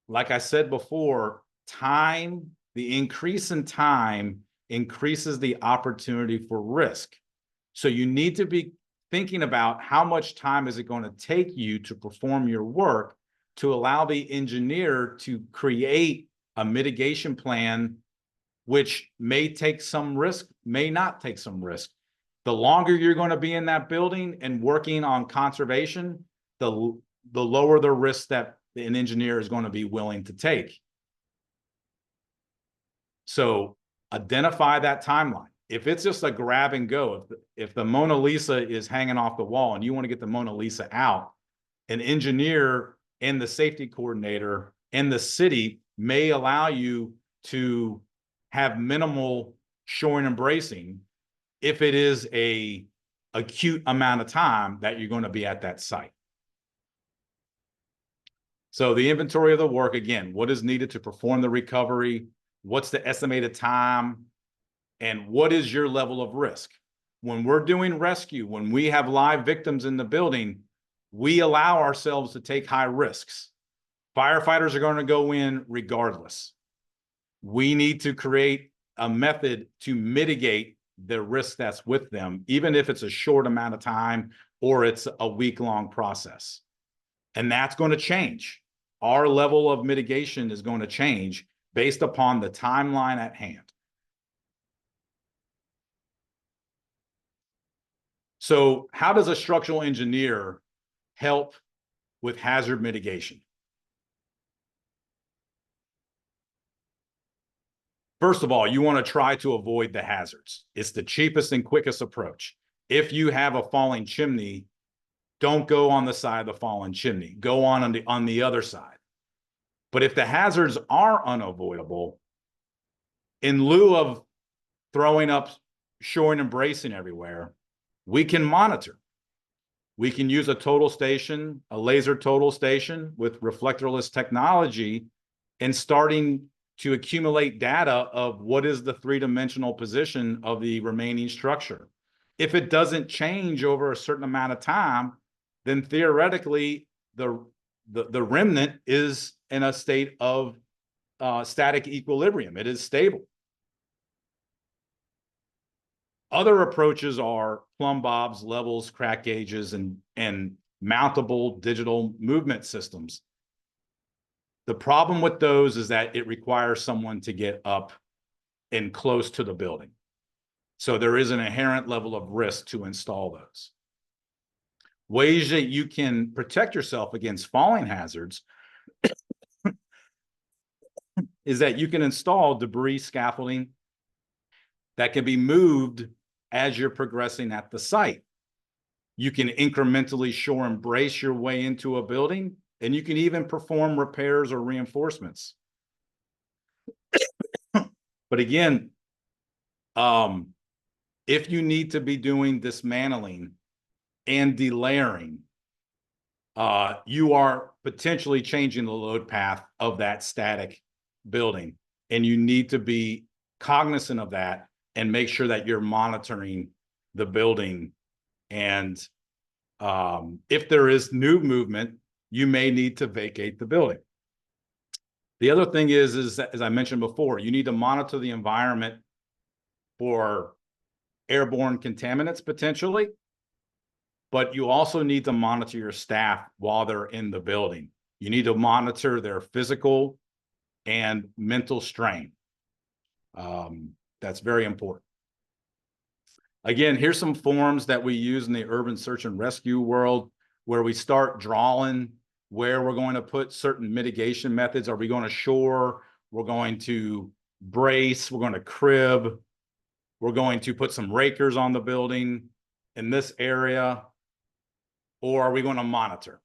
Like I said before, time, the increase in time increases the opportunity for risk. So you need to be thinking about how much time is it going to take you to perform your work to allow the engineer to create a mitigation plan, which may take some risk, may not take some risk. The longer you're going to be in that building and working on conservation, the lower the risk that an engineer is going to be willing to take. So identify that timeline. If it's just a grab and go, if the Mona Lisa is hanging off the wall and you want to get the Mona Lisa out, an engineer and the safety coordinator and the city may allow you to have minimal shoring and bracing if it is a acute amount of time that you're going to be at that site. So the inventory of the work, again, what is needed to perform the recovery? What's the estimated time? And what is your level of risk? When we're doing rescue, when we have live victims in the building, we allow ourselves to take high risks. Firefighters are going to go in regardless. We need to create a method to mitigate the risk that's with them, even if it's a short amount of time or it's a week-long process. And that's going to change. Our level of mitigation is going to change based upon the timeline at hand. So how does a structural engineer help with hazard mitigation? First of all, you want to try to avoid the hazards. It's the cheapest and quickest approach. If you have a falling chimney, don't go on the side of the fallen chimney. Go on the other side. But if the hazards are unavoidable, in lieu of throwing up shoring and bracing everywhere, we can monitor. We can use a total station, a laser total station with reflectorless technology, and starting to accumulate data of what is the three-dimensional position of the remaining structure. If it doesn't change over a certain amount of time, then theoretically the remnant is in a state of static equilibrium. It is stable. Other approaches are plumb bobs, levels, crack gauges, and mountable digital movement systems. The problem with those is that it requires someone to get up and close to the building. So there is an inherent level of risk to install those. Ways that you can protect yourself against falling hazards is that you can install debris scaffolding that can be moved as you're progressing at the site. You can incrementally shore and brace your way into a building, and you can even perform repairs or reinforcements. But again, if you need to be doing dismantling and delayering, you are potentially changing the load path of that static building, and you need to be cognizant of that and make sure that you're monitoring the building. And if there is new movement, you may need to vacate the building. The other thing is that, as I mentioned before, you need to monitor the environment for airborne contaminants potentially, but you also need to monitor your staff while they're in the building. You need to monitor their physical and mental strain. That's very important. Again, here's some forms that we use in the urban search and rescue world where we start drawing where we're going to put certain mitigation methods. Are we going to shore? We're going to brace. We're going to crib. We're going to put some rakers on the building in this area. Or are we going to monitor?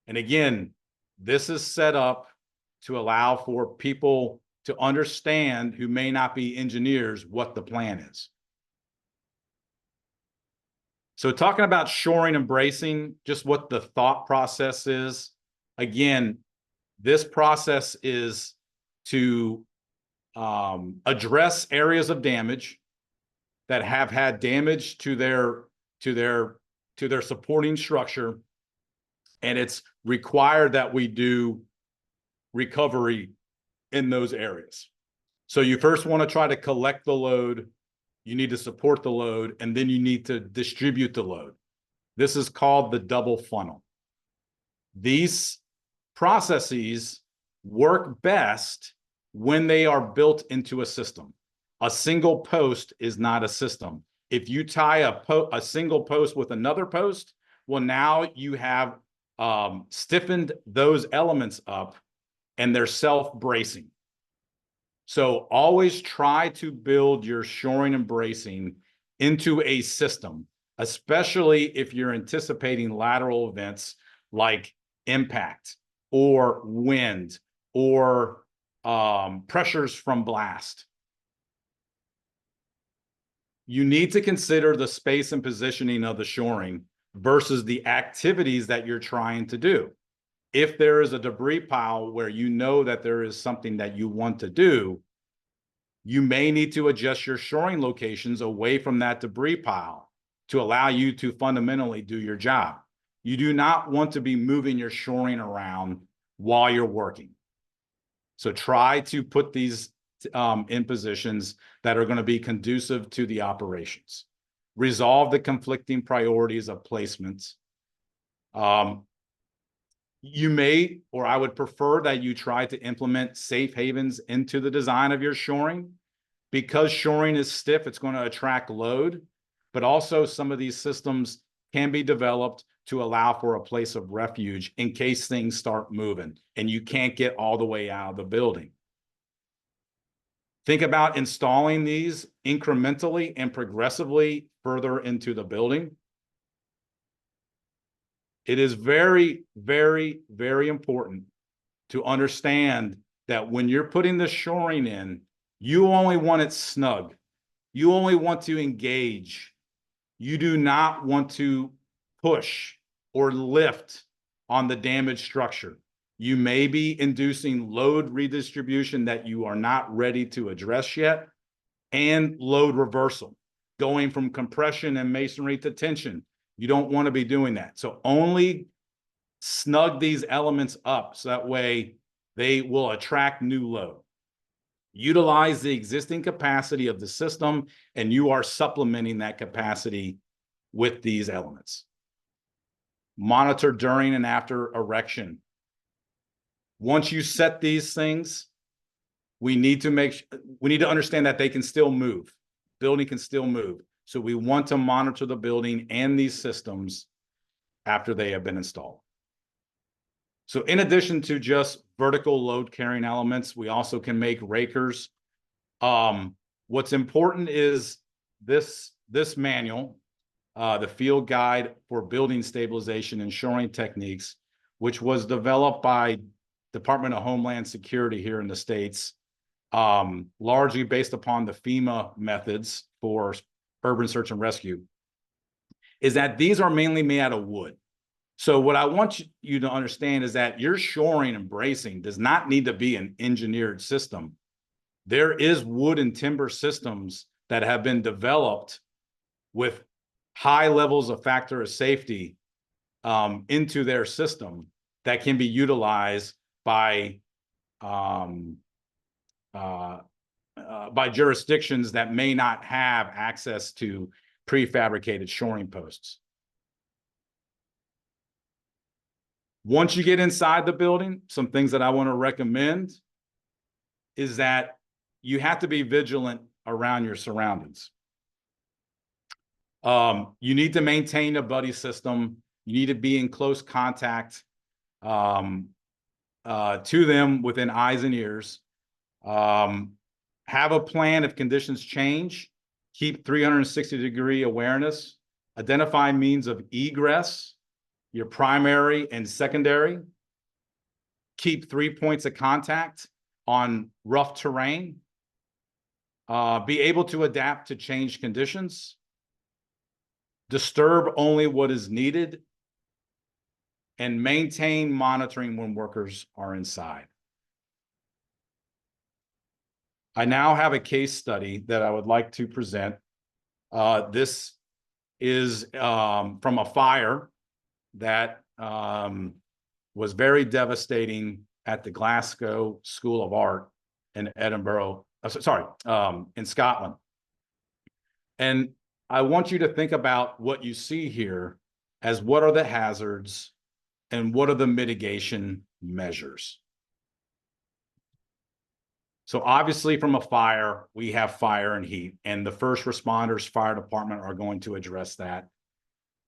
And again, this is set up to allow for people to understand who may not be engineers what the plan is. So talking about shoring and bracing, just what the thought process is. Again, this process is to address areas of damage that have had damage to their supporting structure, and it's required that we do recovery in those areas. So you first want to try to collect the load. you need to support the load, and then you need to distribute the load. This is called the double funnel. These processes work best when they are built into a system. A single post is not a system. If you tie a single post with another post, well, now you have stiffened those elements up and they're self-bracing. So always try to build your shoring and bracing into a system, especially if you're anticipating lateral events like impact or wind or pressures from blast. You need to consider the space and positioning of the shoring versus the activities that you're trying to do. If there is a debris pile where you know that there is something that you want to do, you may need to adjust your shoring locations away from that debris pile to allow you to fundamentally do your job. You do not want to be moving your shoring around while you're working. So try to put these in positions that are going to be conducive to the operations. Resolve the conflicting priorities of placements. You may, or I would prefer that you try to implement safe havens into the design of your shoring. Because shoring is stiff, it's going to attract load, but also some of these systems can be developed to allow for a place of refuge in case things start moving and you can't get all the way out of the building. Think about installing these incrementally and progressively further into the building. It is very, very, very important to understand that when you're putting the shoring in, you only want it snug. You only want to engage. You do not want to push or lift on the damaged structure. You may be inducing load redistribution that you are not ready to address yet, and load reversal, going from compression and masonry to tension. You don't want to be doing that. So only snug these elements up so that way they will attract new load. Utilize the existing capacity of the system, and you are supplementing that capacity with these elements. Monitor during and after erection. Once you set these things, we need to understand that they can still move. Building can still move. So we want to monitor the building and these systems after they have been installed. So in addition to just vertical load carrying elements, we also can make rakers. What's important is this manual, the Field Guide for Building Stabilization and Shoring Techniques, which was developed by Department of Homeland Security here in the States, largely based upon the FEMA methods for urban search and rescue, is that these are mainly made out of wood. So what I want you to understand is that your shoring and bracing does not need to be an engineered system. There is wood and timber systems that have been developed with high levels of factor of safety into their system that can be utilized by jurisdictions that may not have access to prefabricated shoring posts. Once you get inside the building, some things that I want to recommend is that you have to be vigilant around your surroundings. You need to maintain a buddy system. You need to be in close contact to them within eyes and ears. Have a plan if conditions change. Keep 360-degree awareness. Identify means of egress, your primary and secondary. Keep 3 points of contact on rough terrain. Be able to adapt to changed conditions. Disturb only what is needed. And maintain monitoring when workers are inside. I now have a case study that I would like to present. This is from a fire that was very devastating at the Glasgow School of Art in Edinburgh, in Scotland. And I want you to think about what you see here as what are the hazards and what are the mitigation measures. So obviously from a fire, we have fire and heat, and the first responders, fire department are going to address that.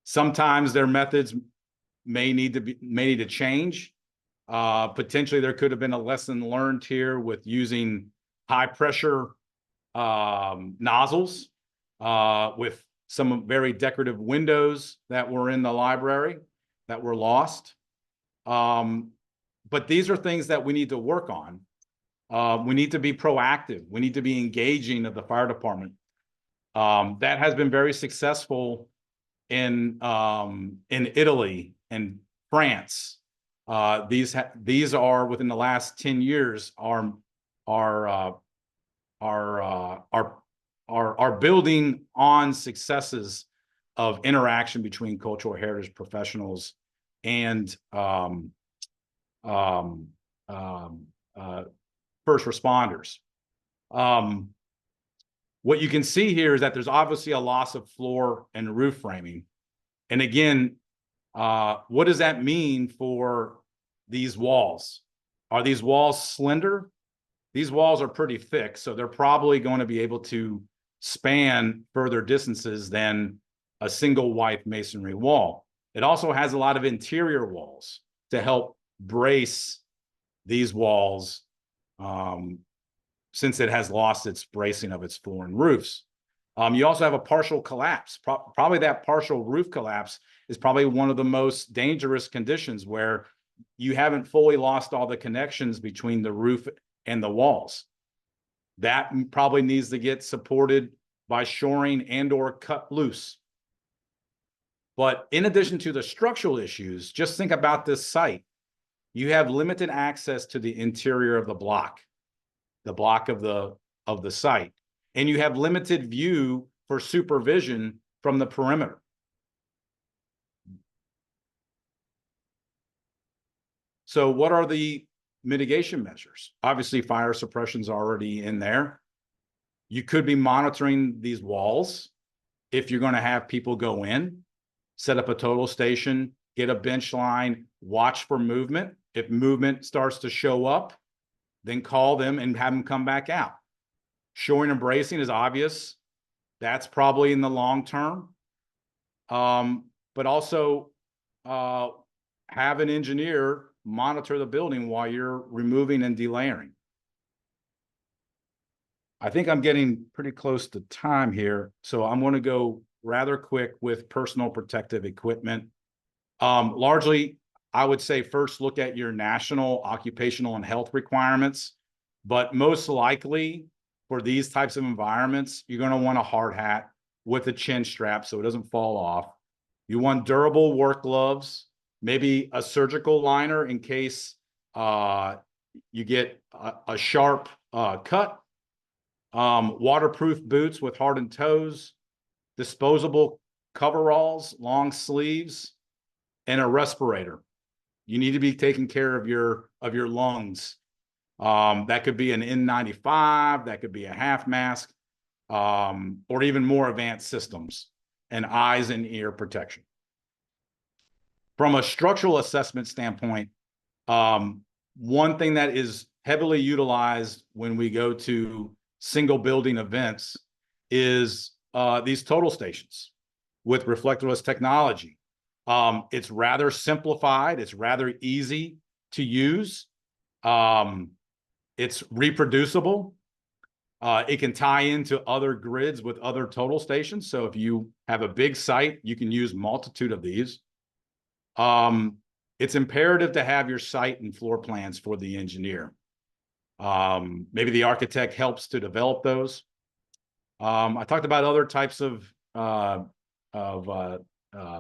Sometimes their methods may need to change. Potentially there could have been a lesson learned here with using high pressure nozzles with some very decorative windows that were in the library that were lost. But these are things that we need to work on. We need to be proactive. We need to be engaging of the fire department. That has been very successful in Italy and France. These are within the last 10 years are building on successes of interaction between cultural heritage professionals and first responders. What you can see here is that there's obviously a loss of floor and roof framing. And again, what does that mean for these walls? Are these walls slender? These walls are pretty thick, so they're probably going to be able to span further distances than a single white masonry wall. It also has a lot of interior walls to help brace these walls since it has lost its bracing of its floor and roofs. You also have a partial collapse. Probably that partial roof collapse is probably one of the most dangerous conditions where you haven't fully lost all the connections between the roof and the walls. That probably needs to get supported by shoring and or cut loose. But in addition to the structural issues, just think about this site. You have limited access to the interior of the block of the site, and you have limited view for supervision from the perimeter. So what are the mitigation measures? Obviously, fire suppression is already in there. You could be monitoring these walls if you're going to have people go in, set up a total station, get a bench line, watch for movement. If movement starts to show up, then call them and have them come back out. Shoring and bracing is obvious. That's probably in the long term. But also have an engineer monitor the building while you're removing and delayering. I think I'm getting pretty close to time here, so I'm going to go rather quick with personal protective equipment. Largely, I would say first look at your national occupational and health requirements, but most likely for these types of environments, you're going to want a hard hat with a chin strap so it doesn't fall off. You want durable work gloves, maybe a surgical liner in case you get a sharp cut, waterproof boots with hardened toes, disposable coveralls, long sleeves, and a respirator. You need to be taking care of your lungs. That could be an N95, that could be a half mask, or even more advanced systems, and eyes and ear protection. From a structural assessment standpoint, one thing that is heavily utilized when we go to single building events is these total stations with reflectorless technology. It's rather simplified. It's rather easy to use. It's reproducible. It can tie into other grids with other total stations. So if you have a big site, you can use multitude of these. It's imperative to have your site and floor plans for the engineer. Maybe the architect helps to develop those. I talked about other types of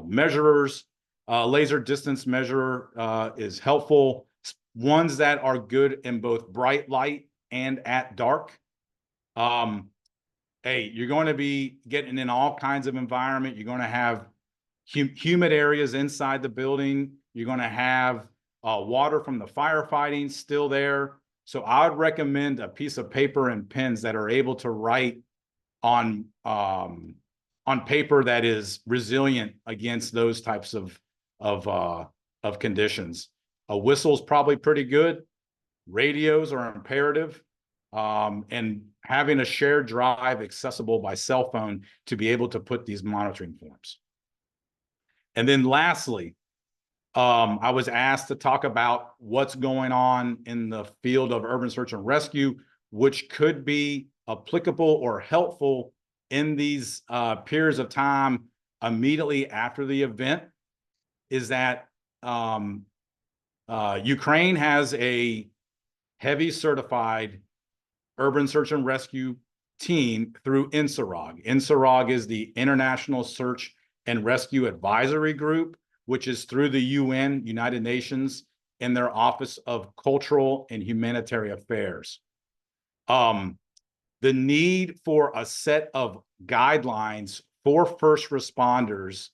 measurers. Laser distance measurer is helpful. Ones that are good in both bright light and at dark. Hey, you're going to be getting in all kinds of environment. You're going to have humid areas inside the building. You're going to have water from the firefighting still there. So I would recommend a piece of paper and pens that are able to write on paper that is resilient against those types of conditions. A whistle is probably pretty good. Radios are imperative, and having a shared drive accessible by cell phone to be able to put these monitoring forms. And then lastly, I was asked to talk about what's going on in the field of urban search and rescue, which could be applicable or helpful in these periods of time immediately after the event, is that Ukraine has a heavy certified urban search and rescue team through INSARAG. INSARAG is the International Search and Rescue Advisory Group, which is through the UN, United Nations, in their Office of Cultural and Humanitarian Affairs. The need for a set of guidelines for first responders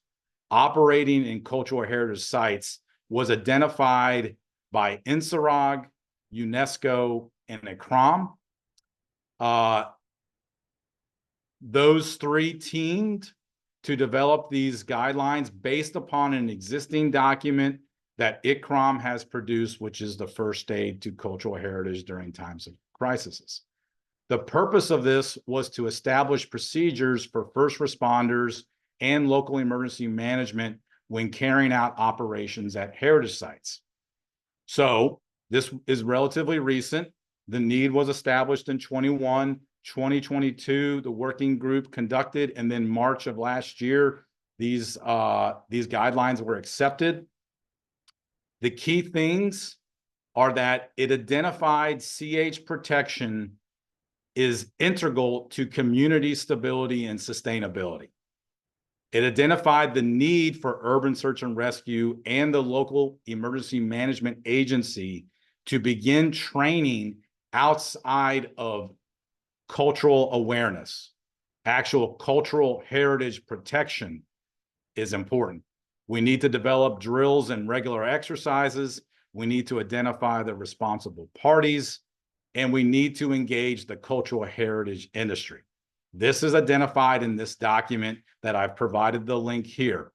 operating in cultural heritage sites was identified by INSARAG, UNESCO, and ICRAM. Those three teamed to develop these guidelines based upon an existing document that ICRAM has produced, which is the first aid to cultural heritage during times of crises. The purpose of this was to establish procedures for first responders and local emergency management when carrying out operations at heritage sites. So this is relatively recent. The need was established in 2022, the working group conducted, and then March of last year, these guidelines were accepted. The key things are that it identified CH protection is integral to community stability and sustainability. It identified the need for urban search and rescue and the local emergency management agency to begin training outside of cultural awareness. Actual cultural heritage protection is important. We need to develop drills and regular exercises. We need to identify the responsible parties, and we need to engage the cultural heritage industry. This is identified in this document that I've provided the link here.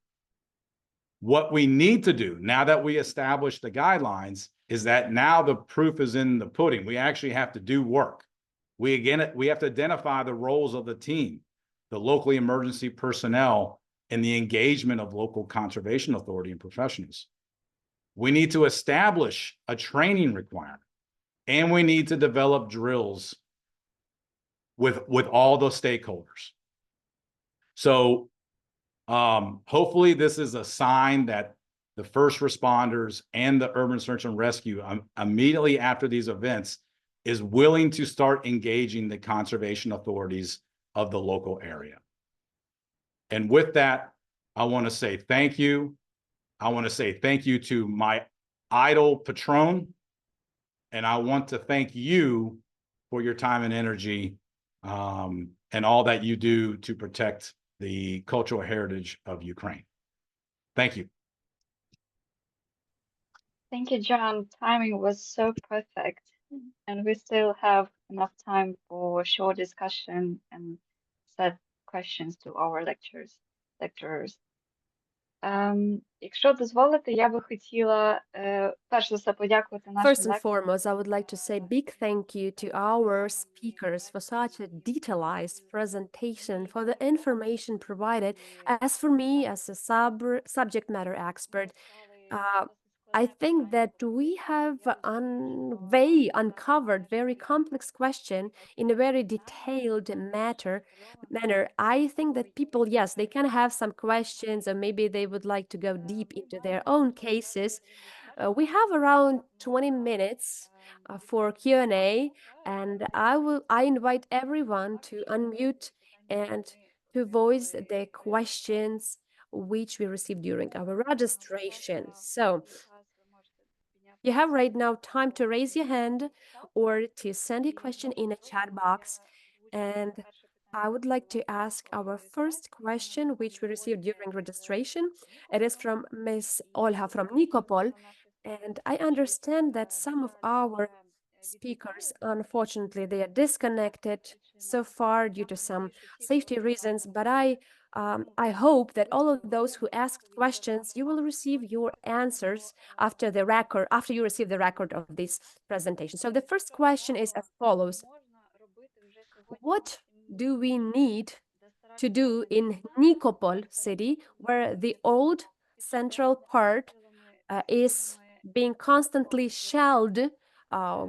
What we need to do now that we established the guidelines is that now the proof is in the pudding. We actually have to do work. We have to identify the roles of the team, the local emergency personnel, and the engagement of local conservation authority and professionals. We need to establish a training requirement, and we need to develop drills with all the stakeholders. So hopefully this is a sign that the first responders and the urban search and rescue immediately after these events is willing to start engaging the conservation authorities of the local area. And with that, I want to say thank you. I want to say thank you to my idol patron, and I want to thank you for your time and energy and all that you do to protect the cultural heritage of Ukraine. Thank you. Thank you, John. Timing was so perfect. And we still have enough time for short discussion and set questions to our lecturers. Якщо дозволите, я би хотіла перш за все подякувати нашим First and foremost, I would like to say big thank you to our speakers for such a detailed presentation, for the information provided. As for me, as a subject matter expert, I think that we have uncovered very complex question in a very detailed manner. I think that people, yes, they can have some questions, or maybe they would like to go deep into their own cases. We have around 20 minutes for Q&A, and I invite everyone to unmute and to voice their questions which we received during our registration. So you have right now time to raise your hand or to send a question in a chat box. And I would like to ask our first question, which we received during registration. It is from Ms. Olha from Nikopol. And I understand that some of our speakers, unfortunately, they are disconnected so far due to some safety reasons, but I hope that all of those who asked questions, you will receive your answers after you receive the record of this presentation. So the first question is as follows. What do we need to do in Nikopol city, where the old central part is being constantly shelled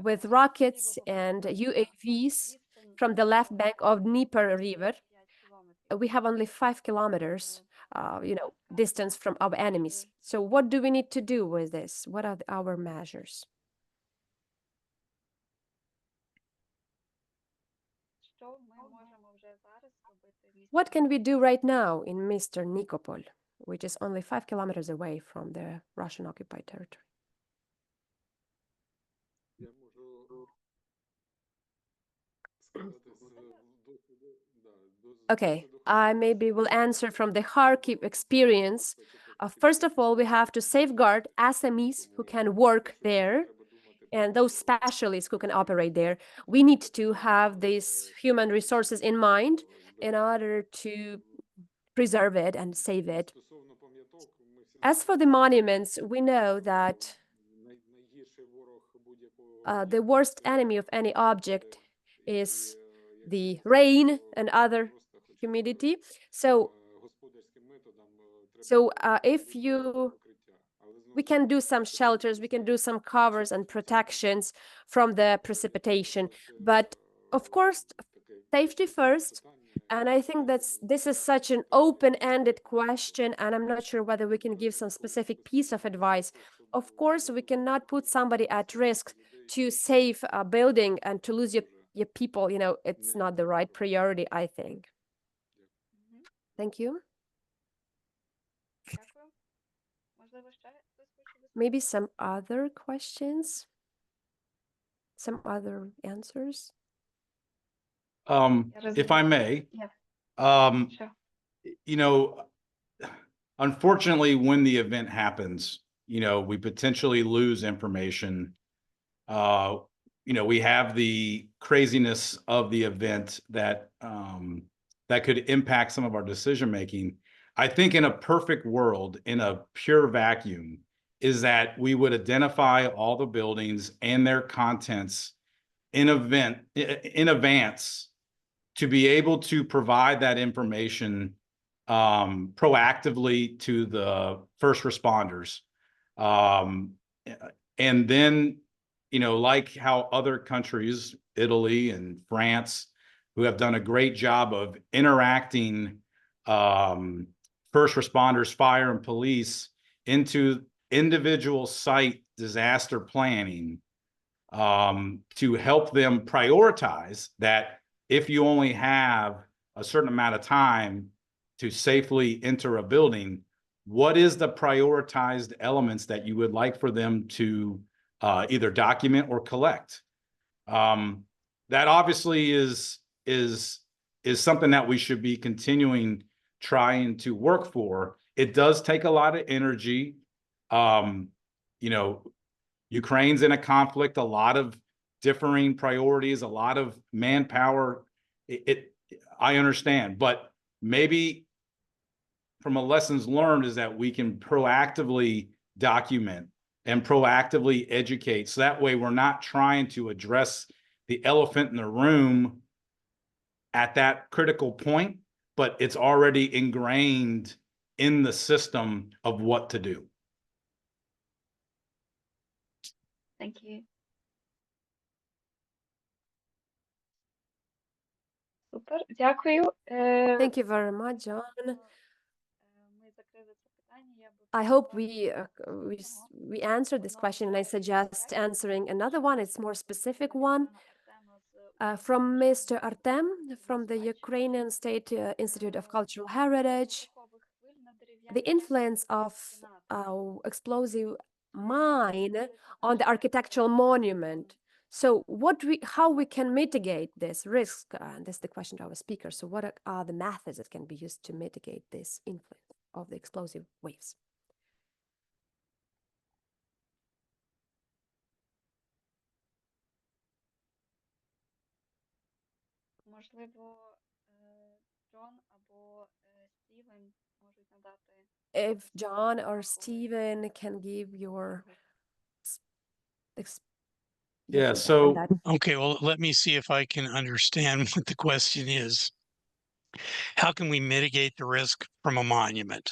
with rockets and UAVs from the left bank of Dnieper River? We have only 5 kilometers, distance from our enemies. So what do we need to do with this? What are our measures? What can we do right now in Mr. Nikopol, which is only 5 kilometers away from the Russian occupied territory? Okay, I maybe will answer from the Kharkiv experience. First of all, we have to safeguard SMEs who can work there and those specialists who can operate there. We need to have these human resources in mind in order to preserve it and save it. As for the monuments, we know that the worst enemy of any object is the rain and other humidity. So we can do some shelters, we can do some covers and protections from the precipitation, but of course, safety first. And I think this is such an open-ended question, and I'm not sure whether we can give some specific piece of advice. Of course, we cannot put somebody at risk to save a building and to lose your people. It's not the right priority, I think. Thank you. Maybe some other questions? Some other answers? If I may, Sure. Unfortunately, when the event happens, we potentially lose information. We have the craziness of the event that could impact some of our decision making. I think in a perfect world, in a pure vacuum, is that we would identify all the buildings and their contents in advance to be able to provide that information proactively to the first responders. And then, like how other countries, Italy and France, who have done a great job of interacting first responders, fire and police into individual site disaster planning to help them prioritize that. If you only have a certain amount of time to safely enter a building, what is the prioritized elements that you would like for them to either document or collect? That obviously is something that we should be continuing trying to work for. It does take a lot of energy. Ukraine's in a conflict, a lot of differing priorities, a lot of manpower. I understand, but maybe from a lessons learned is that we can proactively document and proactively educate. So that way we're not trying to address the elephant in the room at that critical point, but it's already ingrained in the system of what to do. Thank you. Супер, дякую. Thank you very much, John. I hope we answered this question, and I suggest answering another one. It's more specific one from Mr. Artem from the Ukrainian State Institute of Cultural Heritage. The influence of explosive mine on the architectural monument. So how we can mitigate this risk? And this is the question to our speaker. So what are the methods that can be used to mitigate this influence of the explosive waves? можливо, Джон або Стівен можуть надати. If John or Stephen can give your Yeah, on so that. Okay, well, let me see if I can understand what the question is. How can we mitigate the risk from a monument?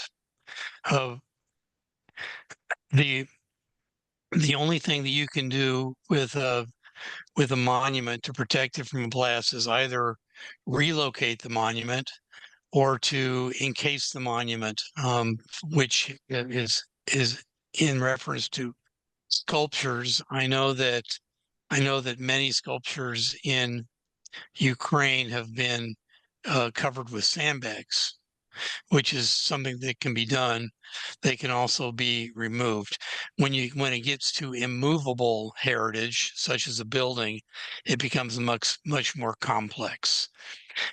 The only thing that you can do with a monument to protect it from a blast is either relocate the monument or to encase the monument, which is in reference to sculptures. I know that many sculptures in Ukraine have been covered with sandbags, which is something that can be done. They can also be removed. When it gets to immovable heritage, such as a building, it becomes much more complex.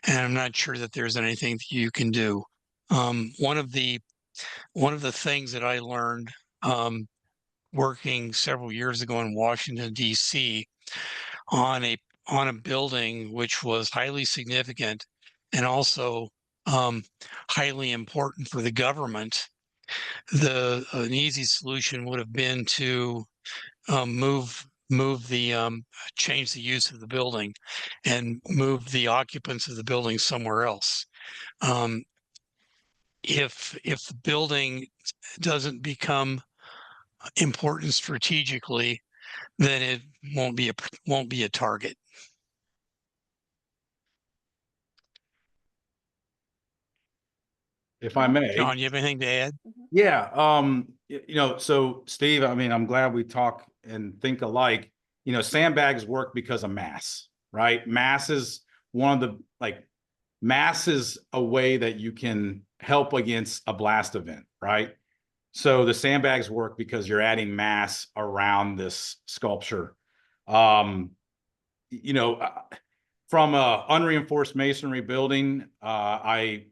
And I'm not sure that there's anything that you can do. One of the things that I learned working several years ago in Washington, D.C., on a building which was highly significant and also highly important for the government, an easy solution would have been to change the use of the building and move the occupants of the building somewhere else. If the building doesn't become important strategically, then it won't be a target. if I may. John, you have anything to add? Yeah, so Steve, I mean, I'm glad we talk and think alike. Sandbags work because of mass, right? Mass is mass is a way that you can help against a blast event, right? So the sandbags work because you're adding mass around this sculpture. From a unreinforced masonry building, I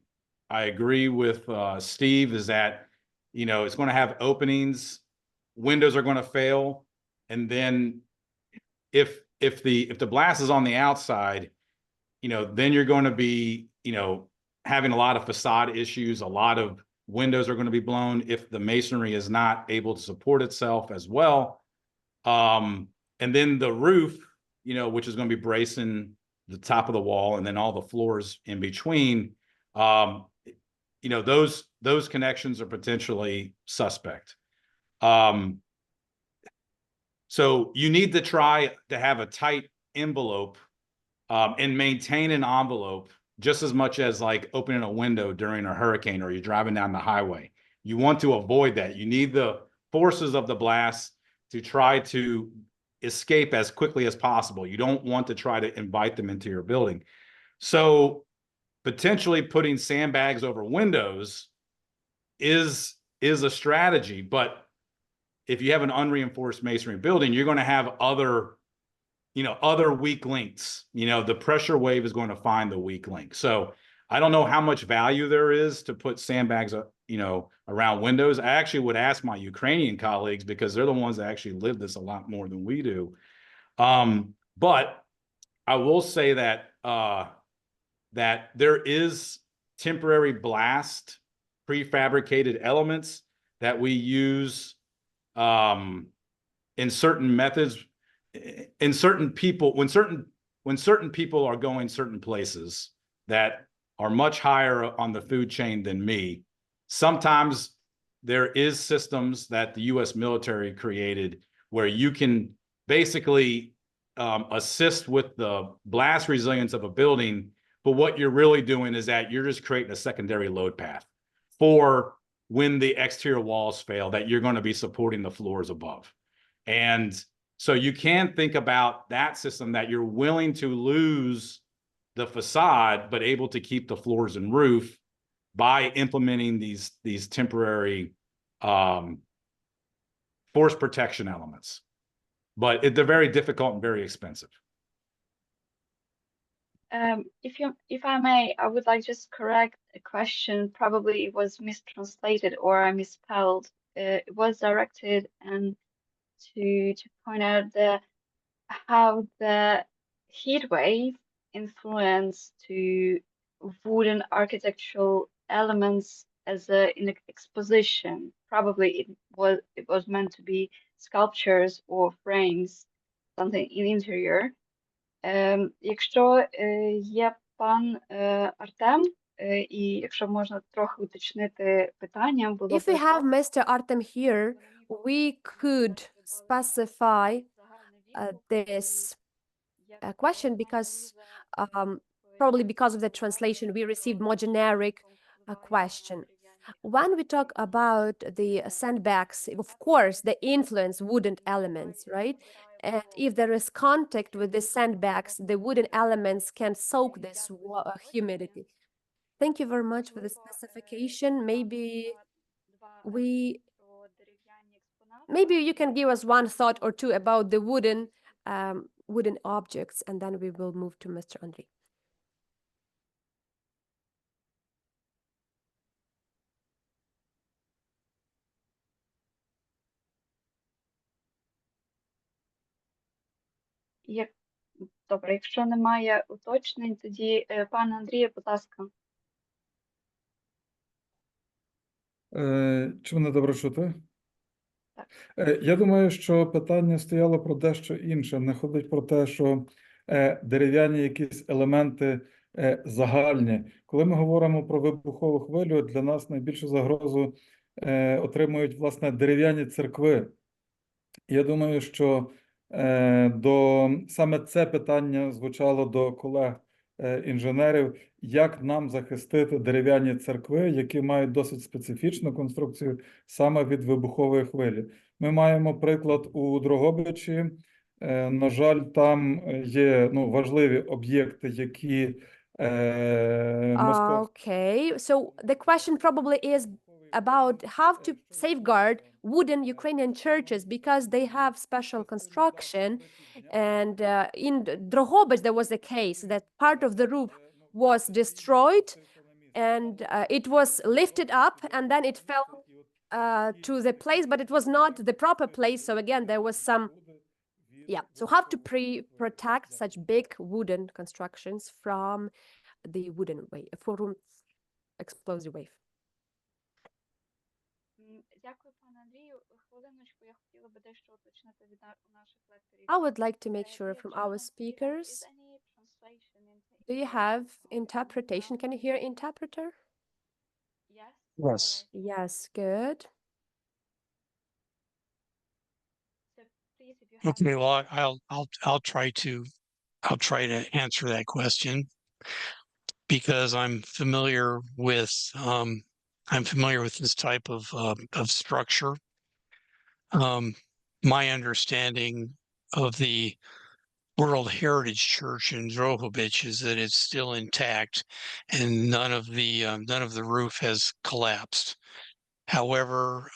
agree with Steve is that, it's going to have openings, windows are going to fail. And then if the blast is on the outside, then you're going to be, having a lot of facade issues, a lot of windows are going to be blown if the masonry is not able to support itself as well. And then the roof, which is going to be bracing the top of the wall and then all the floors in between, those connections are potentially suspect. So you need to try to have a tight envelope and maintain an envelope just as much as like opening a window during a hurricane or you're driving down the highway. You want to avoid that. You need the forces of the blast to try to escape as quickly as possible. You don't want to try to invite them into your building. So potentially putting sandbags over windows is a strategy, but if you have an unreinforced masonry building, you're going to have other weak links. The pressure wave is going to find the weak link. So I don't know how much value there is to put sandbags, around windows. I actually would ask my Ukrainian colleagues because they're the ones that actually live this a lot more than we do. But I will say that that there is temporary blast prefabricated elements that we use in certain methods. In certain people, when certain people are going certain places that are much higher on the food chain than me, sometimes there is systems that the U.S. military created where you can basically assist with the blast resilience of a building, but what you're really doing is that you're just creating a secondary load path for when the exterior walls fail, that you're going to be supporting the floors above. And so you can think about that system, that you're willing to lose the facade, but able to keep the floors and roof by implementing these temporary force protection elements. But they're very difficult and very expensive. If I may, I would like just correct a question. Probably it was mistranslated or I misspelled. It was directed and to point out how the heat wave influence to wooden architectural elements as in an exposition. Probably it was meant to be sculptures or frames, something in interior. Якщо є пан Артем, і якщо можна трохи уточнити питання, було If we б have Mr. Artem here, we could specify this question because probably because of the translation, we received more generic question. When we talk about the sandbags, of course, they influence wooden elements, right? And if there is contact with the sandbags, the wooden elements can soak this humidity. Thank you very much for the specification. Maybe you can give us one thought or two about the wooden objects, and then we will move to Mr. Andrei. Добре, якщо немає уточнень, тоді пане Андрію, будь ласка. Чи мене добре чути? Я думаю, що питання стояло про дещо інше. Не ходить про те, що дерев'яні якісь елементи загальні. Коли ми говоримо про вибухову хвилю, для нас найбільшу загрозу отримують, власне, дерев'яні церкви. Я думаю, що саме це питання звучало до колег-інженерів, як нам захистити дерев'яні церкви, які мають досить специфічну конструкцію саме від вибухової хвилі. Ми маємо приклад у Дрогобичі. На жаль, там є важливі об'єкти, які Okay, so the question probably is about how to safeguard wooden Ukrainian churches because they have special construction. And in Drohobych, there was a case that part of the roof was destroyed and it was lifted up and then it fell to the place, but it was not the proper place. So again, there was some, so how to protect such big wooden constructions from the wooden wave, from explosive wave. Дякую, пане Андрію. Хвилиночку, я хотіла би дещо уточнити від наших лекторів. I would like to make sure from our speakers, do you have interpretation? Can you hear interpreter? Yes. Yes, good. Okay, well, I'll try to answer that question because I'm familiar with this type of structure. My understanding of the World Heritage Church in Drohobych is that it's still intact and none of the roof has collapsed. However,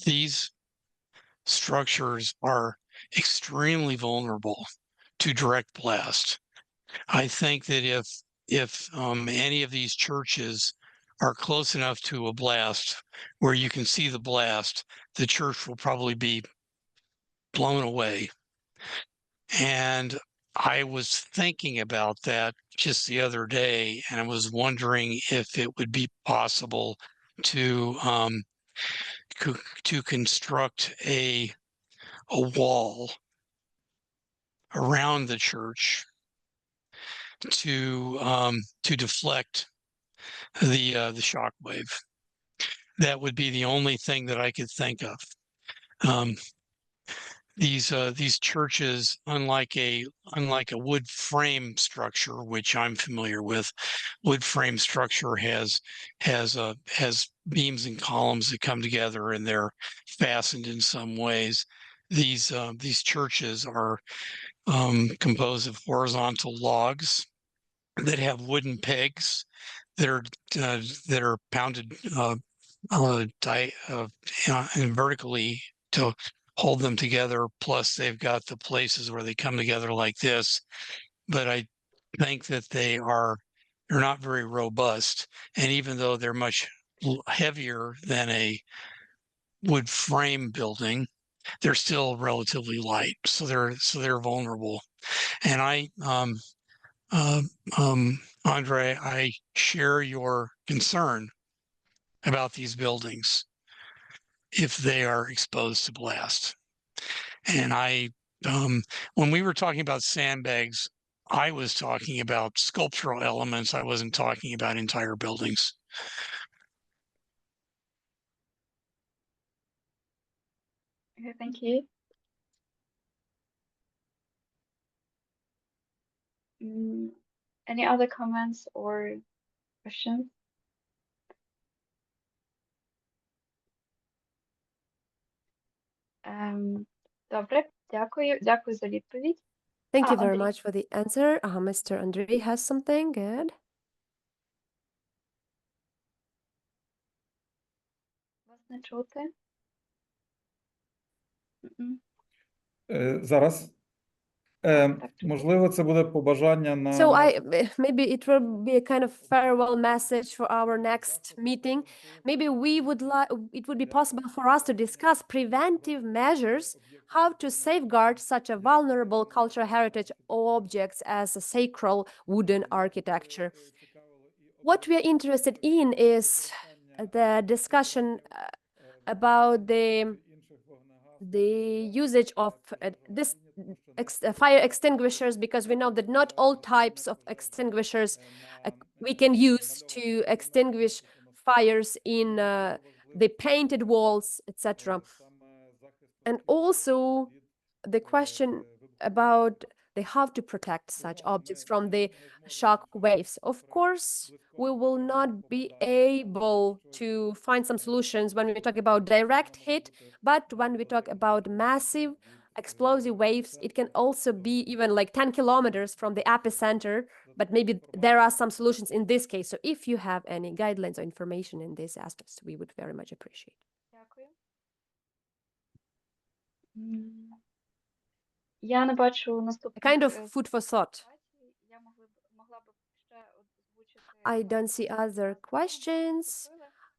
these structures are extremely vulnerable to direct blast. I think that if any of these churches are close enough to a blast where you can see the blast, the church will probably be blown away. And I was thinking about that just the other day, and I was wondering if it would be possible to construct a wall around the church to deflect the shock wave. That would be the only thing that I could think of. These churches, unlike a wood frame structure, which I'm familiar with, wood frame structure has beams and columns that come together and they're fastened in some ways. These churches are composed of horizontal logs that have wooden pegs that are pounded vertically to hold them together. Plus, they've got the places where they come together like this. But I think that they're not very robust, and even though they're much heavier than a wood frame building, they're still relatively light. So they're vulnerable. And Andre, I share your concern about these buildings if they are exposed to blast. And when we were talking about sandbags, I was talking about sculptural elements. I wasn't talking about entire buildings. Okay, thank you. Any other comments or questions? Добре, дякую. Дякую за відповідь. Thank you very Андрій. much for the answer. Mr. Andrei has something good. Вас не чути? Зараз. Можливо, це буде побажання на So maybe it will be a kind of farewell message for our next meeting. Maybe we would like it would be possible for us to discuss preventive measures, how to safeguard such a vulnerable cultural heritage objects as a sacral wooden architecture. What we are interested in is the discussion about the usage of this fire extinguishers, because we know that not all types of extinguishers we can use to extinguish fires in the painted walls, etc. And also the question about how to protect such objects from the shock waves. Of course, we will not be able to find some solutions when we talk about direct hit, but when we talk about massive explosive waves, it can also be even like 10 kilometers from the epicenter, but maybe there are some solutions in this case. So if you have any guidelines or information in these aspects, we would very much appreciate. Дякую. Я не бачу A наступних kind of food for thought. Я могла б ще озвучити. I don't see other questions.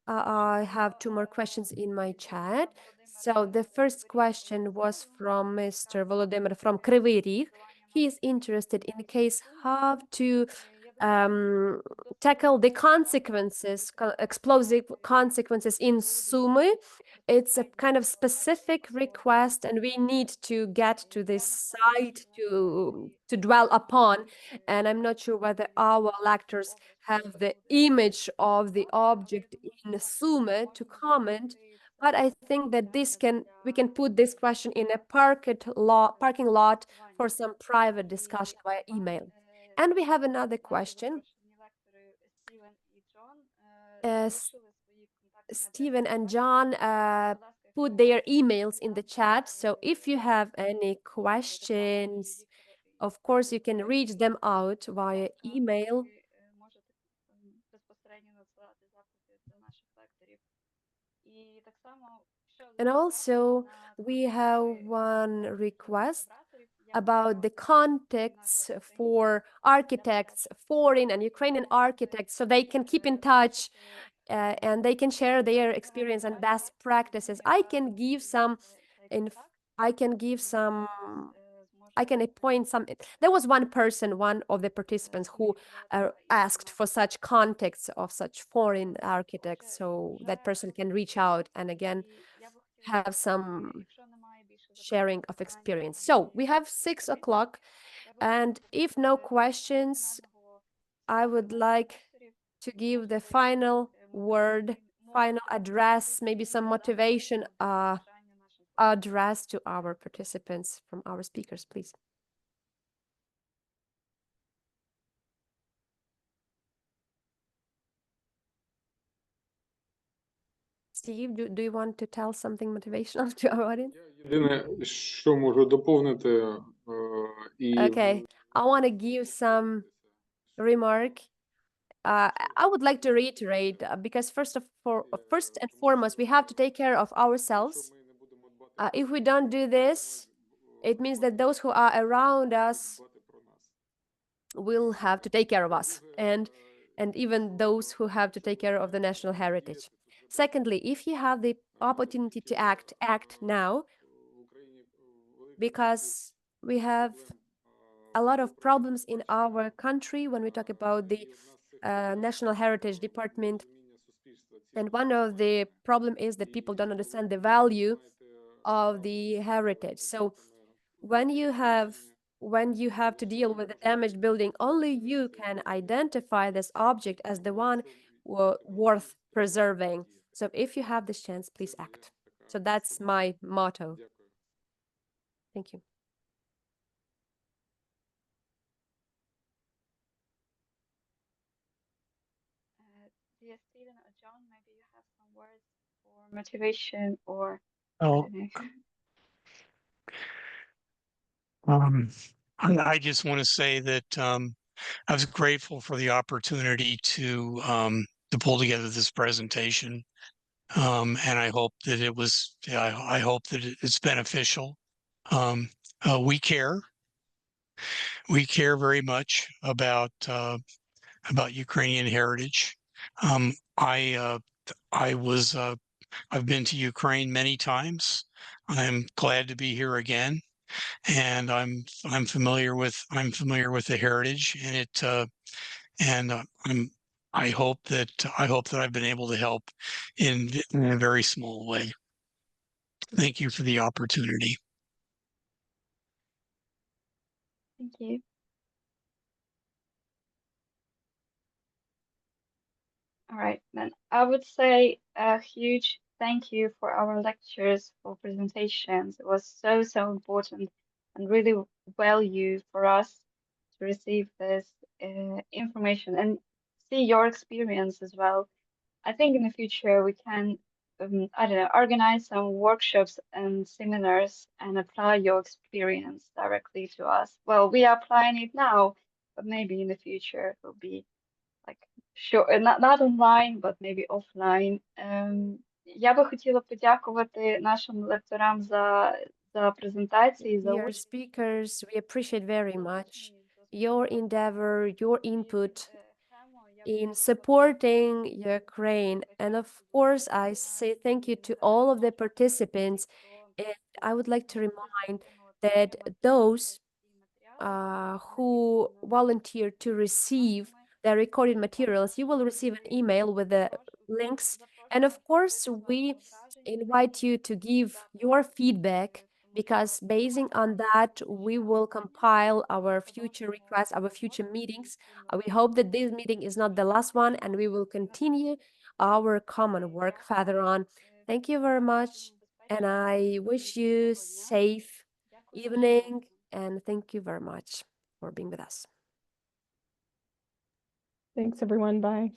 I have two more questions in my chat. So the first question was from Mr. Volodymyr from Kryvyi Rih. He is interested in case how to tackle the consequences, explosive consequences in Sumy. It's a kind of specific request, and we need to get to this site to dwell upon. And I'm not sure whether our lectors have the image of the object in Sumy to comment. But I think that we can put this question in a parking lot for some private discussion via email. And we have another question. Stephen and John put their emails in the chat. So if you have any questions, of course, you can reach them out via email. And also, we have one request about the contacts for architects, foreign and Ukrainian architects, so they can keep in touch and they can share their experience and best practices. I can appoint some. There was one person, one of the participants, who asked for such contacts of such foreign architects, so that person can reach out and again have some sharing of experience. So we have 6 o'clock, and if no questions, I would like to give the final word, final address, maybe some motivation address to our participants from our speakers, please. Steve, do you want to tell something motivational to our audience? Єдине, що можу доповнити, Okay, I want to give some remark. I would like to reiterate, because first and foremost, we have to take care of ourselves. If we don't do this, it means that those who are around us will have to take care of us, and even those who have to take care of the national heritage. Secondly, if you have the opportunity to act now, because we have a lot of problems in our country when we talk about the National Heritage Department. And one of the problem is that people don't understand the value of the heritage. So when you have to deal with a damaged building, only you can identify this object as the one worth preserving. So if you have this chance, please act. So that's my motto. Thank you. Dear Stephen or John, maybe you have some words for motivation or Oh, I just want to say that I was grateful for the opportunity to pull together this presentation, and I hope that it was. I hope that it's beneficial. We care very much about Ukrainian heritage. I've been to Ukraine many times. I'm glad to be here again, and I'm familiar with the heritage, and I hope that I've been able to help in a very small way. Thank you for the opportunity. Thank you. All right, then I would say a huge thank you for our lectures, for presentations. It was so important and really value for us to receive this information and see your experience as well. I think in the future we can, I don't know, organize some workshops and seminars and apply your experience directly to us. Well, we are applying it now, but maybe in the future it will be like sure, not online, but maybe offline. Я би хотіла подякувати нашим лекторам за презентації, за Dear участь. speakers, we appreciate very much your endeavor, your input in supporting Ukraine. And of course, I say thank you to all of the participants. And I would like to remind that those who volunteer to receive the recorded materials, you will receive an email with the links. And of course, we invite you to give your feedback, because basing on that, we will compile our future requests, our future meetings. We hope that this meeting is not the last one, and we will continue our common work further on. Thank you very much, and I wish you safe evening, and thank you very much for being with us. Thanks, everyone. Bye.